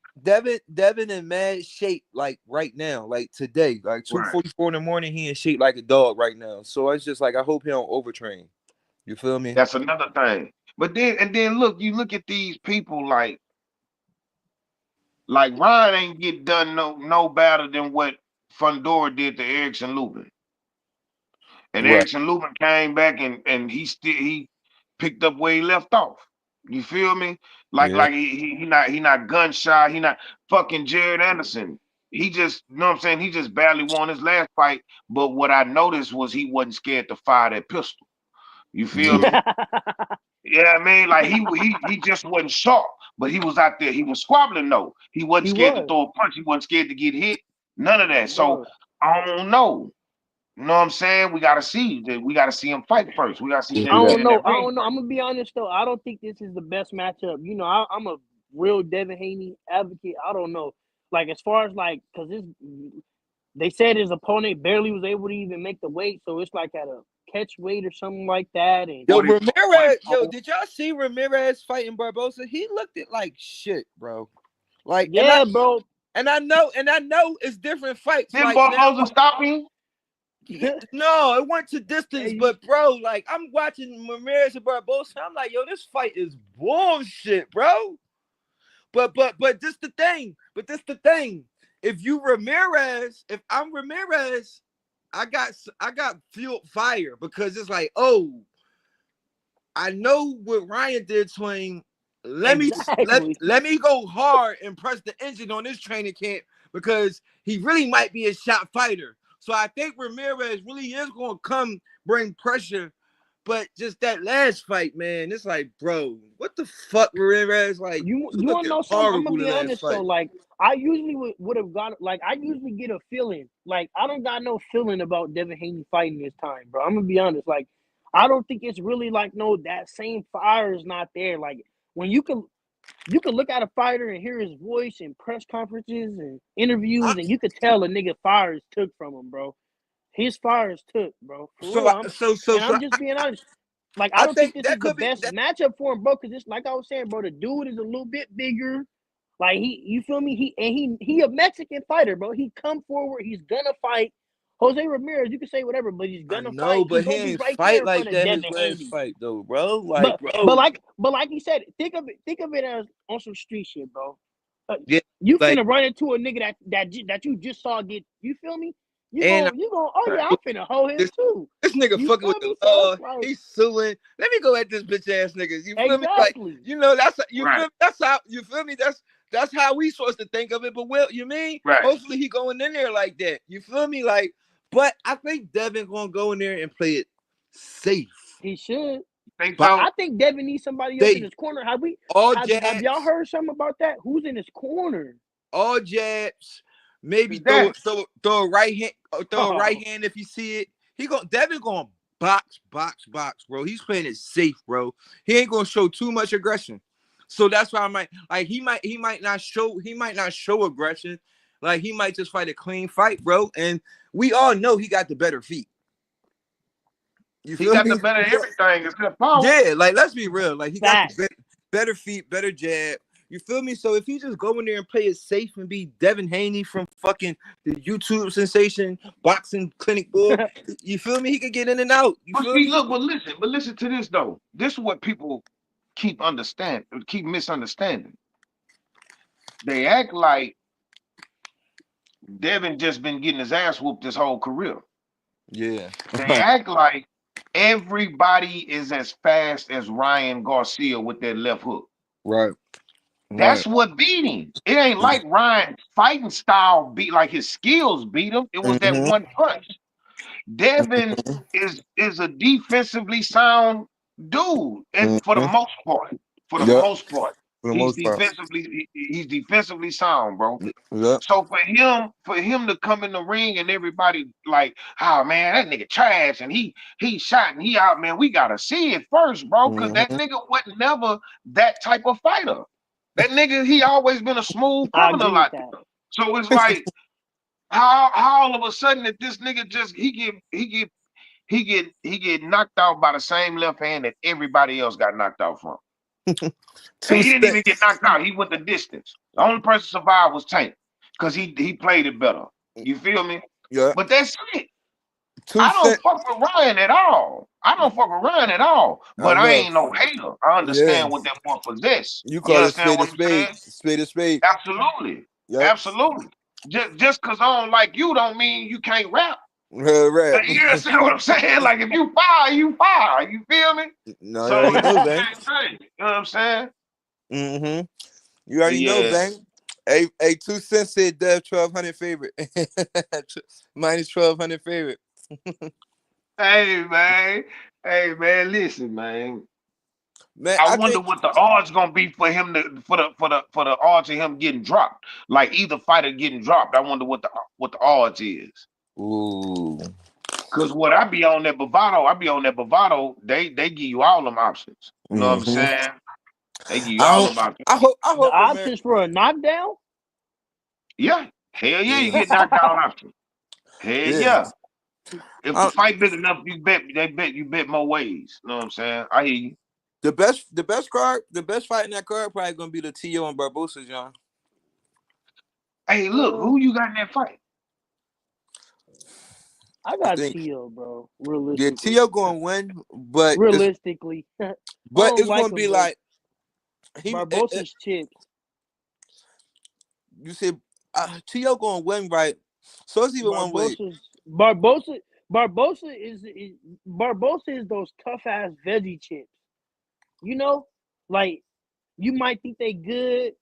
Devin in mad shape like right now, like today, like Right. 2:44 in the morning, he in shape like a dog right now. So it's just like I hope he don't overtrain. You feel me? That's another thing. But then look, you look at these people like Ryan ain't get done no better than what Fundora did to Erickson Lubin. And Right. Erickson Lubin came back and he picked up where he left off. You feel me? Like Yeah. he not gun shy. He not fucking Jared Anderson. he just, you know what I'm saying? He just barely won his last fight. But what I noticed was he wasn't scared to fire that pistol. You feel me? Yeah, I mean, like he just wasn't sharp, but he was out there. He was squabbling though. He wasn't He scared to was. throw a punch. He wasn't scared to get hit. None of that. He So was. I don't know. You know what I'm saying? We gotta see that. We gotta see him fight first. We gotta see Yeah, him I get don't in know. that I ring don't know. first. I'm gonna be honest though. I don't think this is the best matchup. You know, I'm a real Devin Haney advocate. I don't know. Like as far as like, cause this, they said his opponent barely was able to even make the weight, so it's like at a catch weight or something like that. And Yo, What it- Ramirez, what- did y'all see Ramirez fighting Barbosa? He looked it like shit, bro. Like, yeah, bro. and I know it's different fights. Didn't Like now, Barboza stop him? no, it went to distance, Hey. but bro, like I'm watching Ramirez and Barbosa, I'm like, yo, this fight is bullshit, bro. But this the thing. But this the thing. If I'm Ramirez, I got fuel fire because it's like, oh, I know what Ryan did to him. Let Exactly. me go hard and press the engine on this training camp because he really might be a shot fighter. So I think Ramirez really is going to come bring pressure. But just that last fight, man, it's like, bro, what the fuck, Ramirez? Like, You want to know something? I'm horrible gonna be the last honest fight. though. Like I usually would have got like I usually get a feeling. Like I don't got no feeling about Devin Haney fighting this time, bro. I'm gonna be honest. Like I don't think it's really like no that same fire is not there. Like when you can look at a fighter and hear his voice in press conferences and interviews, and you could tell a nigga fire is took from him, bro. His fire is took, bro. For real. I'm just being honest. Like I don't think this is the best matchup for him, bro. Because it's like I was saying, bro. The dude is a little bit bigger. Like you feel me? He a Mexican fighter, bro. He come forward. He's gonna fight. Jose Ramirez, you can say whatever, but he's gonna fight. But He's he gonna be ain't right there fight in like front of that Devin his last Haney. fight though, bro. Like, but like you said, think of it as on some street shit, bro. Yeah, You like- finna run into a nigga that you just saw get. You feel me? You And- go. Oh yeah, I'm finna hold him too. This nigga You fucking feel with the me? So law. it's like- He's suing. Let me go at this bitch ass niggas. You feel me? Like, Exactly. you know, that's you Right. feel me? That's how you feel me. That's how we supposed to think of it. But you mean? Right. Hopefully he going in there like that. You feel me? Like, but I think Devin gonna go in there and play it safe. He should. Think But so? I think Devin needs somebody else in his corner. Have y'all heard something about that? Who's in his corner? All jabs, maybe That- throw a right hand, throw a Oh. right hand if you see it. Devin gonna box, bro. He's playing it safe, bro. He ain't gonna show too much aggression. So that's why he might not show aggression. Like he might just fight a clean fight, bro. And we all know he got the better feet. You He feel got me? the better everything except power. Yeah, like let's be real. Like he got Facts. the better feet, better jab. You feel me? So if he just go in there and play it safe and be Devin Haney from fucking the YouTube sensation boxing clinic boy, you feel me? He could get in and out. You But feel see, me? look, but listen to this though. This is what people keep misunderstanding. They act like Devin just been getting his ass whooped his whole career. Yeah. They act like everybody is as fast as Ryan Garcia with that left hook. Right. That's what beat him. It ain't like Ryan's fighting style beat, like his skills beat him. It was that one punch. Devin is a defensively sound dude, and for the most part, he's defensively sound, bro. Yep. So for him to come in the ring and everybody like, oh man, that nigga trash and he shot and he out, man. We gotta see it first, bro, because that nigga wasn't never that type of fighter. That nigga, he always been a smooth I criminal agree out with there. that. So it's like, how all of a sudden that this nigga just he get knocked out by the same left hand that everybody else got knocked out from. And he didn't even get knocked out. He went the distance. The only person survived was Tank because he played it better. You feel me? Yeah. But that's it. I don't fuck with Ryan at all. But I ain't no hater. I understand what that boy possess. You call it spade what a I'm spade. saying? Spade a spade. Absolutely. Yep. Absolutely. Just because I don't like you don't mean you can't rap. Right. Like, you understand what I'm saying? Like if you fire, you fire. You feel me? No, So you already know, it's the Bang. same thing. You know what I'm saying? Mm-hmm. You already know, Bang. Hey, 2 cents said Dev 1,200 favorite. Minus 1,200 favorite. Hey man, listen, man. Man, I I wonder think. what the odds gonna be for him to for the odds of him getting dropped. Like either fighter getting dropped. I wonder what the odds is. Ooh. Cause what I be on that Bovado, they give you all them options. You know what I'm Mm-hmm. saying? They give you I all hope. them options. I The hope America. options for a knockdown? Yeah. Hell yeah, you Yeah. get knocked down option. Hell Yeah. yeah. If the fight big enough, you bet more ways. You know what I'm saying? I hear you. The best fight in that card probably gonna be the Tszyu and Barbosa, John. Hey, look, Uh, who you got in that fight? I I got think Tszyu, bro. yeah, Realistically. Tszyu gonna win, but Realistically. I don't it's like gonna him, be but like Barbosa's chips. you said Tszyu gonna win, right? So it's even one way. Barbosa Barbosa is those tough ass veggie chips. You know? Like you might think they good.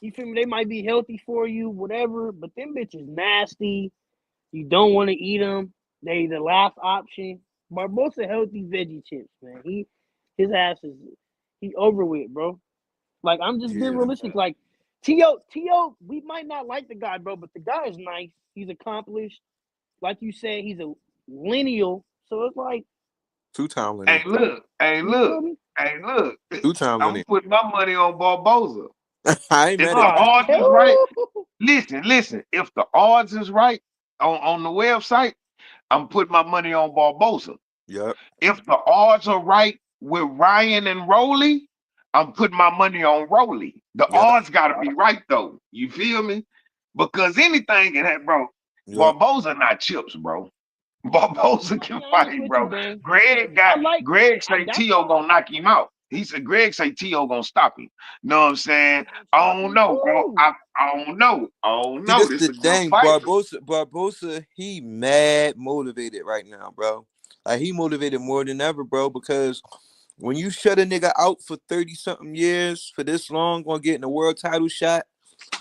You feel me? They might be healthy for you, whatever, but them bitches nasty. You don't want to eat them. They the last option. Barbosa healthy veggie chips, man. His ass is he over with, bro. Like I'm just being Yeah. realistic. Like Tio, we might not like the guy, bro, but the guy is nice. He's accomplished. Like you said, he's a lineal. So it's like, 2-time Hey, lineal. look, hey, you feel look, me? hey, look. 2-time I'm lineal. putting my money on Barboza. I ain't If mad the at that. odds is right, Hell, listen. If the odds is right on the website, I'm putting my money on Barboza. Yep. If the odds are right with Ryan and Rowley, I'm putting my money on Rowley. The Yep. odds gotta be right though. You feel me? Because anything can happen, bro. Yep. Barboza not chips, bro. Barboza I'll can be honest fight, with you, bro. bang. Greg say That's Tio why gonna knock him out. He said Greg say Tio gonna stop him. Know what I'm saying? Tio gonna I stop don't him know, bro. too. I don't know. I don't See, know. this This the a good thing. fight. Barbosa, he mad motivated right now, bro. Like he motivated more than ever, bro, because when you shut a nigga out for 30 something years for this long, gonna get in a world title shot,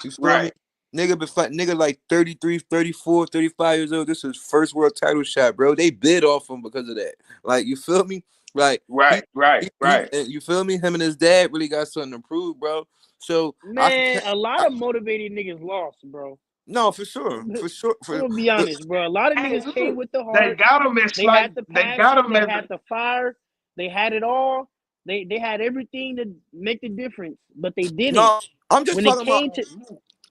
you feel me? Right, Nigga been fighting, nigga like 33, 34, 35 years old. This is his first world title shot, bro. They bid off him because of that. Like, you feel me? Like, right. you feel me? Him and his dad really got something to prove, bro. So Man, a lot of motivated niggas lost, bro. no, for sure. For sure. I'm gonna be honest, bro. A lot of Hey, niggas came look, with the they heart. got him as They had the they got passion. him They as had the fire. They had it all. They had everything to make the difference, but they didn't. No, I'm just When it talking about came to,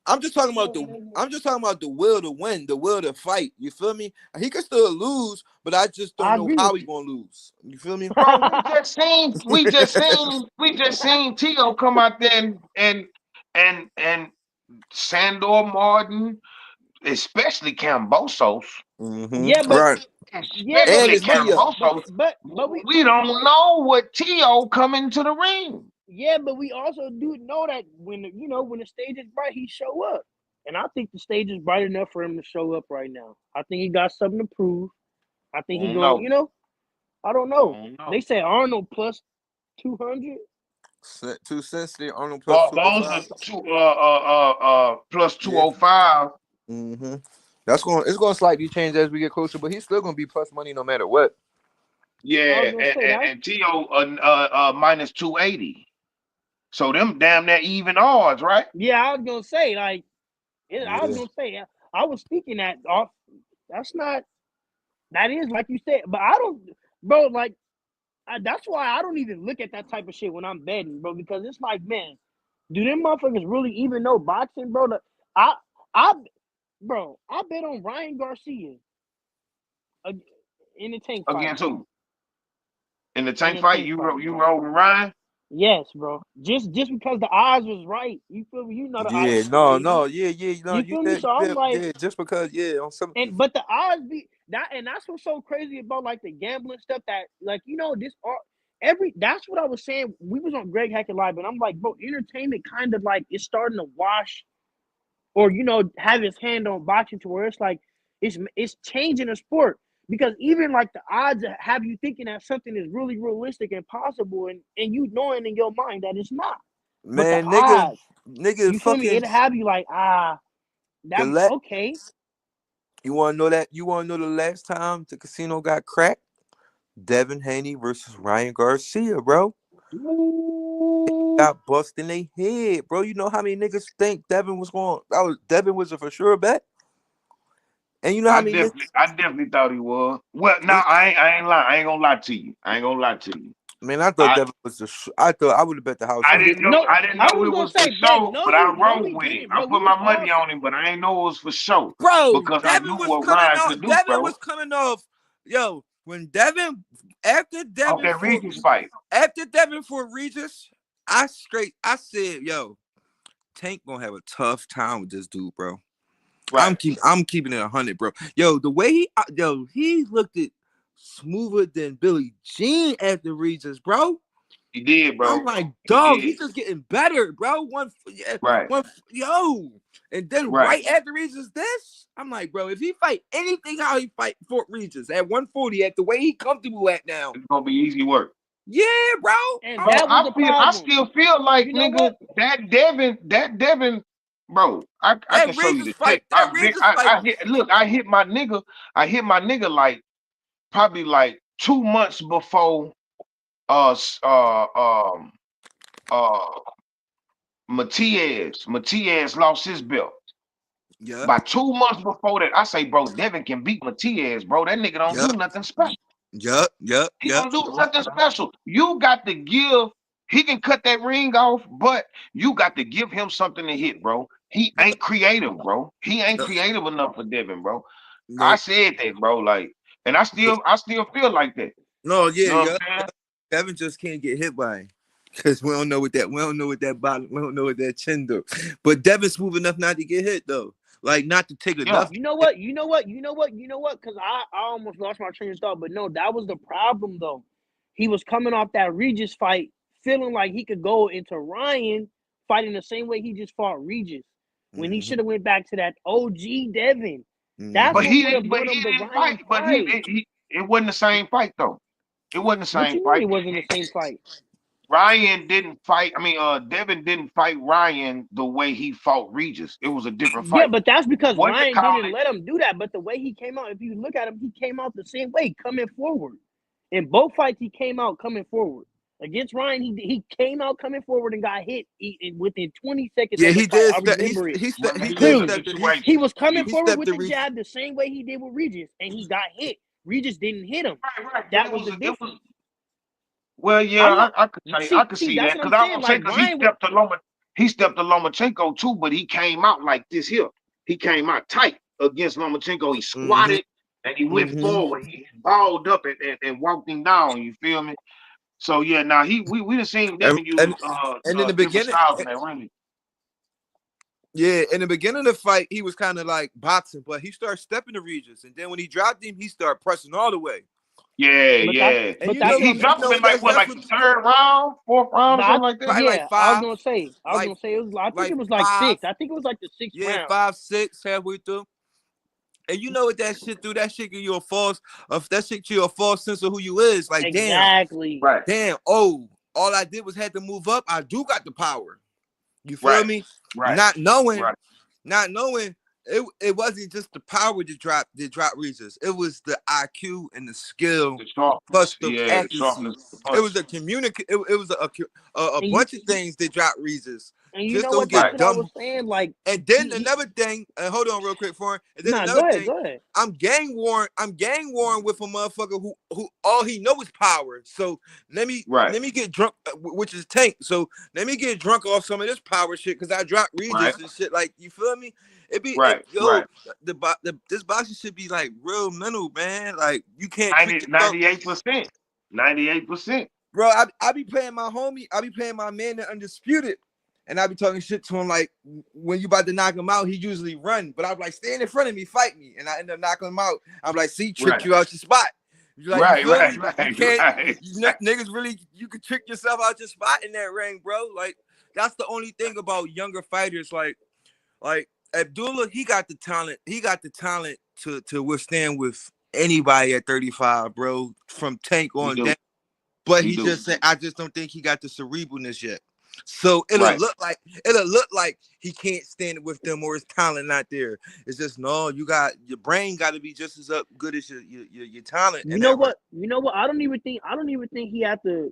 I'm just talking about the will to win, the will to fight. You feel me? He could still lose, but I just I don't know agree how with he gonna lose. You feel me? bro. We just seen Tio come out there and Sandor Martin, especially Cambosos, yeah, but Right. yeah, but And especially it's Tio. Cambosos. but we We don't know what Tio coming to the ring. yeah, but we also do know that when the stage is bright, he show up, and I think the stage is bright enough for him to show up right now. I think he got something to prove. I I think he don't going. know. I don't I know. don't They know. say Arnold plus 200. 2 cents there, Arnold plus Barbosa 205. plus Yeah. 205. Mm-hmm. It's gonna slightly change as we get closer, but he's still gonna be plus money no matter what. I was Yeah, gonna and, say and, that. and Tio minus 280. So them damn near even odds, right? Yeah, I was gonna say like. I was Yeah. gonna say I was speaking that off. That's not. That is like you said, but I don't, bro. Like that's why I don't even look at that type of shit when I'm betting, bro. Because it's like, man, do them motherfuckers really even know boxing, bro? I, I, bro, I bet on Ryan Garcia uh, in the tank fight. Against who? In the In tank the fight, tank you fight, you bro. rolling Ryan? Yes, bro. Just because the odds was right. You feel me? You know the odds Yeah, be no, crazy. yeah, You feel me? So I'm like, yeah, just because, yeah, on some, but the odds be that, and that's what's so crazy about like the gambling stuff that like this art that's what I was saying. We was on Greg Hackett Live, and I'm like, bro, entertainment kind of like it's starting to wash or have his hand on boxing to where it's like it's changing the sport because even like the odds have you thinking that something is really realistic and possible, and you knowing in your mind that it's not. But the Man, odds, nigga, you feel me? fucking It'll have you like, the that la- okay. You want to know that? You want to know the last time the casino got cracked? Devin Haney versus Ryan Garcia, bro. Ooh, Got bust in their head, bro. You know how many niggas think Devin was going? Devin was a for sure bet. And you know how many niggas? I definitely thought he was. Well, no, Listen, I ain't lying. I ain't gonna lie to you. I ain't gonna lie to you. man, I thought I Devin was the. I thought I would have bet the house I on. didn't know No, I didn't I know was it gonna was for say, Beck, show, but I no, rolled we with it. didn't, I bro. We put was my all money on him, but I ain't know it was for show Bro, because I knew Devin was what coming Ryan off. could do, Devin bro. was coming off. Yo, when Devin after Off Devin that for Regis fight. after Devin for Regis, I said, yo, Tank gonna have a tough time with this dude, bro. Right. I'm keeping it 100, bro. Yo, the way he looked at smoother than Billie Jean after Regis, bro. He did, I'm bro. like, He dog, did. he's just getting better, bro. Yeah, Right. yo. And then Right. right after Regis this, I'm like, bro, if he fight anything how he fight Fort Regis at 140 at the way he comfortable at now, It's gonna be easy work. yeah, bro. And Bro, that was the I problem. still feel like You know what? that Devin, bro. I That can show you Regis the fight, tape. I hit my nigga like probably like 2 months before uh s- uh um Matias lost his belt. yeah, By 2 months before that, I say, bro, Devin can beat Matias, bro. That nigga don't yeah, do nothing special. yeah, yeah, He yeah. don't do nothing special. You got to give. He can cut that ring off, but you got to give him something to hit, bro. He ain't creative, bro. He ain't No, creative enough for Devin, bro. I no, said that, bro. Like, and I still feel like that. no, You yeah, know what yeah. I'm saying? Devin just can't get hit by him. Because we don't know what that bottom, we don't know what that chin do. But Devin's smooth enough not to get hit though. Like not to take Yeah. enough. You know what? Because I almost lost my train of thought. But no, that was the problem though. He was coming off that Regis fight, feeling like he could go into Ryan fighting the same way he just fought Regis. When he should have went back to that OG Devin. That's But what he would have didn't. But brought he him the didn't Ryan fight. But fight. it wasn't the same fight though. It wasn't the What same you mean fight. it wasn't the same fight? Ryan didn't fight. I mean, Devin didn't fight Ryan the way he fought Regis. It was a different Yeah, fight. but that's because What you Ryan call didn't it? let him do that. But the way he came out, if you look at him, he came out the same way, coming forward. In both fights, he came out coming forward. Against Ryan, he came out coming forward and got hit within 20 seconds Yeah, of the he fight. did. I remember it He did clearly. Stepped it. He was coming He forward stepped with the the reach. jab the same way he did with Regis, and he got hit. Regis didn't hit him. Right. But That was the difference. well, I'm yeah, not I could see. see That's that what because I'm I was saying. gonna say Like because Ryan was. he stepped to Lomachenko too, but he came out like this here. He came out tight against Lomachenko. He Mm-hmm. squatted and he went Mm-hmm. forward. He balled up and walked him down. You feel me? So yeah, now we done seen Devin use And in the different beginning, styles in that ring. yeah, in the beginning of the fight, he was kind of like boxing, but he started stepping to Regis, and then when he dropped him, he started pressing all the way. But that's Yeah. And but you that's know, what He I'm. you dropped him know in like what, that's like what the third round, fourth round, or But something like that. probably like yeah, I was five, gonna say. like It was. I think it was like five, six. I think it was like the sixth yeah, round. 5, 6 halfway through. And you know what that shit do? That shit give you a false sense of who you is. Like, Exactly. Right, damn, oh, all I did was had to move up. I do got the power. You feel right, me? right, Not knowing right. it wasn't just the power that drop Regis. It was the IQ and the skill The plus sharpness, the yeah, the accuracy. sharpness of the It was punch. a it was a And you bunch of things that dropped Regis. you Just know don't what? That's get Right. what I was dumb. saying. Like And then he another thing, hold on real quick for him. And then nah. another Go ahead. thing, Go ahead. I'm gang warring with a motherfucker who all he know is power. So let me Right, get drunk, which is Tank. So let me get drunk off some of this power shit because I dropped right, Regis and shit. Like, you feel me? right, right. This boxing should be like real mental, man. Like, you can't trick 90, yourself. 98%. 98%. Bro, I be playing my homie, I be playing my man in Undisputed, and I be talking shit to him like, when you about to knock him out, he usually run. But I'm like, stand in front of me, fight me. And I end up knocking him out. I'm like, see, trick Right, you out your spot. You like, you right, feel right, me? You right, can't, right. niggas really, you can trick yourself out your spot in that ring, bro. Like, that's the only thing about younger fighters. Like Abdullah, he got the talent. He got the talent to withstand with anybody at 35, bro, from Tank He on do. down. But He he do. just said, I just don't think he got the cerebralness yet. So Right. it'll look like he can't stand it with them or his talent not there. It's just no, you got your brain got to be just as good as your talent. You know what? You know what? I don't even think he had to.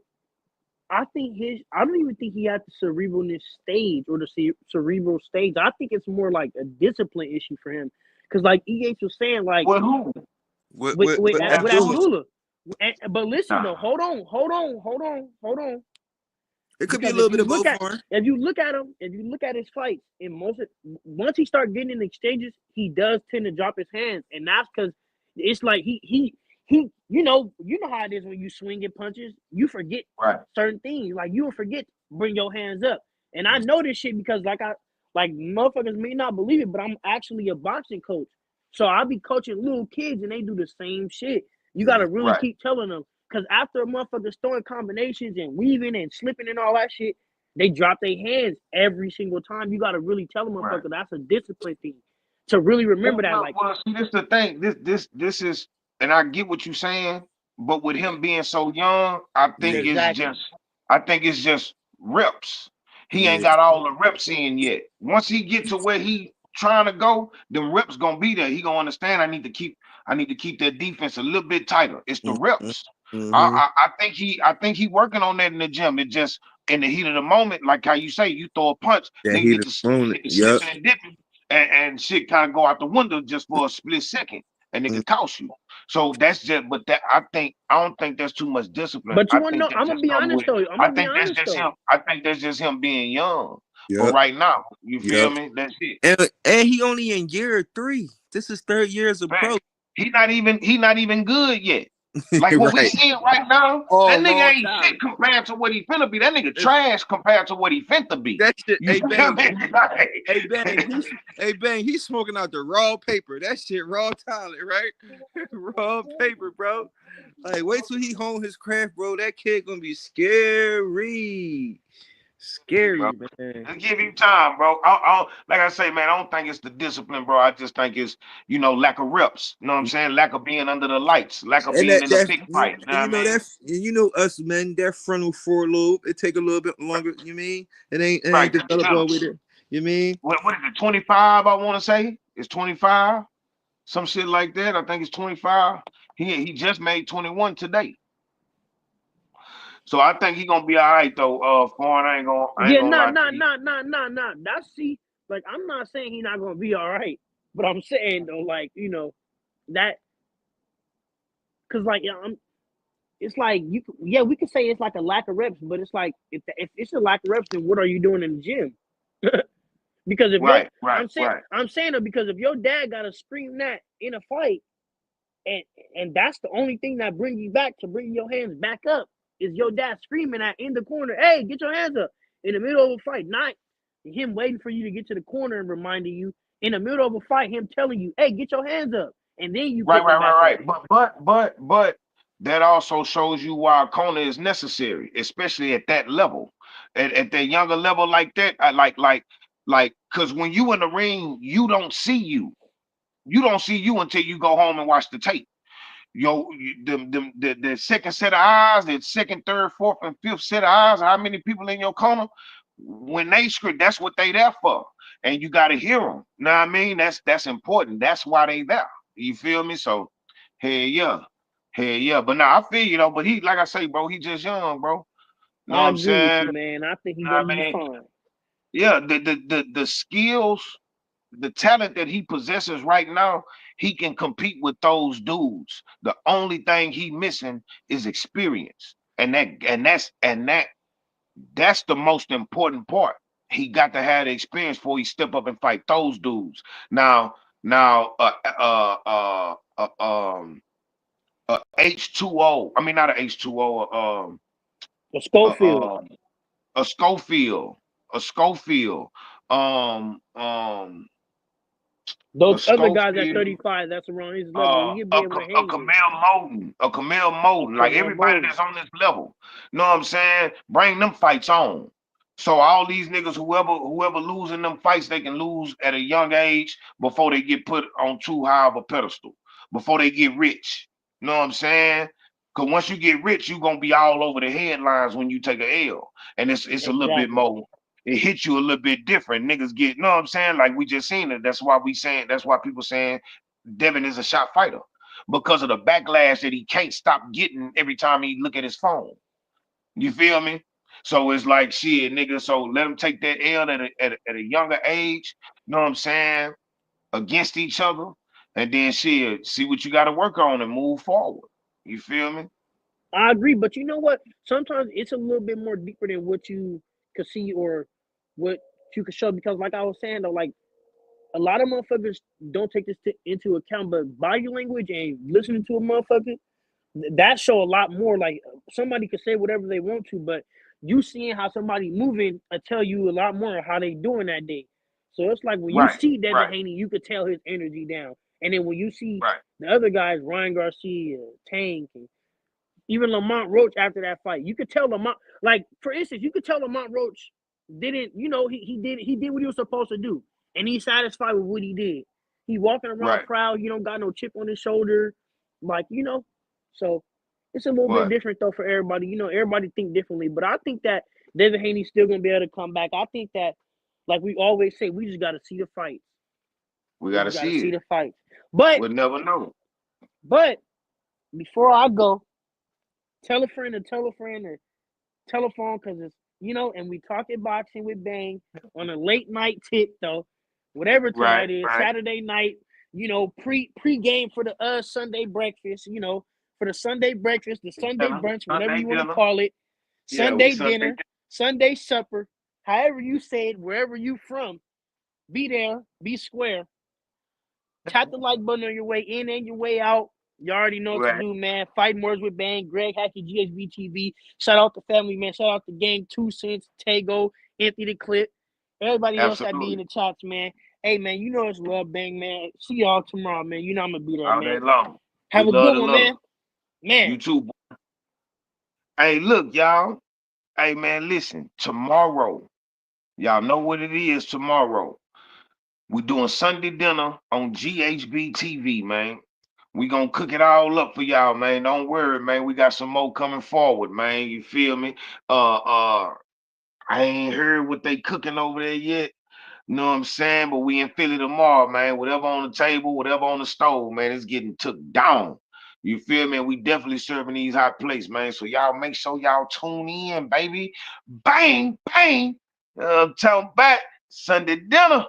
I don't even think he had the cerebralness stage or the cerebral stage. I think it's more like a discipline issue for him. Because like EH was saying, like With who? with Abdullah? Abdullah. But listen though, hold on. It could be a Because little bit of both. if you look at his fights, once he start getting in exchanges, he does tend to drop his hands, and that's because it's like he you know how it is when you swing at punches, you forget Right. certain things, like you will forget to bring your hands up, and I know this shit because like motherfuckers may not believe it, but I'm actually a boxing coach, so I'll be coaching little kids and they do the same shit. You gotta really keep telling them. Because after a motherfucker's throwing combinations and weaving and slipping and all that shit, they drop their hands every single time. You got to really tell them, motherfucker, that's a discipline thing. To really remember that. Like, well, see, this is the thing. This is, and I get what you're saying, but with him being so young, I think it's just reps. He ain't got all the reps in yet. Once he get to where he trying to go, them reps gonna be there. He gonna understand. I need to keep that defense a little bit tighter. It's the reps. I think he working on that in the gym. It just in the heat of the moment, like how you say, you throw a punch, then get to slipping and dipping, and shit kind of go out the window just for a split second, and it could cost you. So that's just, but that I don't think that's too much discipline. But you want to know? I'm gonna be honest though. I think that's just him being young. But right now, you feel me? That's it. And he only in year 3. This is 3rd year as a pro. He not even good yet. Like what we seeing right now, that nigga ain't shit compared to what he finna be. That nigga trash compared to what he finna be. That shit, hey Bang, he's smoking out the raw paper. That shit raw talent, right? Raw paper, bro. Like, wait till he hone his craft, bro. That kid gonna be scary. Scary, bro. Man. Just give him time, bro. I like I say, man, I don't think it's the discipline, bro. I just think it's, lack of reps. You know what I'm saying? Lack of being under the lights. Lack of being in the big fight. You know us, man, that frontal forelobe, it take a little bit longer, you mean? It ain't developed with it. You mean? What is it, 25, I want to say? It's 25? Some shit like that. I think it's 25. He just made 21 today. So I think he's gonna be all right though. Foreign, I ain't gonna That's like I'm not saying he's not gonna be all right, but I'm saying though, like that, because like it's like we could say it's like a lack of reps, but it's like if it's a lack of reps, then what are you doing in the gym? Because if I'm saying it because if your dad gotta scream that in a fight, and that's the only thing that brings you back to bring your hands back up. Is your dad screaming at in the corner, hey, get your hands up in the middle of a fight, not him waiting for you to get to the corner and reminding you in the middle of a fight, him telling you, hey, get your hands up, and then you right. But that also shows you why a corner is necessary, especially at that level, at that younger level like that. Because when you in the ring, you don't see you until you go home and watch the tape. The second set of eyes, the second, third, fourth, and fifth set of eyes, how many people in your corner, when they scream, that's what they there for. And you got to hear them. Know what I mean? That's important. That's why they there. You feel me? So, hell yeah. But now I feel, but he, like I say, bro, he just young, bro. Know what I'm saying? You, man. I think he's going to be fine. Yeah, the skills, the talent that he possesses right now, he can compete with those dudes. The only thing he missing is experience, and that's the most important part. He got to have the experience before he step up and fight those dudes. Now, H2O. I mean, not a H2O. A Schofield. A Schofield. Those other guys at 35, that's around his level. A Camille Moden, like everybody that's on this level. Know what I'm saying? Bring them fights on. So all these niggas, whoever losing them fights, they can lose at a young age before they get put on too high of a pedestal, before they get rich. Know what I'm saying? Cause once you get rich, you're gonna be all over the headlines when you take a L. And it's a little bit Exactly. more, it hits you a little bit different. Niggas get, you know what I'm saying? Like we just seen it. That's why people saying Devin is a shot fighter. Because of the backlash that he can't stop getting every time he look at his phone. You feel me? So it's like shit, nigga. So let him take that L at a younger age, you know what I'm saying? Against each other. And then shit, see what you gotta work on and move forward. You feel me? I agree, but you know what? Sometimes it's a little bit more deeper than what you could see or what you could show. Because, like I was saying, though, like a lot of motherfuckers don't take this into account, but body language and listening to a motherfucker, that show a lot more. Like somebody could say whatever they want to, but you seeing how somebody moving tell you a lot more of how they doing that day. So it's like when you Right, see Devin right, Haney, you could tell his energy down, and then when you see right. the other guys, Ryan Garcia, Tank, and even Lamont Roach after that fight, you could tell Lamont, like for instance, you could tell Lamont Roach didn't, he did what he was supposed to do, and he's satisfied with what he did. He walking around Right. proud. You don't got no chip on his shoulder, like So it's a little bit What? different though for everybody. Everybody think differently, but I think that Devin Haney's still gonna be able to come back. I think that, like we always say, we just got to see the fights. We We gotta just got to see see it. the fights. But We'll never know. but before I go, tell a friend or tell a friend or telephone because it's and we talking boxing with Bang on a late night tip though, whatever Right, tonight is, right. Saturday night. Pre game for the Sunday breakfast. For the Sunday breakfast, the Sunday Dinner, brunch, whatever Sunday you want to dinner. call it, Yeah, we Sunday Sunday dinner, Sunday supper, however you say it, wherever you from, be there, be square. Tap the like button on your way in and your way out. You already know what to Right. do, man. Fighting Words with Bang, Greg Hackey, GHB TV. Shout out to family, man. Shout out to Gang, 2 Cents, Tago, Anthony the Clip. Everybody else that be in Absolutely. the chats, man. Hey, man, you know it's love, Bang, man. See y'all tomorrow, man. You know I'm going to be there, All man. day long. We Have a love good to one, love man. it. Man. You too. Hey, look, y'all. Hey, man, listen. Tomorrow, y'all know what it is tomorrow. We doing Sunday dinner on GHB TV, man. We gonna cook it all up for y'all, man. Don't worry, man. We got some more coming forward, man. You feel me? I ain't heard what they cooking over there yet. You know what I'm saying? But we in Philly tomorrow, man. Whatever on the table, whatever on the stove, man, it's getting took down. You feel me? We definitely serving these hot plates, man. So y'all make sure y'all tune in, baby. Bang, bang. I'm talking back Sunday dinner.